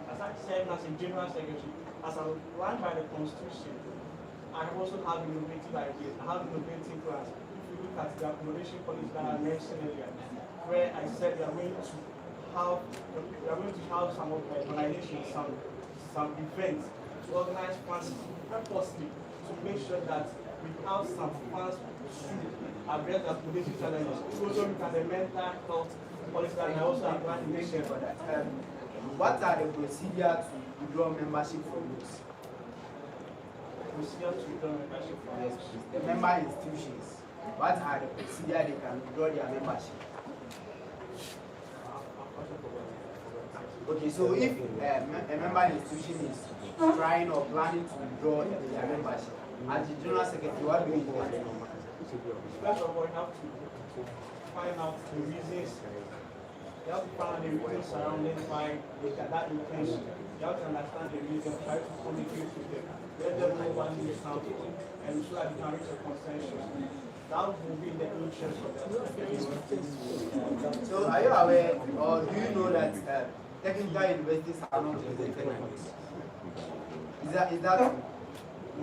aside serving as a general secretary, as I'm run by the constitution, I also have innovative ideas. I have innovative plans. If you look at the accommodation policy that I mentioned earlier, where I said we are going to have some organizations, some events to organize funds purposely to make sure that we have some funds to address the accommodation challenges. Also look at the mental health policy that I also apply in this year. What are the procedures to withdraw membership from NUGs? Procedure to withdraw membership from NUGs. The member institutions. What are the procedures they can withdraw their membership? Okay, so if a member institution is trying or planning to withdraw their membership, as the general secretary, what do you do? First of all, you have to find out the reasons. You have to find out the reasons surrounding why they got that intention. You have to understand the reason, try to communicate with them. Let them know what needs something, and so that you can reach a consensus. That will be the interest of the So are you aware, or do you know that technical universities are not represented? Is that true? No,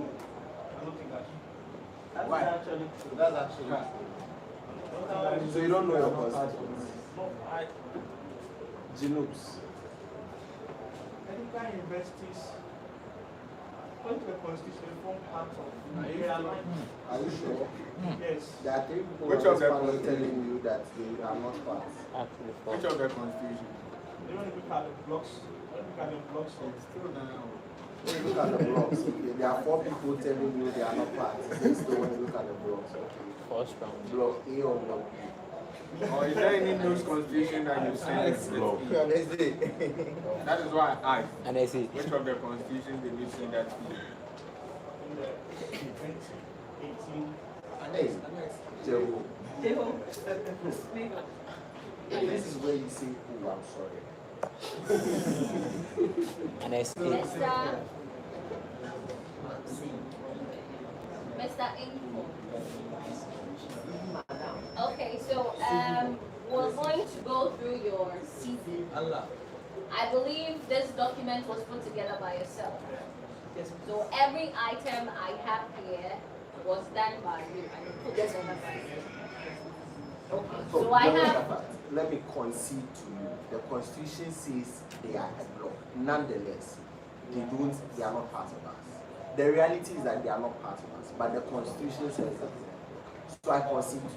I don't think that's true. Why? Actually true. That's actually so you don't know your constituents. No, Genoops. technical universities according to the constitution, they form part of the alignment. Are you sure? Yes. There are three people Which on of this the panel constitution? telling you that they are not part. Which of the constitution? They don't look at the blocks. Look at the blocks. It's still down. When you look at the blocks, okay, there are 4 people telling you they are not part. So when you look at the blocks, okay. First round. Block A or block B? Or is there any news constitution that you send? That is why I asked. And I see. Which of the constitution did you send that to? In the 2018. Hey, Jeho. This is where you say, oh, I'm sorry. And I see. Mr. Info. Okay, so we're going to go through your CV. I believe this document was put together by yourself. So every item I have here was done by you and put together by you. Okay, so I have. Let me concede to you. The constitution says they are a block. Nonetheless, they are not part of us. The reality is that they are not part of us, but the constitution says that. So I concede to you.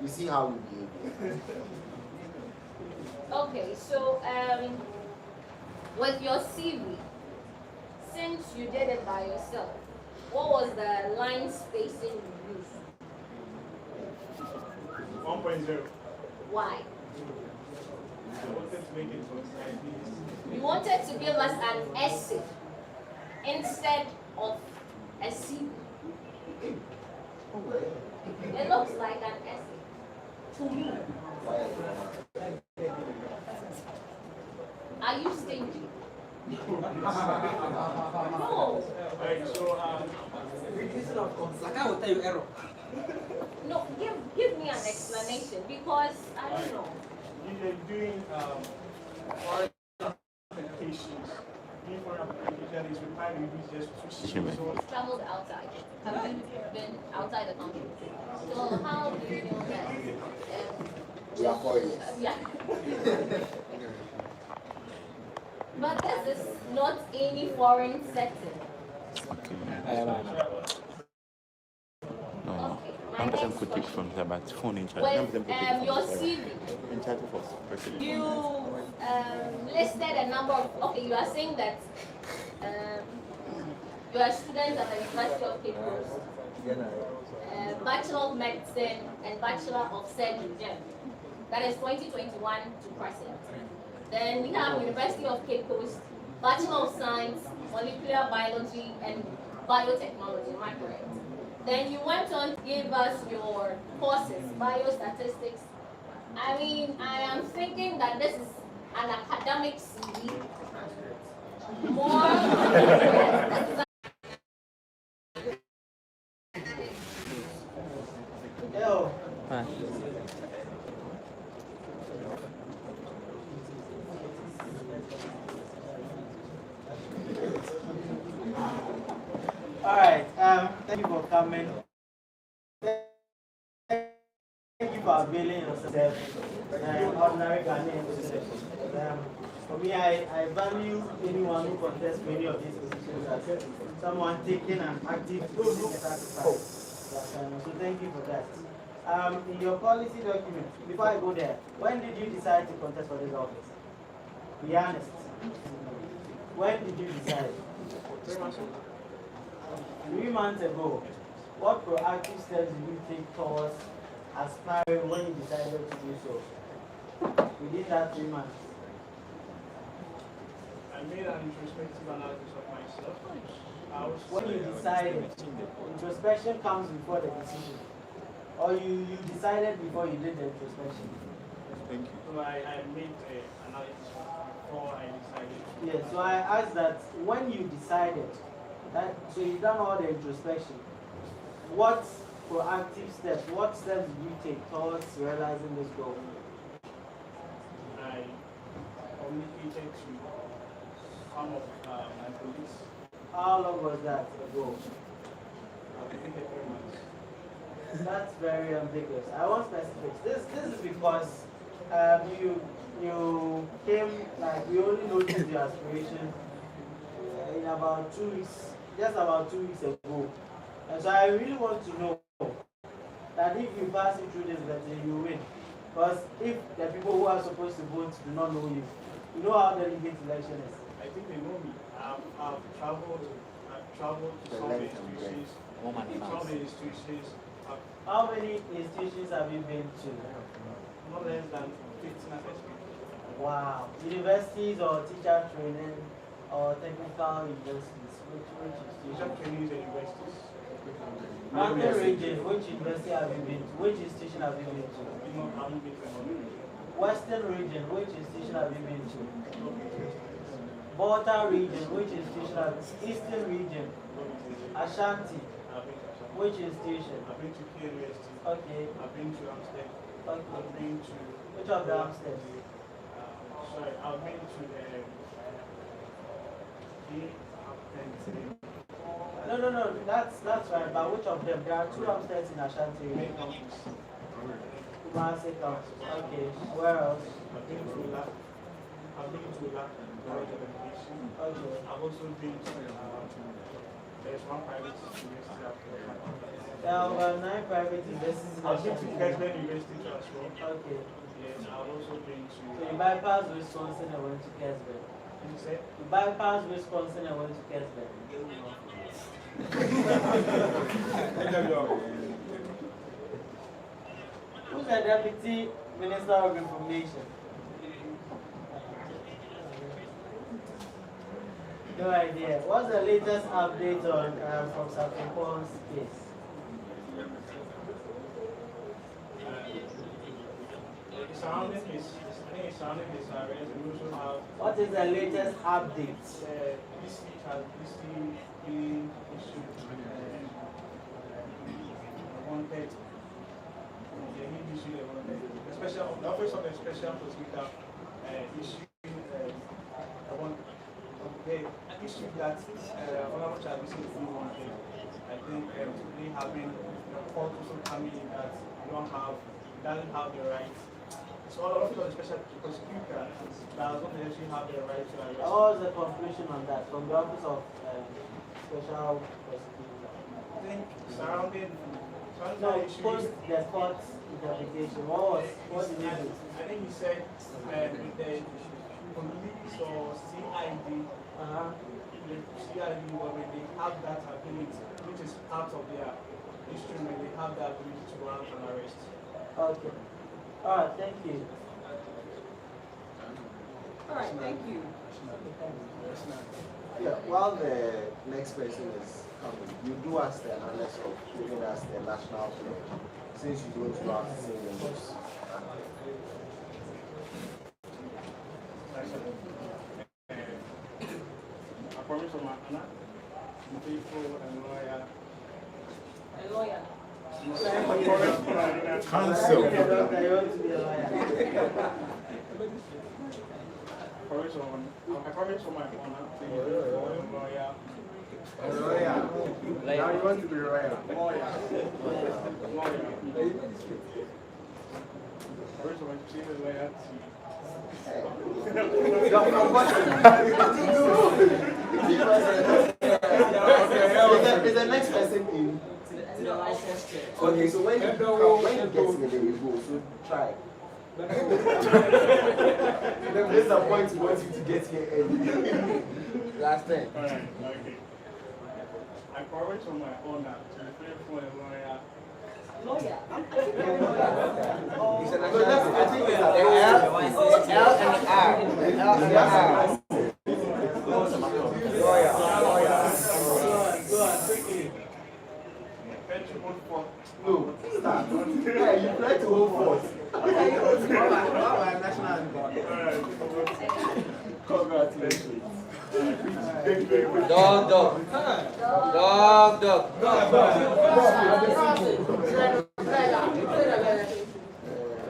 You see how we behave. Okay, so with your CV, since you did it by yourself, what was the line spacing you used? 1.0. Why? I wanted to make it concise. You wanted to give us an essay instead of a CV. It looks like an essay to me. Are you stingy? No. Right, so like I will tell you error. No, give me an explanation because I don't know. you're doing foreign applications. Doing foreign application is required to use just 2 results. Traveled outside. Have you been outside the country? So how do you know that? We are foreigners. Yeah. But this is not any foreign setting. No, I'm going to put it from the about phone in charge. With your CV, In charge of us, president. you listed a number of, okay, you are saying that you are students at the University of Cape Coast, Bachelor of Medicine and Bachelor of Surgery. That is 2021 to present. Then we have University of Cape Coast, Bachelor of Science, Molecular Biology and Biotechnology, am I correct? Then you went on to give us your courses, biostatistics. I mean, I am thinking that this is an academic CV. More. Yo. All right. Thank you for coming. Thank you for availing yourself. Ordinary Ghanaian citizen. For me, I value anyone who contests many of these positions as someone taking an active sacrifice. So thank you for that. In your policy document, before I go there, when did you decide to contest for this office? Be honest. When did you decide? 3 months ago. What proactive steps did you take towards aspiring when you decided to do so? Within that 3 months. I made an introspective analysis of myself. When you decided, introspection comes before the decision. Or you decided before you did the introspection? Thank you. So I made an analysis before I decided. Yes, so I asked that when you decided, so you've done all the introspection, what proactive steps, what steps did you take towards realizing this goal? I communicated to some of my colleagues. How long was that ago? I think 3 months. That's very ambiguous. I want specifics. This is because you came, like, we only noticed your aspiration in about 2 weeks. just about 2 weeks ago. And so I really want to know that if you pass it through this vetting, you win. Because if the people who are supposed to vote do not know you, you know how delegate election is. I think they know me. I've traveled to some institutions. How many institutions have you been to? Not less than 15 at least. Wow. Universities or teacher training or technical universities? Which Teacher institution? training universities. Mountain region, which university have you been to? Which institution have you been to? I haven't been to another. Western region, which institution have you been to? Volta region, which institution have you been to? Eastern region, Ashanti, which institution? I've been to KUST. Okay. I've been to Amsterdam. Okay. I've been to. Which of the upstairs? Sorry, I've been to No, that's right. But which of them? There are 2 upstairs in Ashanti. Kumasi Council. Okay. Where else? I've been to LAC. I've been to LAC College of Education. Okay. I've also been to there's one private university after. There are 9 private universities in I've been to Ashanti. Kesben University as well. Okay. Yes, I've also been to. So you bypassed Wisconsin and went to Kesben. You said? You bypassed Wisconsin and went to Kesben. Who's the Deputy Minister of Information? No idea. What's the latest update on from Safinpon's case? Surrounding his arrest, we also have. What is the latest update? This week has been issued wanted. They issued a wanted. The office of the special prosecutor issued they issued that Honorable Charles is wanted. I think today having the court also coming in that doesn't have the right. So all of the special prosecutor doesn't actually have the right to arrest. What was the conclusion on that from the office of special prosecutor? I think surrounding post the court interpretation, what did he do? I think he said with the police or CID, the CID when they have that ability, which is part of their instrument, they have the ability to warrant an arrest. Okay. Alright, thank you. Alright, thank you. Yeah, while the next person is coming, you do ask the analyst of giving us the national pledge, since you don't have to say the most. I promise on my honor, faithful and loyal. A lawyer. Counsel. I promise on my honor, faithful and loyal. Now you want to be royal. First of all, see the loyalty. Is the next person in? Okay, so when you get here, you go. So try. There's a point we want you to get here early. Last time. Alright, okay. I promise on my honor to be faithful and loyal. Lawyer. I think it's L and R. L and R. No, start. Yeah, you try to hold forth. Congratulations. Dog.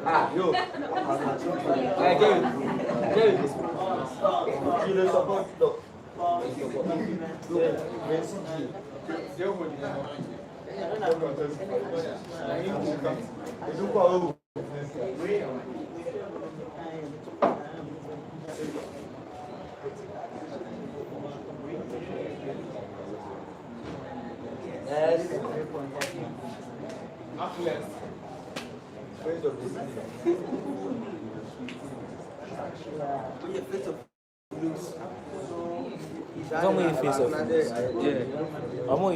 Ah, yo. You don't support dog. Yeah, face of blues. Someone you face of. Yeah. I'm on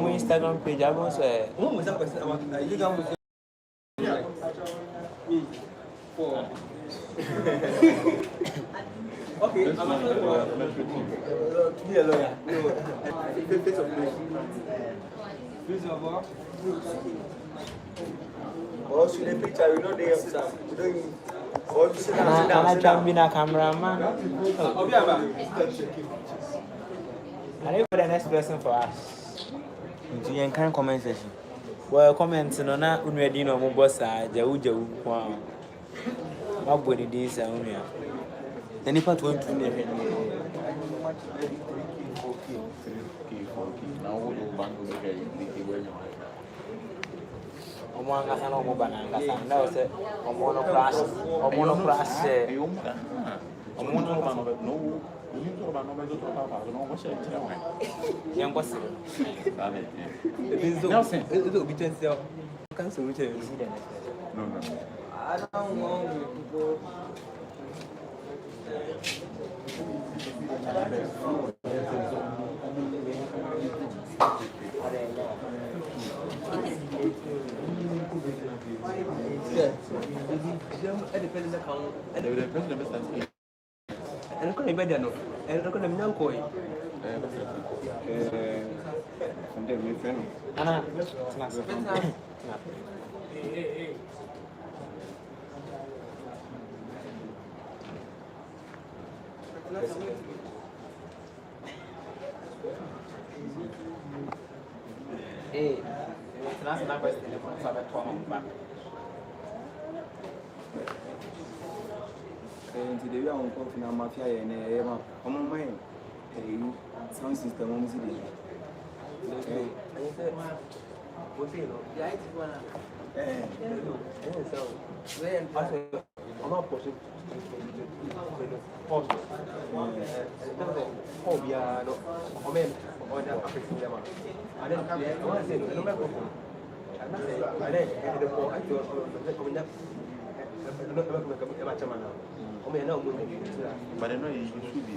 your Instagram page. I'm also. What was that person? You can okay, I'm not to be a lawyer. No, face of blues. Face of what? Or should the picture we know they have some. We don't. Or you sit down. I'm trying to be a cameraman. I think for the next person for us. Do you encourage comment section? Well, comment no na unready no mo boss a jawu kwa. Ma body this a unia. Any part 1 2 ne. Omo anga sana omo bananga sana. Na ose omo no crash. Omo no crash. Omo no ba no. Yang boss. Nelson, it's a bit of cancel which is No. I don't know people. And couldn't be done. And I couldn't know koi. Ana. That's not question. And today we are on coffee now, mafia and a mind. Sound system on the okay. What's it? Yeah, it's one. I'm not pushing. But I know you should be.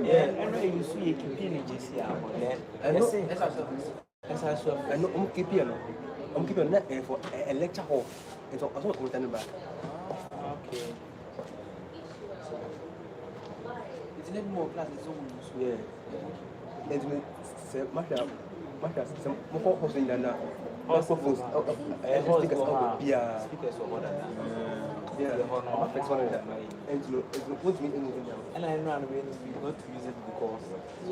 Yeah, I know you see a keeping JC. I know I'm keeping that for a lecture hall. It's also written back. Okay. It's a little more class. Yeah. It's matter some more hosting than that. Also, speakers and I know we not to use it because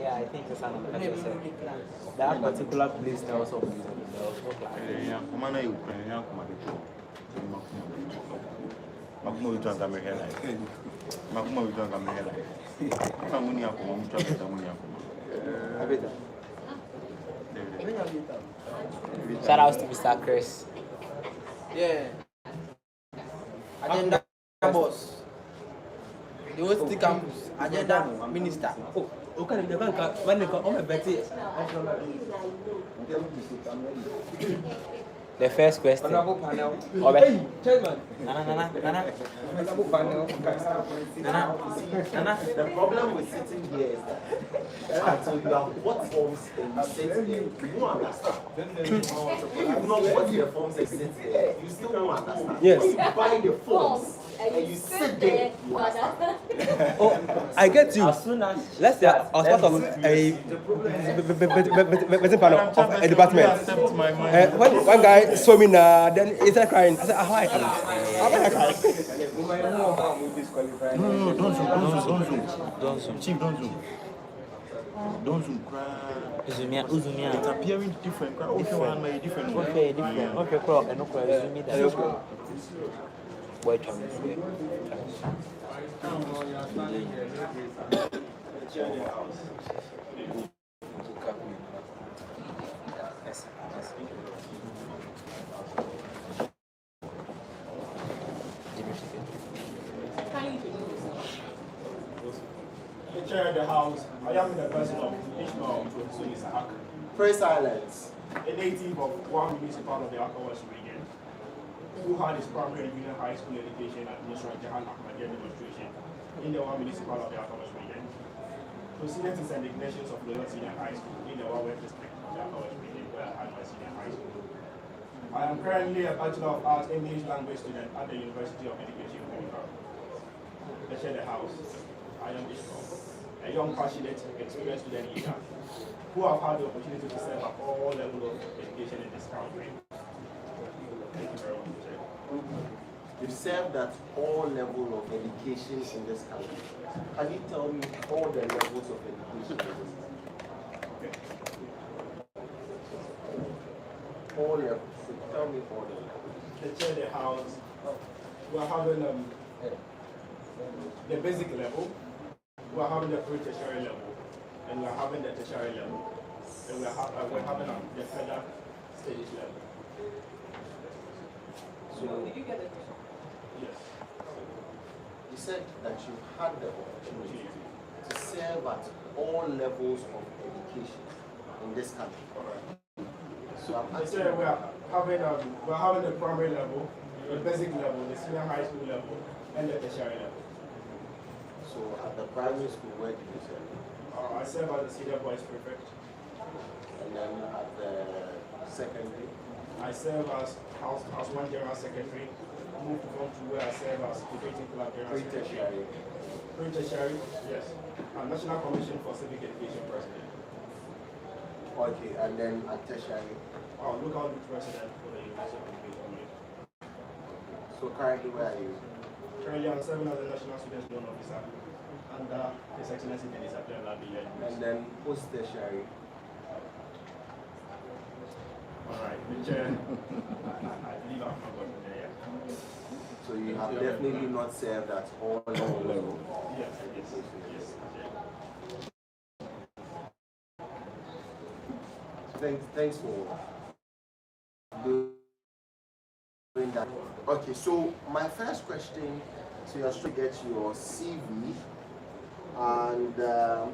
I think it's an that particular place there was also shout out to Mr. Chris. Yeah. Agenda boss. The host campus. Agenda minister. Oh, okay. The bank when they come on Betty. The first question. Panel. Hey, Chairman. Nana. The problem with sitting here is that so you have what forms and you sit here, you don't understand. You know what the forms and sit here, you still don't understand. Yes. When you buy the forms and you sit there, you understand. Oh, I get you. as soon as Let's say I was part of a panel of a department. When one guy saw me now, then he started crying. I said, how I cry? How am I crying? No, don't zoom. Chief, don't zoom. Don't zoom. Uzumia. It's appearing different. Okay, different. Okay, crop and okay, Uzumi that. Wait a minute. The chair of the house, I am the president of Ishmael Professor Pray silence. a native of one municipal of the Akawas region. who had his primary and junior high school education at Mr. Jahan Ahmadiyya demonstration in the one municipal of the Alphabet region, proceeded to St. Ignatius of Loyola Senior High School in the West District of the Alphabet region, where I had my senior high school. I am currently a Bachelor of Arts English language student at the University of Education, the Shade House. I am a young, passionate, experienced student leader who have had the opportunity to serve at all levels of education in this country. Thank you very much. You've served at all levels of education in this country. Can you tell me all the levels of education in this country? All levels. Tell me all the levels. The Shade House, we're having the basic level, we're having the pre-tertiary level, and we're having the tertiary level, and we're having the further stage level. So, did you get it? Yes. You said that you had the opportunity to serve at all levels of education in this country. So I'm asking you, we're having the primary level, the basic level, the senior high school level, and the tertiary level. So at the primary school, where did you serve? I serve as the senior boys prefect. And then at the secondary? I serve as House 1 General Secretary. Moved on to where I serve as Debating Club General Secretary. Pre-tertiary, yes. National Commission for Civic Education President. Okay, and then at tertiary? Local Youth President for the University of Education. So currently, where are you? Currently, I'm serving as a National Student Loan Officer under His Excellency Denis Abdel. And then post-tertiary? All right, the chair. I believe I've not gotten there yet. So you have definitely not served at all levels? Yes. Thanks for doing that. Okay, so my first question, so you're supposed to get your CV, and the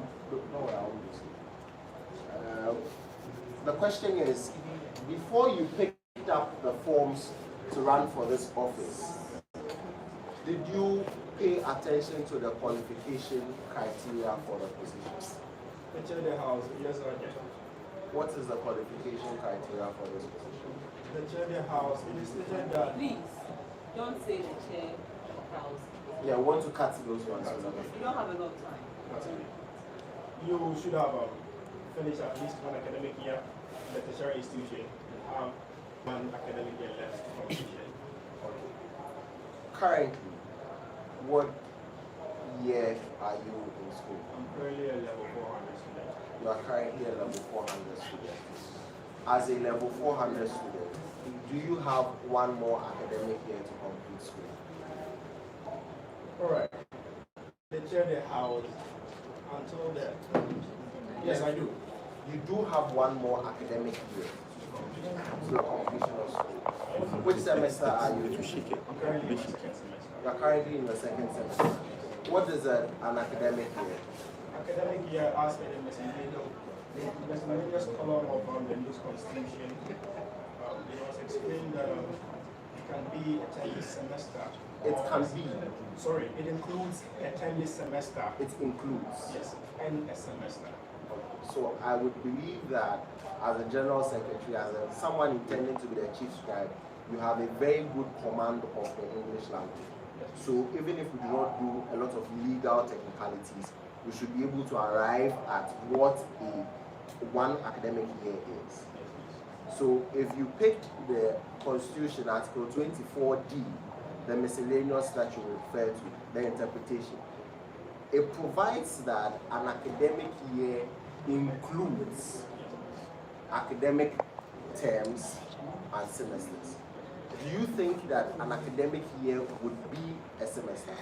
question is, before you picked up the forms to run for this office, did you pay attention to the qualification criteria for the position? The chair of the House, yes or no? What is the qualification criteria for this position? The chair of the House, it is stated that... Please, don't say the chair of the House. Yeah, I want to cut those ones. You don't have a lot of time. You should have finished at least one academic year in the tertiary institution and have one academic year left to completion. Okay. Currently, what year are you in school? I'm currently a level 400 student. You are currently a level 400 student. As a level 400 student, do you have one more academic year to complete school? All right. The chair of the House, until then. Yes, I do. You do have one more academic year to the completion of school. Which semester are you in? I'm currently in the second semester. You are currently in the second semester. What is an academic year? Academic year, as in the miscellaneous column of the News Constitution, it was explained that it can be a 10th semester. It can be. Sorry, it includes a 10th semester. It includes. Yes, and a semester. So I would believe that as a general secretary, as someone intending to be the chief scribe, you have a very good command of the English language. So even if we do not do a lot of legal technicalities, we should be able to arrive at what one academic year is. So if you picked the Constitution, Article 24D, the miscellaneous that you refer to, the interpretation, it provides that an academic year includes academic terms and semesters. Do you think that an academic year would be a semester?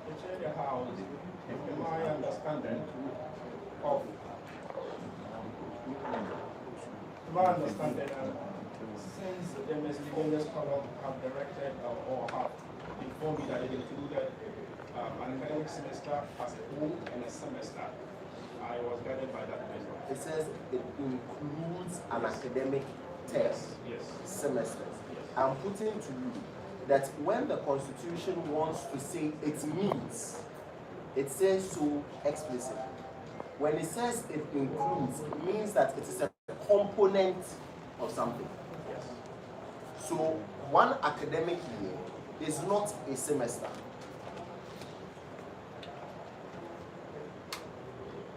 The chair of the House, in my understanding of since the miscellaneous column have directed or have informed me that it included an academic semester as a whole and a semester, I was guided by that wisdom. It says it includes an academic terms, semesters. I'm putting to you that when the Constitution wants to say it means, it says so explicitly. When it says it includes, it means that it is a component of something. So one academic year is not a semester.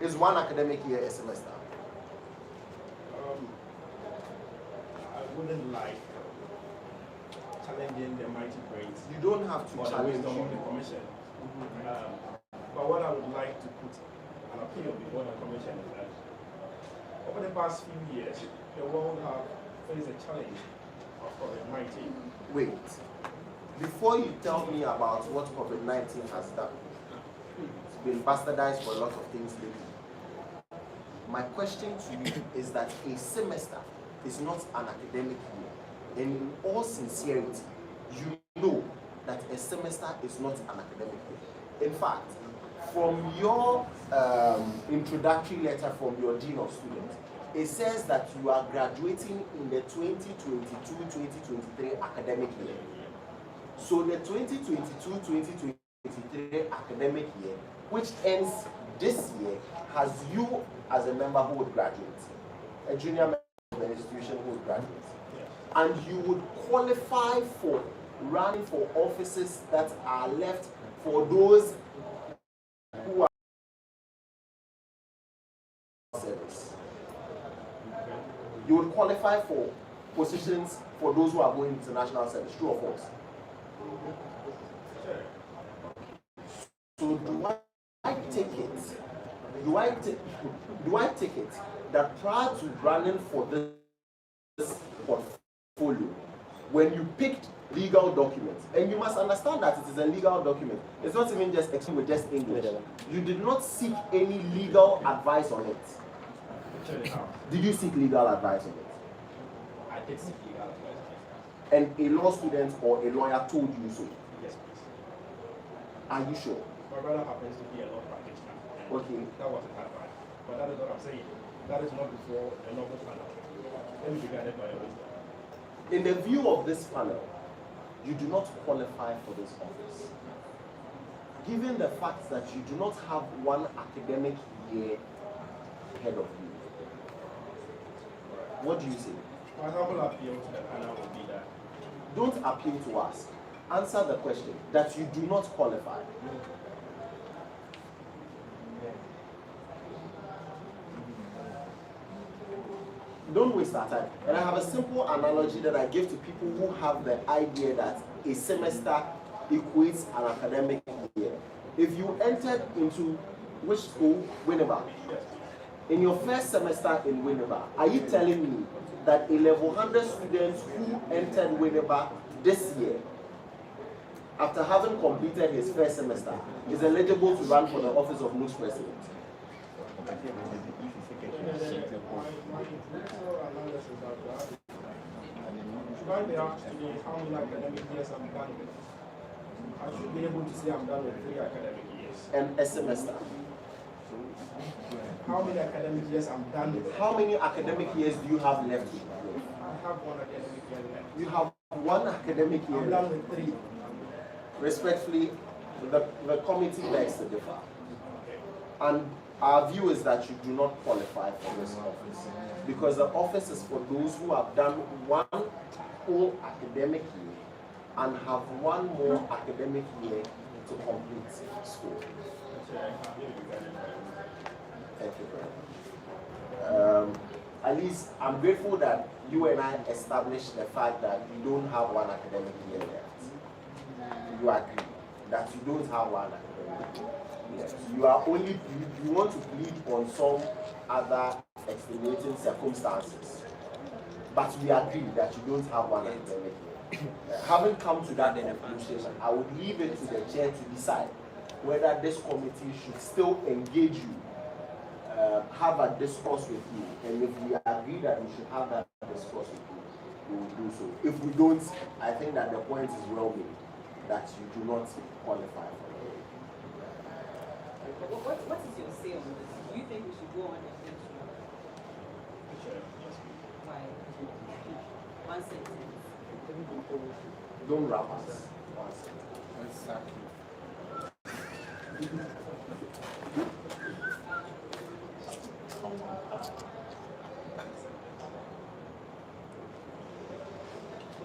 Is one academic year a semester? I wouldn't like challenging the mighty brains. You don't have to challenge the wisdom of the commission. But what I would like to put an appeal before the commission is that over the past few years, the world have faced a challenge of COVID-19. Wait. Before you tell me about what COVID-19 has done, it's been bastardized for a lot of things lately. My question to you is that a semester is not an academic year. And in all sincerity, you know that a semester is not an academic year. In fact, from your introductory letter from your Dean of Students, it says that you are graduating in the 2022-2023 academic year. So the 2022-2023 academic year, which ends this year, has you as a member who would graduate, a junior member of the institution who would graduate. And you would qualify for running for offices that are left for those who are service. You would qualify for positions for those who are going into national service, true or false? So do I take it? Do I take it that prior to running for this portfolio, when you picked legal documents, and you must understand that it is a legal document, it's not even just with just English. You did not seek any legal advice on it. Did you seek legal advice on it? I did seek legal advice. And a law student or a lawyer told you so? Yes, please. Are you sure? My brother happens to be a law practitioner. Okay. That wasn't advice. But that is what I'm saying. That is not before a normal panel. Let me be guided by your wisdom. In the view of this panel, you do not qualify for this office. Given the fact that you do not have one academic year ahead of you, what do you say? My humble appeal to the panel would be that. Don't appeal to us. Answer the question that you do not qualify. Don't waste our time. And I have a simple analogy that I give to people who have the idea that a semester equates an academic year. If you entered into which school? Winneba. In your first semester in Winneba, are you telling me that a level 100 students who entered Winneba this year, after having completed his first semester, is eligible to run for the office of Nugs president? Should I be asked today how many academic years I'm done with? I should be able to say I'm done with 3 academic years. And a semester. How many academic years I'm done with? How many academic years do you have left? I have 1 academic year left. You have 1 academic year I'm left. done with 3. Respectfully, the committee begs to differ. And our view is that you do not qualify for this office, because the office is for those who have done 1 whole academic year and have 1 more academic year to complete school. Thank you very much. At least I'm grateful that you and I established the fact that you don't have 1 academic year left. You agree that you don't have 1 academic year. Yes. You are only, you want to plead on some other extenuating circumstances, but we agree that you don't have 1 academic year. Having come to that conclusion, I would leave it to the chair to decide whether this committee should still engage you, have a discourse with you, and if we agree that we should have that discourse with you, we will do so. If we don't, I think that the point is well made, that you do not qualify for it. What is your say on this? Do you think we should go on and by one sentence. Don't wrap us. Exactly.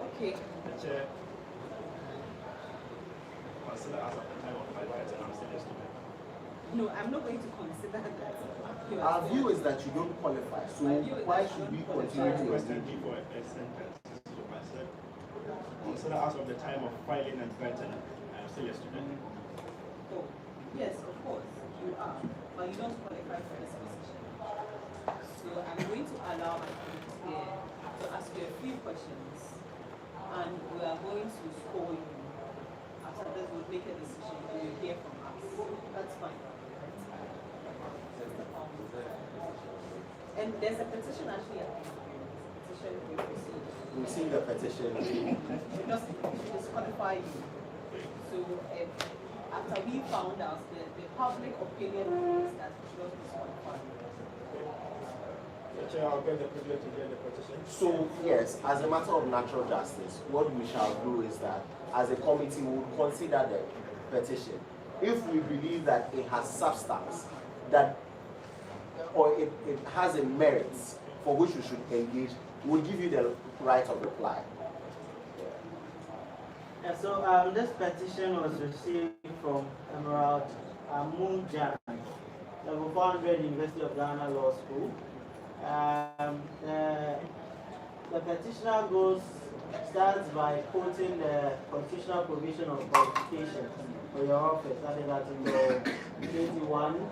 Okay. Chair, consider as of the time of my life and I'm still a student. No, I'm not going to consider that. Our view is that you don't qualify, so why should we continue to Question G for a sentence. So I said, consider as of the time of filing and granting, I am still a student. Oh, yes, of course, you are, but you don't qualify for this position. So I'm going to allow my colleagues here to ask you a few questions, and we are going to score you. After this, we'll make a decision, and you'll hear from us. That's fine. And there's a petition actually at the petition we proceed. We've seen the petition. Because to disqualify you. So after we found out the public opinion is that we should not disqualify you. Chair, I'll get the privilege to hear the petition. So yes, as a matter of natural justice, what we shall do is that as a committee we will consider the petition. If we believe that it has substance, that or it has a merit for which we should engage, we'll give you the right of reply. Yeah, so this petition was received from Emerald Amunjan, level 400, University of Ghana Law School. The petitioner starts by quoting the constitutional provision of qualification for your office, that is Article 21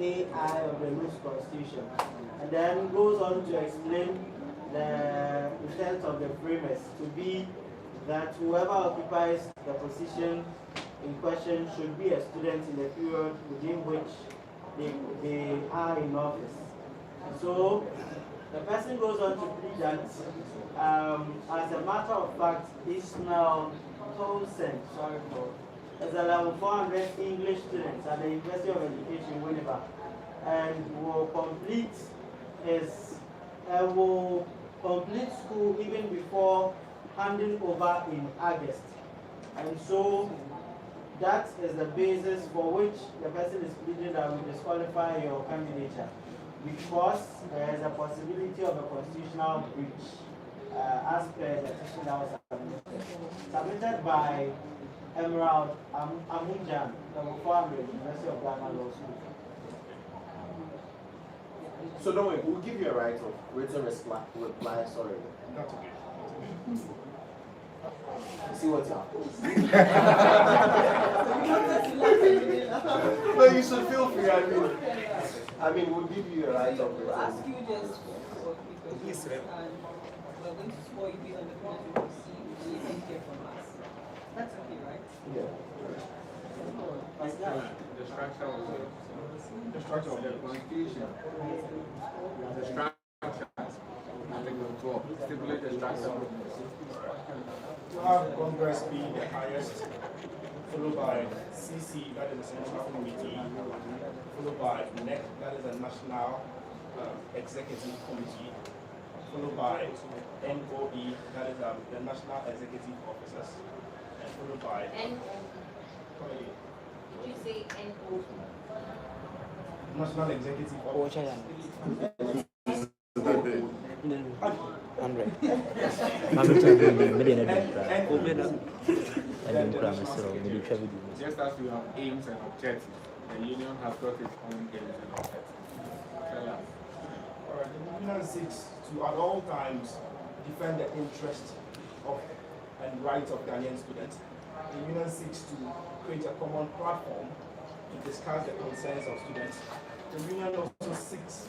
AI of the Nugs Constitution, and then goes on to explain the intent of the framers to be that whoever occupies the position in question should be a student in the period within which they are in office. And so the person goes on to plead that as a matter of fact, Ismail Townsend, is a level 400 English student at the University of Education, Winnipeg, and will complete school even before handing over in August. And so that is the basis for which the person is pleading that we disqualify your candidature, because there is a possibility of a constitutional breach as per the petition that was submitted by Emerald Amunjan, level 400, University of Ghana Law School. So don't worry, we'll give you a right of written reply, sorry. Not okay. See what's up. No, you should feel free. I mean, we'll give you a right of We'll ask you just for questions, and we're going to score you based on the points we receive, and you can hear from us. That's okay, right? Yeah. The structure of the constitution. The structure. Article 12. Stipulate the structure. To have Congress be the highest, followed by CC, that is the Central Committee, followed by NEC, that is the National Executive Committee, followed by NOE, that is the National Executive Officers, and followed by Did you say NO? National Executive Officers. Just as we have aims and objectives, the union has got its own aims and objectives. Alright, the union seeks to at all times defend the interest of and rights of Ghanaian students. The union seeks to create a common platform to discuss the concerns of students. The union also seeks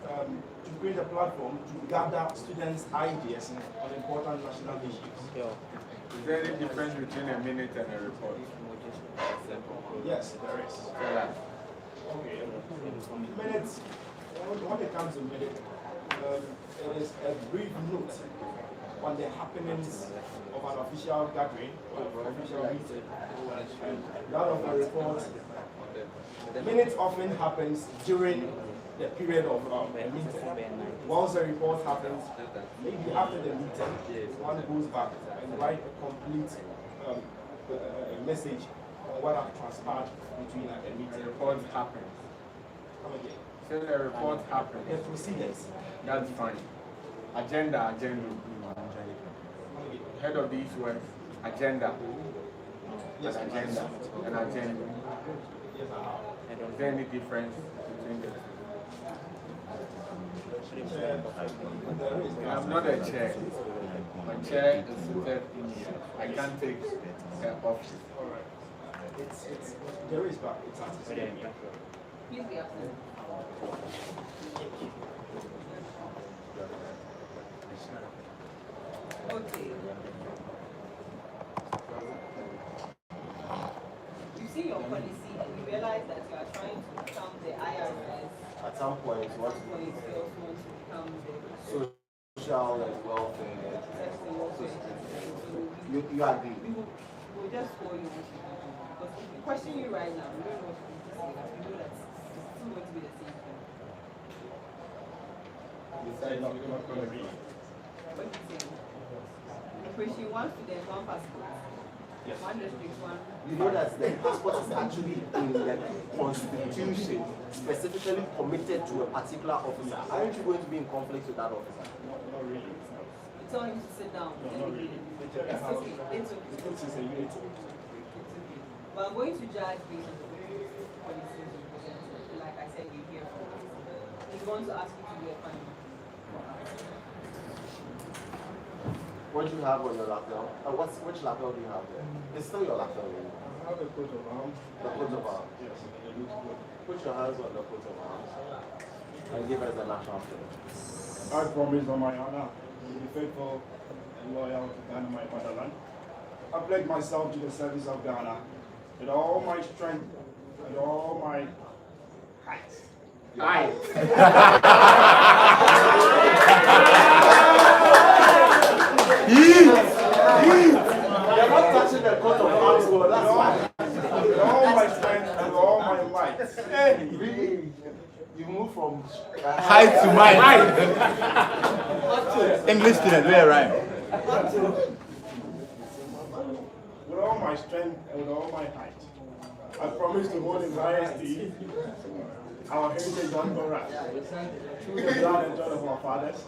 to create a platform to gather students' ideas on important national issues. Is there any difference between a minute and a report? Yes, there is. Okay. Minutes, when it comes to minutes, it is a brief note on the happenings of an official gathering or official meeting. And that of the report, minutes often happens during the period of a meeting. Once the report happens, maybe after the meeting, one goes back and write a complete message on what has transpired between the meeting. The report happens. Come again. So the report happens. The procedures. That's fine. Agenda. Head of these words, agenda. Yes, agenda. An agenda. Yes, Is there any difference between the two? I'm not a chair. My chair is seated in here. I can't take office. All right. There is, but it's artistic. Please be absent. Okay. You see your policy and you realize that you are trying to become the IRS. At some point, what you also want to become the social and welfare. You agree? We'll just call you what you do. Because if we question you right now, we don't know what you say. We know that it's still going to be the same thing. You said not going to be. What do you say? Operation 1 student, 1 passport. Yes. 1 district, 1. You know that the passport is actually in the constitution specifically committed to a particular officer. Aren't you going to be in conflict with that officer? Not really. You tell him to sit down. No, not really. It's okay. It's okay. This is a unit. It's okay. But I'm going to judge based on the policies you presented. Like I said, you're here for us. He's going to ask you to do a final. What do you have on your lapel? Which lapel do you have there? It's still your lapel. I have a coat of arms. The coat of arms? Yes, it looks good. Put your hands on the coat of arms and give us the national flag. I promise on my honor to be faithful and loyal to Ghana, my fatherland. I pledge myself to the service of Ghana with all my strength and all my height. You're not touching the coat of arms, bro. That's why. With all my strength and with all my might. Hey, really? You move from height to might. English student, where rhyme? With all my strength and with all my height, I promise to hold in majesty our heritage under us through the blood and blood of our fathers.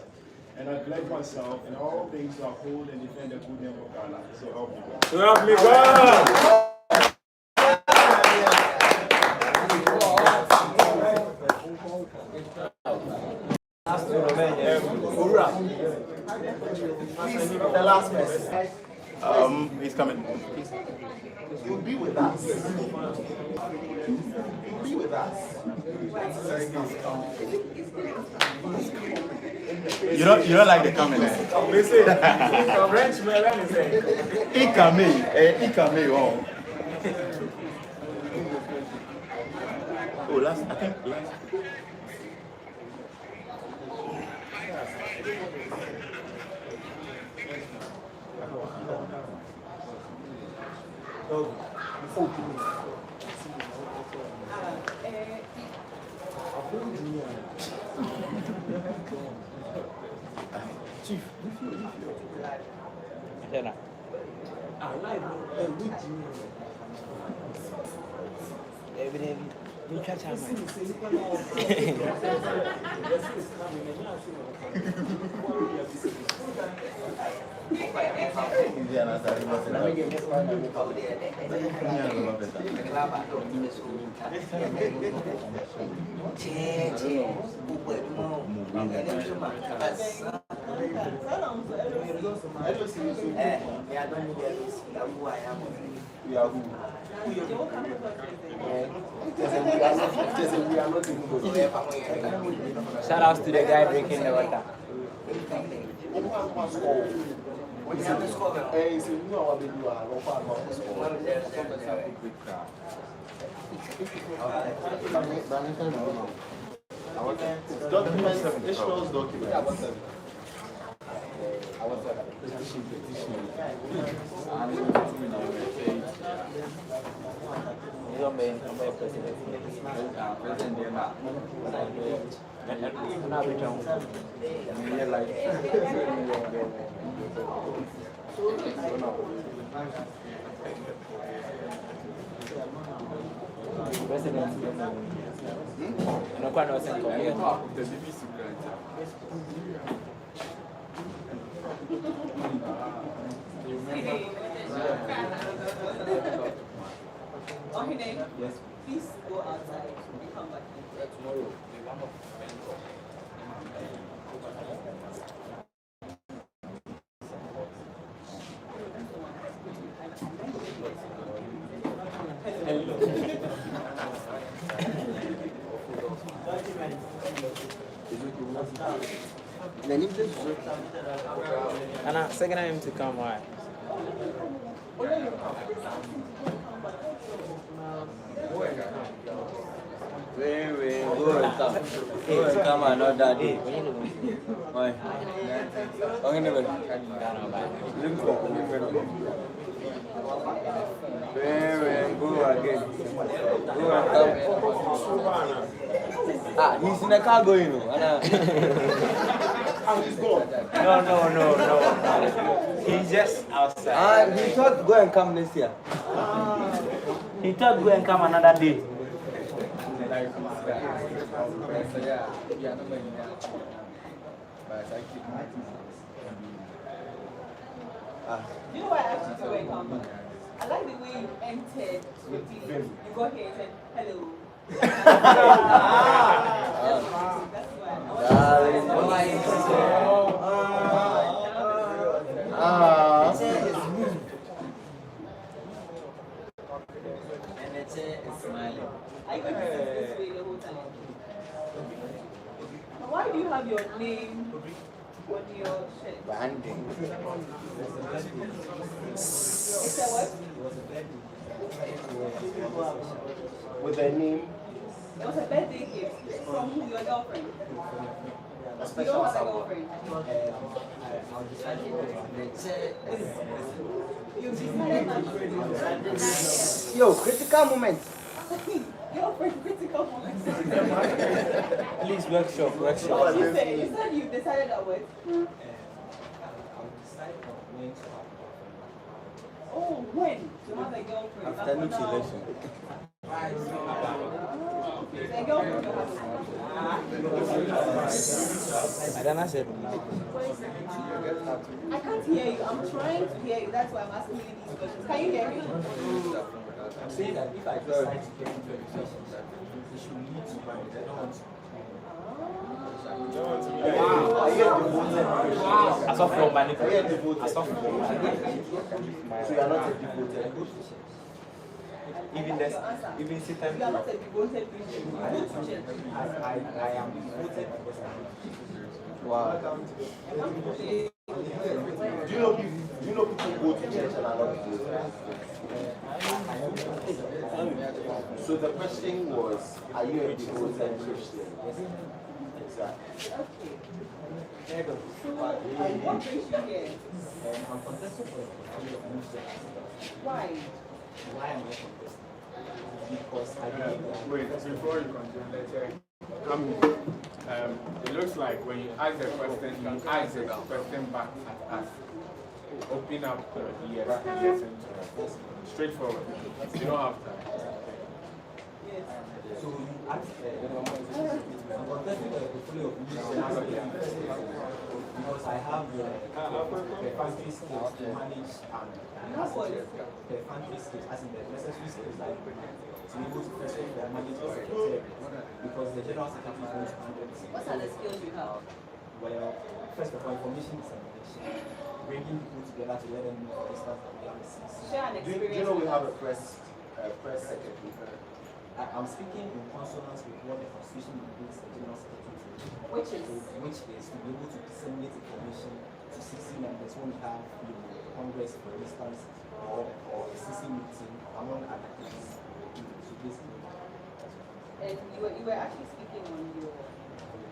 And I pledge myself in all things to uphold and defend the good name of Ghana. So help me God. So help me God. The last person. He's coming. You'll be with us. You'll be with us. You don't like the comment, eh? Listen, French melon is saying. Ikame, oh. Oh, I think last. Chief, you catch our Shout out to the guy drinking the water. Documents, Ishmael's documents. Yes. Please go outside and come back in. Tomorrow. And I'm second him to come. Why? Come another day. Why? Go again. Go and come. He's in the car going. He's gone. No. He's just outside. He thought go and come next year. He thought go and come another day. You know why I asked you to welcome back? I like the way you entered quickly. You got here and said, hello. That's And the chair is smiling. I got to sit this way the whole time. Why do you have your name on your shirt? Branding. It's a what? With a name. It was a birthday gift from who? Your girlfriend? A You special don't have a someone. girlfriend? Yo, critical moment. Girlfriend, critical moment. Please workshop. You said you decided that what? Oh, when? To have a girlfriend? After next election. The girlfriend you have. I don't know. I can't hear you. I'm trying to hear you. That's why I'm asking you these questions. Can you hear me? I'm saying that if I decide to get into education, it should lead to marriage. I don't want to. As of from my So you are not a devoted. even this, even Satan. You are not a devoted Christian. I am devoted because I'm. Wow. Do you know people go to church and are not devoted? So the question was, are you a devoted Christian? Exactly. Okay. So, what brings you here? I'm contesting for the Why? Why am I contesting? Because I believe that. Wait, before you continue, let's check. It looks like when you ask the question, you ask the question back at us. Open up the ears and listen to us. Straightforward. You don't have time. So you ask I'm contesting the portfolio of because I have the fancy skills to manage and the fancy skills, as in the necessary skills like to be able to persuade the manage because the general secretary is going to handle it. What are the skills you have? Well, first of all, information dissemination, bringing people together to let them know, for instance, that we have a CC. Share an experience. Do you know we have a press secretary? I'm speaking in consonance with what the Constitution includes the General Secretary to do. Which is to be able to disseminate information to 60 members when we have Congress, for instance, or a CC meeting, among other things. So basically, and you were actually speaking on your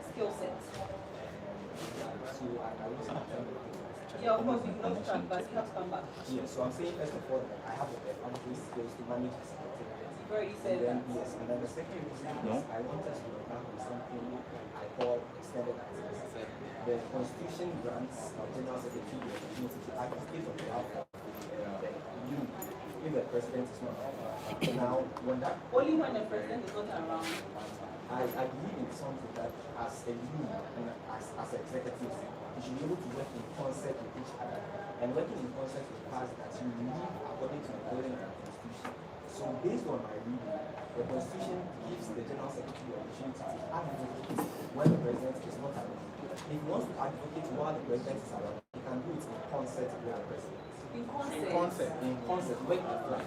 skill set. So I also attend the Yeah, of course, you lost track, but you have to come back. Yeah, so I'm saying first of all that I have the perfunctory skills to manage the secretariat. You said and then, that. yes, and then the second reason is I want us to have something I call extended access. The Constitution grants our General Secretary the opportunity to advocate on behalf of you if the President is not around. Now, when that Only when the President is not around. I believe in something that as a union and as executives, you should be able to work in concert with each other. And working in concert requires that you live according to the building and the Constitution. So based on my reading, the Constitution gives the General Secretary the opportunity to advocate when the President is not around. If he wants to advocate while the President is around, he can do it in concert with the President. In concert? In concert, work the flag.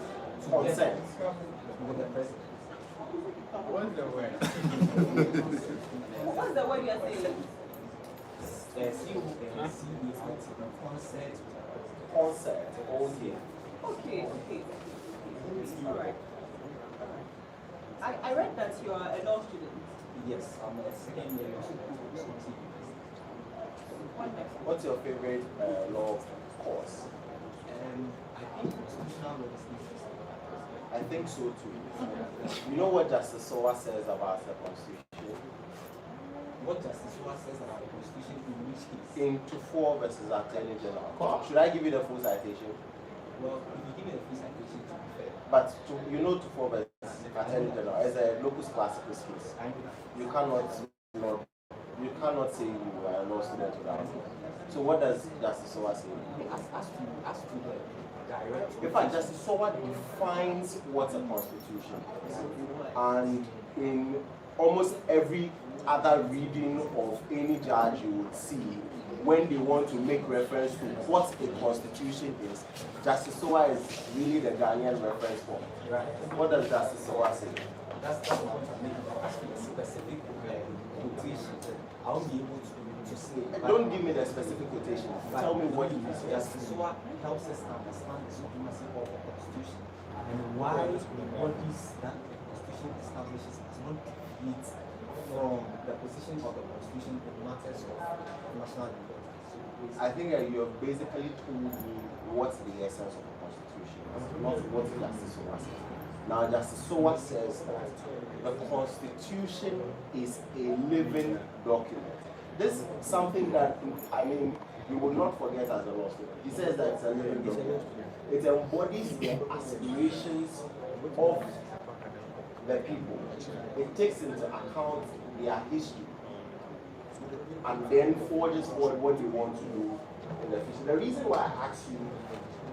Concert. With the President. What's the word? What's the word you are saying? Concert. Concert. Okay. All right. I read that you are a law student. Yes, I'm a second year law student. What's your favorite law course? I think constitutional law is interesting. I think so too. You know what Justice Sowa says about the Constitution? What Justice Sowa says about the Constitution in which case? In 2-4 versus Attorney General. Should I give you the full citation? Well, if you give me the full citation, to be fair. But you know 2-4 versus Attorney General as a locus classicus case. You cannot say you are a law student without it. So what does Justice Sowa say? As to the direct. In fact, Justice Sowa defines what a constitution is. And in almost every other reading of any judge you would see, when they want to make reference to what a constitution is, Justice Sowa is really the Ghanaian reference point. Right? What does Justice Sowa say? That's what I'm making. As to the specific quotation, I'll be able to say. Don't give me the specific quotation. Tell me what you say. Justice Sowa helps us understand the supremacy of the Constitution and why the bodies that the Constitution establishes does not deviate from the position of the Constitution in matters of national importance. I think you have basically told me what's the essence of the Constitution is, not what Justice Sowa says. Now, Justice Sowa says that the Constitution is a living document. This is something that, I mean, you will not forget as a law student. He says that it's a living document. It embodies the aspirations of the people. It takes into account their history and then forges forward what they want to do in the future. The reason why I asked you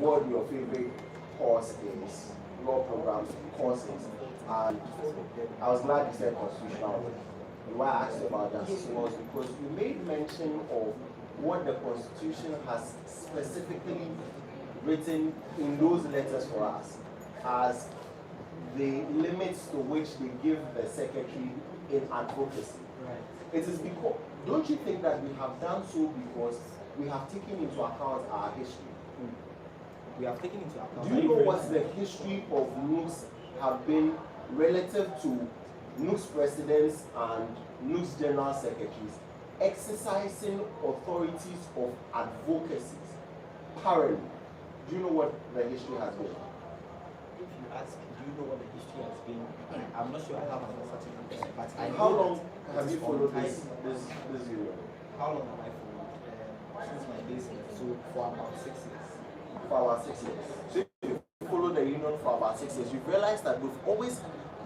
what your favorite course is, law programs, courses, and I was glad you said constitutional law. Why I asked you about justice was because you made mention of what the Constitution has specifically written in those letters for us as the limits to which they give the secretary in advocacy. Right. It is because, don't you think that we have done so because we have taken into account our history? We have taken into account. Do you know what the history of Nugs have been relative to Nugs presidents and Nugs general secretaries exercising authorities of advocacy? Parallel. Do you know what the history has been? If you ask, do you know what the history has been? I'm not sure I have an answer to that. But I how long have you followed this union? How long have I followed? Since my days here, so for about 6 years. For about 6 years. So if you follow the union for about 6 years, you've realized that we've always,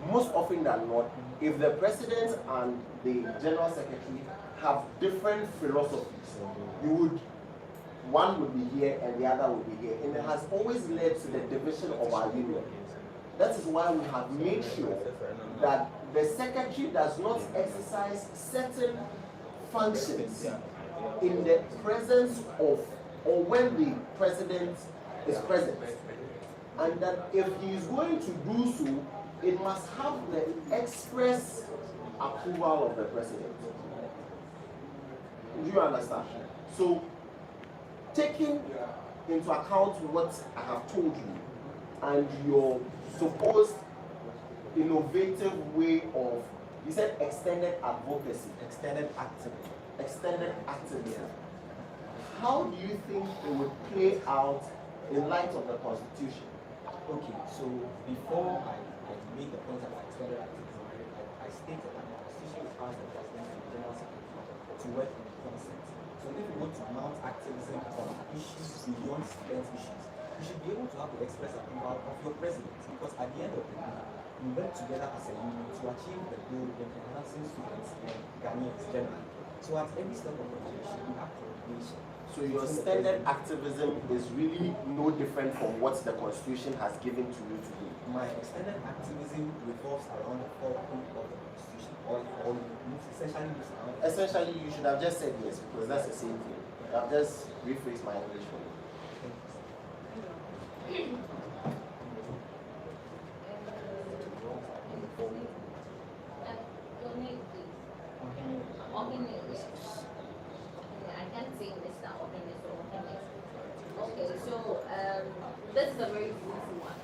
most often than not, if the president and the general secretary have different philosophies, one would be here and the other would be here, and it has always led to the division of our union. That is why we have made sure that the secretary does not exercise certain functions in the presence of, or when the president is present, and that if he is going to do so, it must have the express approval of the president. Do you understand? So, taking into account what I have told you and your supposed innovative way of, you said extended advocacy, extended activism. how do you think it would play out in light of the Constitution? Okay, so before I made the point about extended activism, I stated that the Constitution requires the President and the General Secretary to work in concert. So if we want to mount activism on issues beyond student issues, you should be able to have the express approval of your president, because at the end of the day, we work together as a union to achieve the goal in enhancing students and Ghanaians generally. So at every step of the relation, we have coordination. So your extended activism is really no different from what the Constitution has given to you to do. My extended activism revolves around the 4 points of the Constitution, or essentially you should have just said yes, because that's the same thing. I've just rephrased my English for you. Okay, so this is a very beautiful one.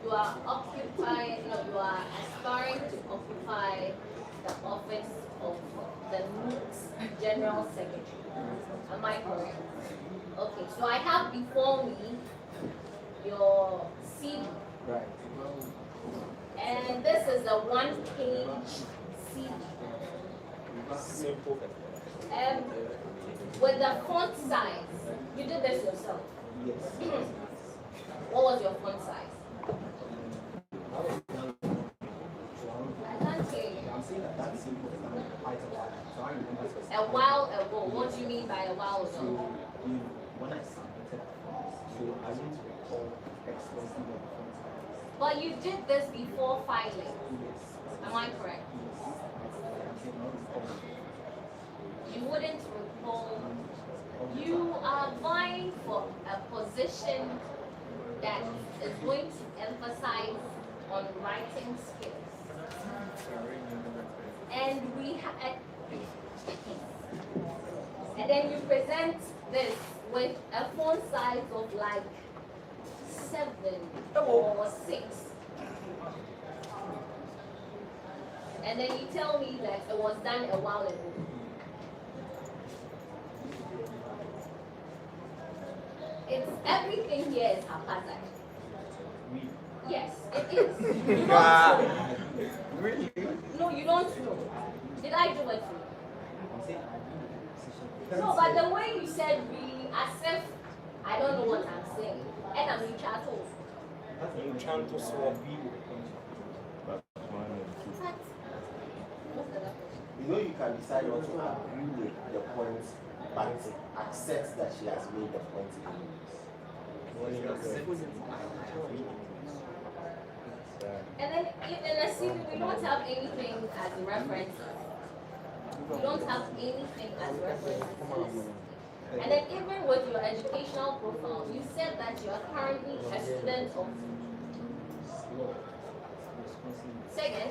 You are occupying, you are aspiring to occupy the office of the Nugs General Secretary. Am I correct? Okay, so I have before me your CV. Right. And this is a one-page CV. Simple. With the font size, you did this yourself. Yes. What was your font size? I can't hear you. I'm saying that that's simple. So I remember A while ago. What do you mean by a while ago? So when I submitted, so I didn't recall expressing the font size. But you did this before filing. Yes. Am I correct? You wouldn't recall. You are vying for a position that is going to emphasize on writing skills. And and then you present this with a font size of like 7 or 6. And then you tell me that it was done a while ago. It's everything here is haphazard. Yes, it is. You don't know. Really? No, you don't know. Did I do it for you? No, but the way you said really, as if I don't know what I'm saying, and I'm in chat Trying to swap. You know you can decide not to agree with the point, but accept that she has made the point. And then in a CV, we don't have anything as a reference. We don't have anything as reference. And then even with your educational profile, you said that you are currently a student of second.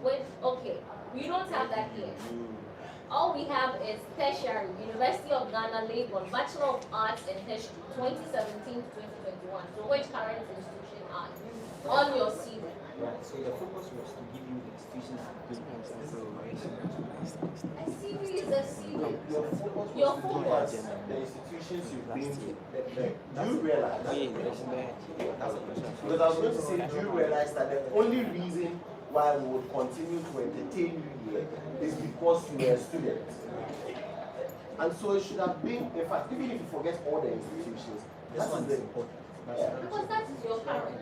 With okay, we don't have that here. All we have is tertiary, University of Ghana, Legon, Bachelor of Arts in History, 2017 to 2021. So which current institution are you on your CV? Right, so the focus was to give you the institution A CV is a CV. Your focus. The institutions you've been to, do you realize? Because I was going to say, do you realize that the only reason why we would continue to entertain you here is because you are a student. And so it should have been, in fact, even if you forget all the institutions, this one is important. Because that is your current.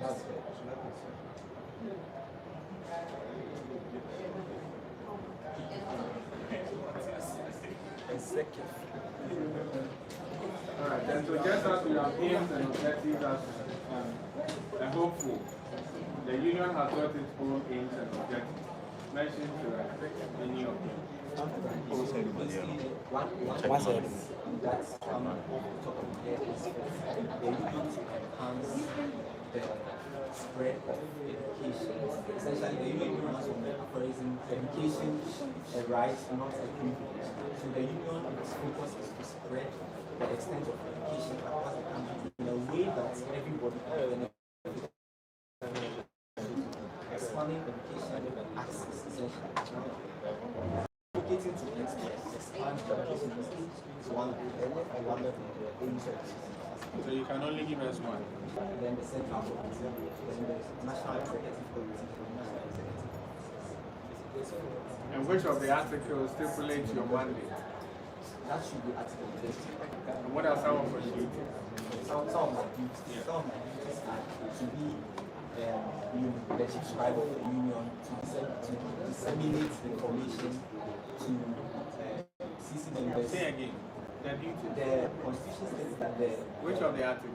Alright, then so just as we have aims and objectives as and hopeful, the union has got its own aims and objectives. Mention to any of them. That's top of the head is the union to enhance the spread of education. Essentially, the union runs on the aphorism education a right, not a privilege. So the union's focus is to spread the extent of education across the country in a way that everybody can benefit. Expanding education access, essentially. Advocating to expand any sort of So you can only give us one. and then the central committee, then the national executive committee, the national executive. And which of the articles stipulates your mandate? That should be Article 20. And what are some of your duties? Some of my duties, some of my duties are to be the chief scribe of the union, to disseminate information to CC members. Say again. The duties. The constitution states that the which of the articles?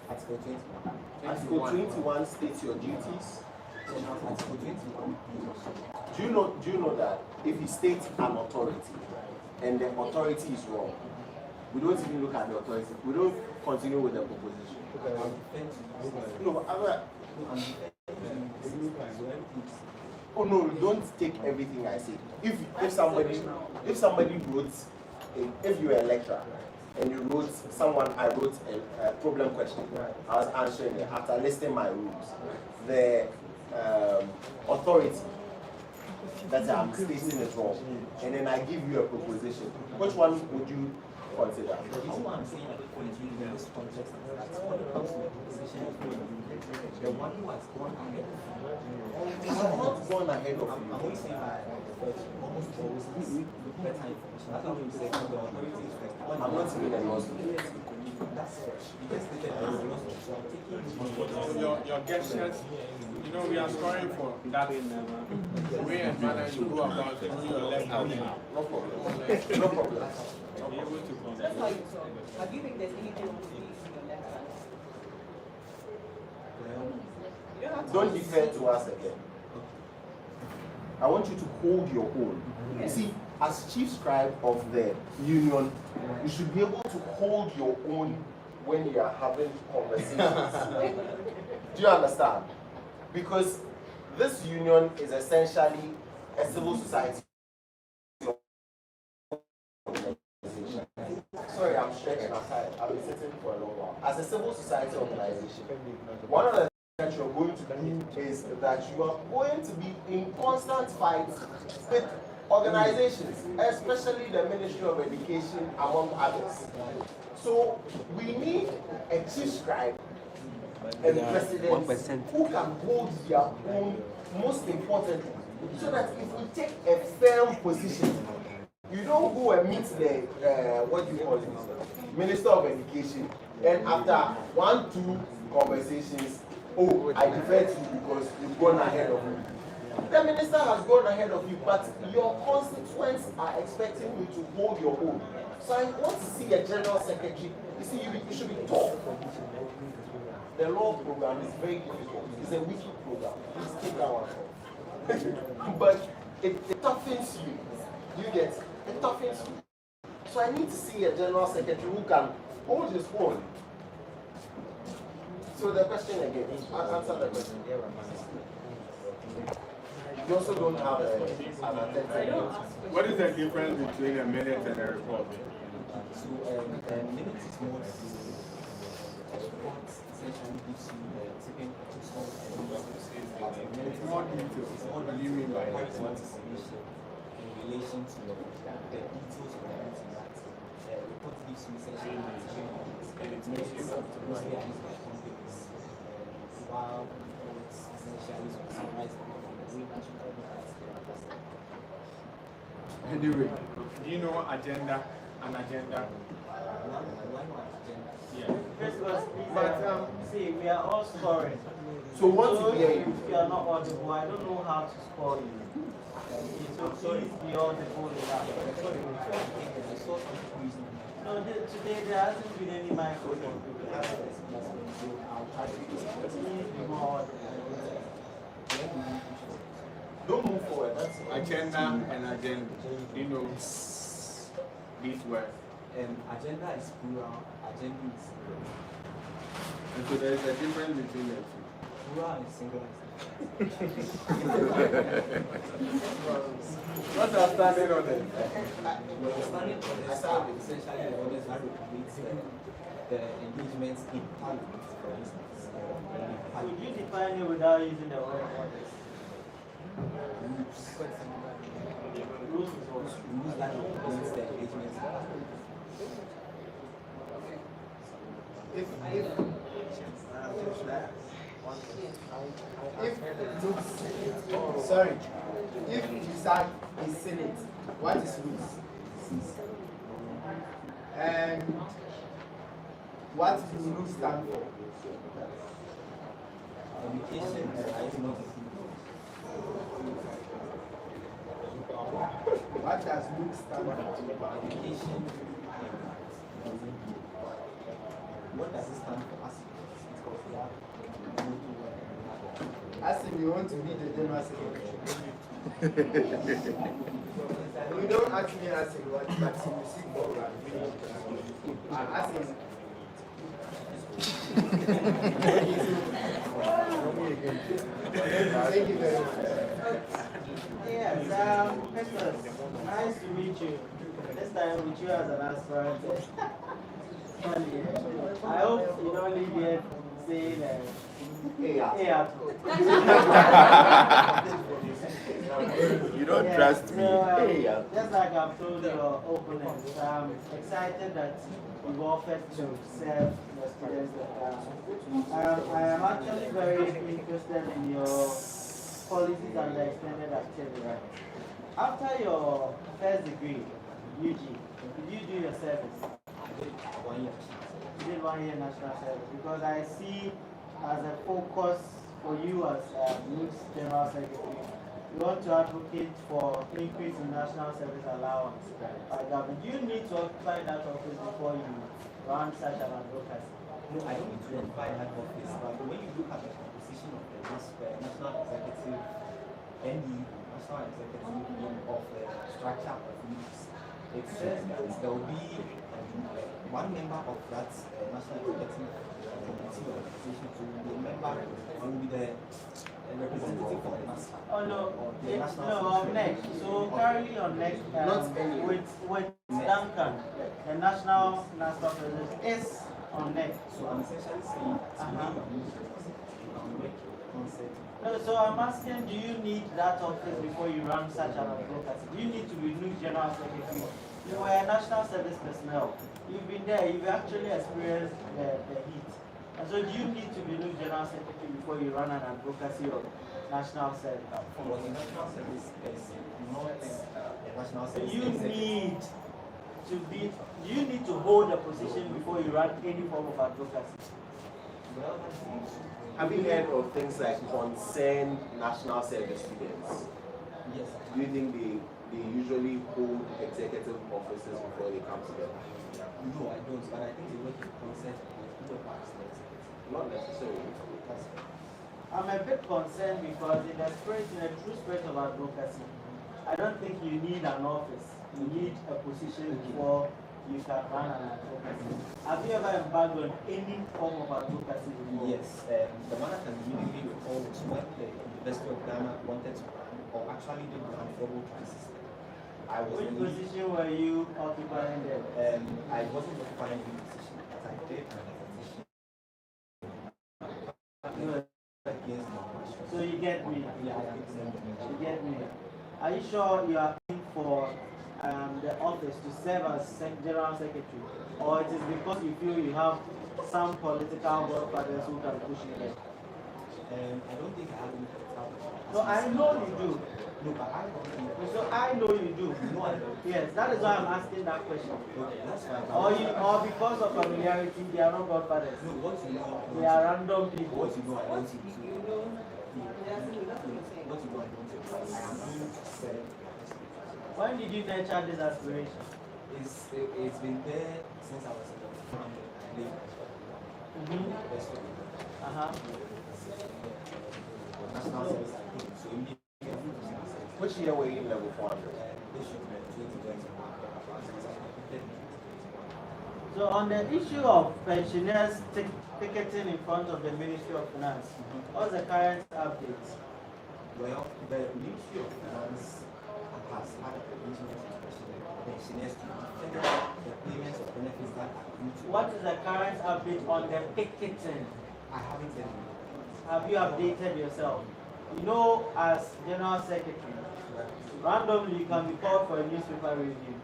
Article 21. Article 21 states your duties. Article 21. Do you know that if he states an authority and the authority is wrong, we don't even look at the authority. We don't continue with the proposition. No, oh no, don't take everything I say. If somebody wrote, if you were a lecturer and you wrote I wrote a problem question, I was answering it after listing my rules. The authority that I'm stating is wrong, and then I give you a proposition. Which one would you consider? The reason why I'm saying I don't continue in this context is that when it comes to the position of the one who has gone ahead of you, I have not gone ahead of you. I'm only saying that almost always better information. That's how we say the authority is first. I'm not even a law student. That's fresh. You just stated that you're not so I'm taking your gestures, you know, we are scoring for that way and manner you go about through your left hand. No problem. No problem. Be able to That's how you talk. Have you think there's anything wrong with your left hand? Don't defer to us again. I want you to hold your own. You see, as chief scribe of the union, you should be able to hold your own when you are having conversations. Do you understand? Because this union is essentially a civil society. Sorry, I'm stretching aside. I've been sitting for a long while. As a civil society organization, one of the that you're going to do is that you are going to be in constant fight with organizations, especially the Ministry of Education, among others. So we need a chief scribe and president who can hold their own, most importantly, so that if we take a firm position, you don't go and meet the what do you call it, Minister of Education, and after 1-2 conversations, oh, I defer to you because you've gone ahead of me. The minister has gone ahead of you, but your constituents are expecting you to hold your own. So I want to see a general secretary. You see, you should be taught. The law program is very difficult. It's a wiki program. Please take that one off. But it toughens you. You get it? It toughens you. So I need to see a general secretary who can hold his own. So the question again, answer the question. You also don't have an attentive. What is the difference between a minute and a report? So a minute is more report essentially gives you the second More details. What do you mean by that? In relation to the details of the meeting that report gives you essentially mostly while it's essentially summarized Anyway, do you know agenda? An agenda? Yeah. But see, we are all scoring. So what if you are not audible, I don't know how to score you. So please be audible enough. No, today there hasn't been any microphone. Please be more audible. Don't move forward. That's agenda and agenda. You know these words. Agenda is plural, agenda is singular. And so there is a difference between the two. Plural and singular. What's our standing on it? We're standing on the side essentially the orders that regulates the engagements in parliament, for instance. Would you define it without using the word orders? Rules that regulates the engagements in parliament. if sorry, if Isaac is Senate, what is Nugs? And what do Nugs stand for? Education and right knowledge. What does Nugs stand for? Education. What does it stand for? As if you want to be the general secretary. You don't ask me as in what, but you seek for that. As in. Thank you very much. Yes, Festus, nice to meet you. This time with you as an aspirant. I hope you don't leave here saying You don't trust me. Just like I've told your opponents, I'm excited that you've offered to serve the students. I am actually very interested in your policies and the extended activity. After your first degree, UG, did you do your service? 1 year. You did 1 year national service because I see as a focus for you as Nugs General Secretary, you want to advocate for increase in national service allowance. Do you need to occupy that office before you run such an advocacy? No, I don't need to occupy that office, but when you look at the composition of the national executive and the national executive of the structure of Nugs, it says that there will be one member of that national executive committee organization to be a member will be the representative of the national. Oh no, on next. So currently on next, with Duncan, the national president is on next. So I'm essentially saying, no, so I'm asking, do you need that office before you run such an advocacy? Do you need to be new general secretary? You were a national service personnel. You've been there, you've actually experienced the heat. And so do you need to be new general secretary before you run an advocacy of national service? For the national service is not a national service. Do you need to hold a position before you run any form of advocacy? Well, have you heard of things like concerned national service students? Yes. Do you think they usually hold executive offices before they come together? No, I don't, but I think they work in concert with the past. Not necessarily. I'm a bit concerned because in the true spirit of advocacy, I don't think you need an office. You need a position before you can run an advocacy. Have you ever embarked on any form of advocacy before? Yes, the one I can immediately recall was when the University of Ghana wanted to run, or actually did run formal crisis. Which position were you occupying there? I wasn't occupying any position, but I did have a position. So you get me? Yeah, you get me. Are you sure you are in for the office to serve as General Secretary? Or it is because you feel you have some political godfathers who can push you there? I don't think I have any political. No, I know you do. No, but I don't think. So I know you do. No, I don't. Yes, that is why I'm asking that question. Okay, that's fine. Or because of familiarity, they are not godfathers. No, what you know. They are random people. What you know, I don't think. What you know, I don't think. I am being said. When did you nurture this aspiration? It's been there since I was in the national service, I think. So which year were you in level 400? So on the issue of pensioners picketing in front of the Ministry of Finance, what's the current update? Well, the Ministry of Finance has had a provision for pensioners to defend the payments of benefits that are due to. What is the current update on the picketing? I haven't said anything. Have you updated yourself? You know, as General Secretary, randomly you can be called for a newspaper review.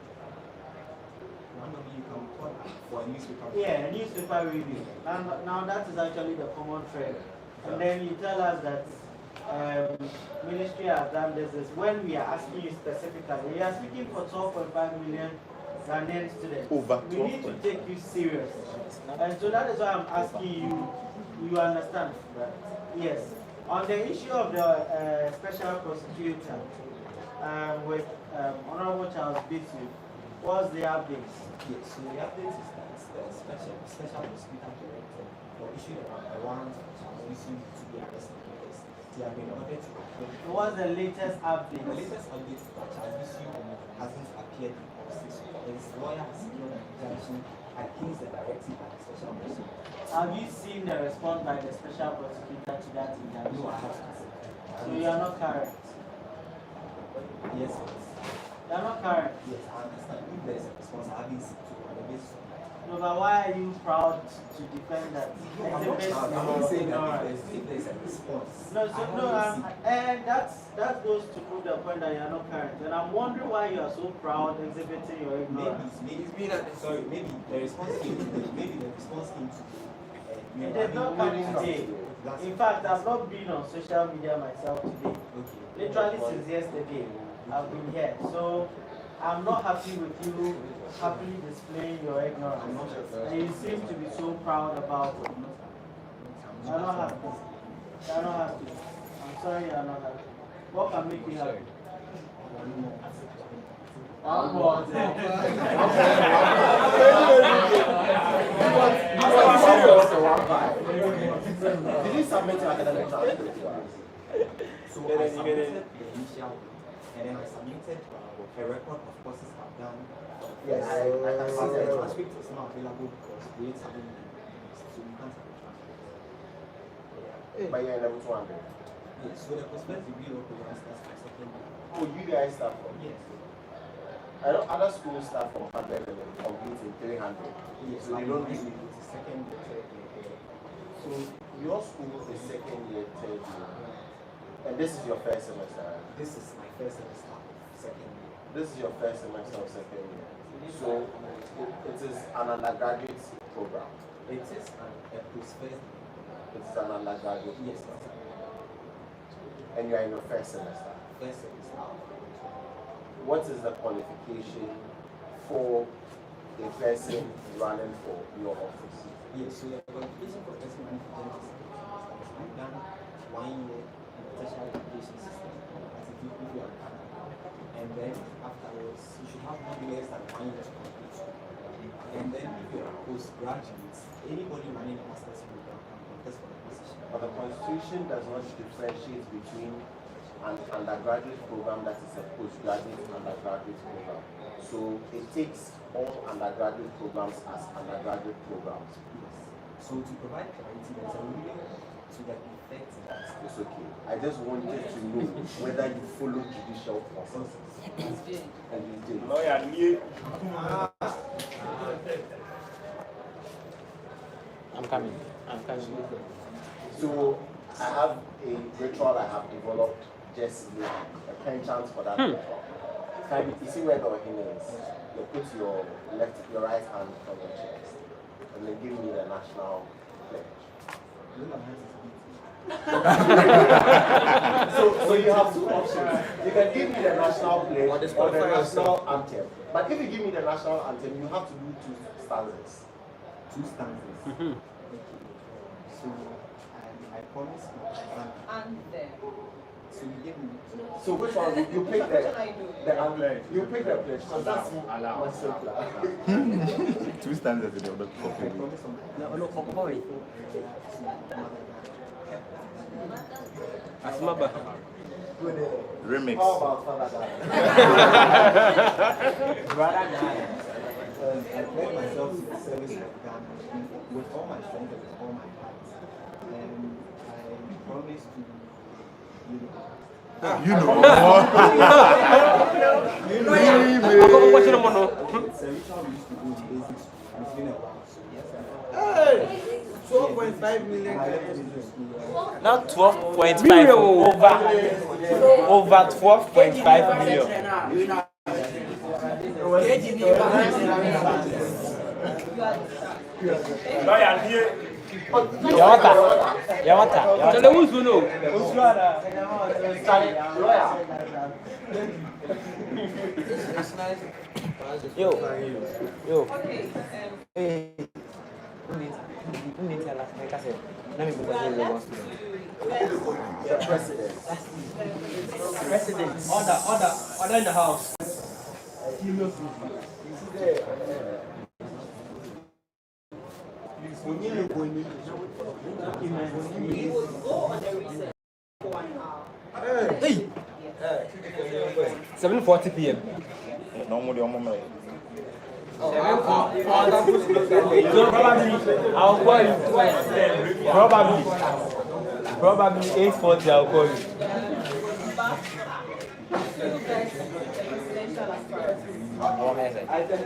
randomly you can report for a newspaper. Yeah, a newspaper review. And now that is actually the common trend. And then you tell us that ministry has done this. When we are asking you specifically, we are speaking for 12.5 million Ghanaian students. We need to take you serious. And so that is why I'm asking you, you understand? Yes. On the issue of the special prosecutor with Honorable Charles Bitu, what's the update? Yes, so the update is that the special prosecutor director for issuing a warrant for issuing to be arrested because they have been ordered to appear. What's the latest update? The latest update is that Charles Bitu hasn't appeared in court. His lawyer has secured an injunction against the directive of the special prosecutor. Have you seen the response by the special prosecutor to that injunction? No, I haven't. So you are not correct? Yes. You are not correct? Yes, I understand. If there is a response, I haven't seen on the basis of that. No, but why are you proud to defend that? I'm not saying that if there is a response. No, so no, and that goes to prove the point that you are not correct. And I'm wondering why you are so proud exhibiting your ignorance. Maybe the response came today. Maybe the response came today. It did not come today. In fact, I've not been on social media myself today. Literally since yesterday, I've been here. So I'm not happy with you happily displaying your ignorance. And you seem to be so proud about it. You're not happy. You're not happy. I'm sorry you're not happy. What can make you happy? Did you submit your academic transcript? So I submitted the initial, and then I submitted a record of courses I've done. Yes, I can see the that. transcript is not available because grades haven't been released, so you can't have the transcript. But you're in level 200. Yes, so the prospect degree of programs starts from second year. Oh, you guys start from? Yes. I know other schools start from 100 and then complete in 300. Yes, So they don't really. it's second year, third year. So your school is second year, third year. And this is your first semester, right? This is my first semester of second year. This is your first semester of second year. So it is an undergraduate program. It is a post-first. It is an undergraduate. Yes, and you are in your first semester. First semester. What is the qualification for a person running for your office? Yes, so the qualification for a person running for justice is I've done 1 year in the tertiary education system as a PPP and Canada. And then afterwards, you should have no less than 1 year to complete. And then if you're a postgraduate, anybody running a master's program can contest for the position. But the Constitution does not differentiate between an undergraduate program that is a postgraduate undergraduate program. So it takes all undergraduate programs as undergraduate programs. Yes. So to provide clarity, there's a ruling to the effect that it's okay. I just wanted to know whether you follow judicial processes. And you did. Lawyer, I'm coming. So I have a ritual I have developed just a penchant for that ritual. You see where the hin is? You put your right hand on your chest and then give me the national pledge. so you have two options. You can give me the national pledge or the national anthem. But if you give me the national anthem, you have to do 2 stanzas. 2 stanzas. So I promise Anthem. So you give me. So which one? You pick the anthem. You pick the pledge. So that's much simpler. 2 stanzas in the copy. Asmaba. Remix. How about Father Brother Guy, I pledge myself to the service of Ghana with all my strength and with all my heart. And I promise to, You know. It's a ritual we used to do in basic school. It's been a while, so yes, Hey! 12.5 million. Not 12.5, over 12.5 million. Yo. Okay. Hey. President. Order in the house. Hey. 7:40 p.m. Normally, I'm on Probably, I'll call you. Probably 8:40. I'll call you.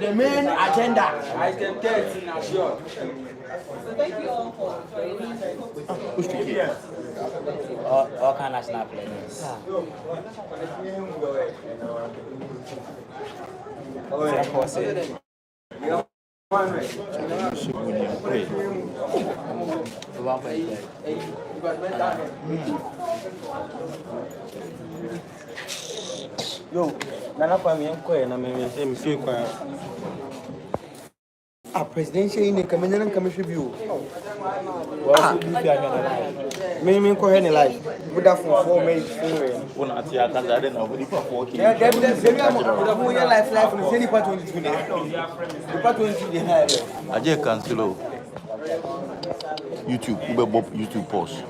The main agenda. Item 13, assured. So thank you all for joining. All kind of national players. Yo, nana kwa mienko na mimi msi kwa presidential in the community commission view. Mimi ko hen life. Good for 4 minutes. Una atia kaza den na budi for 4k. Yeah, there we are life no say part 22 dey. Part 22 dey have. Aje cancel YouTube, ube bob YouTube post.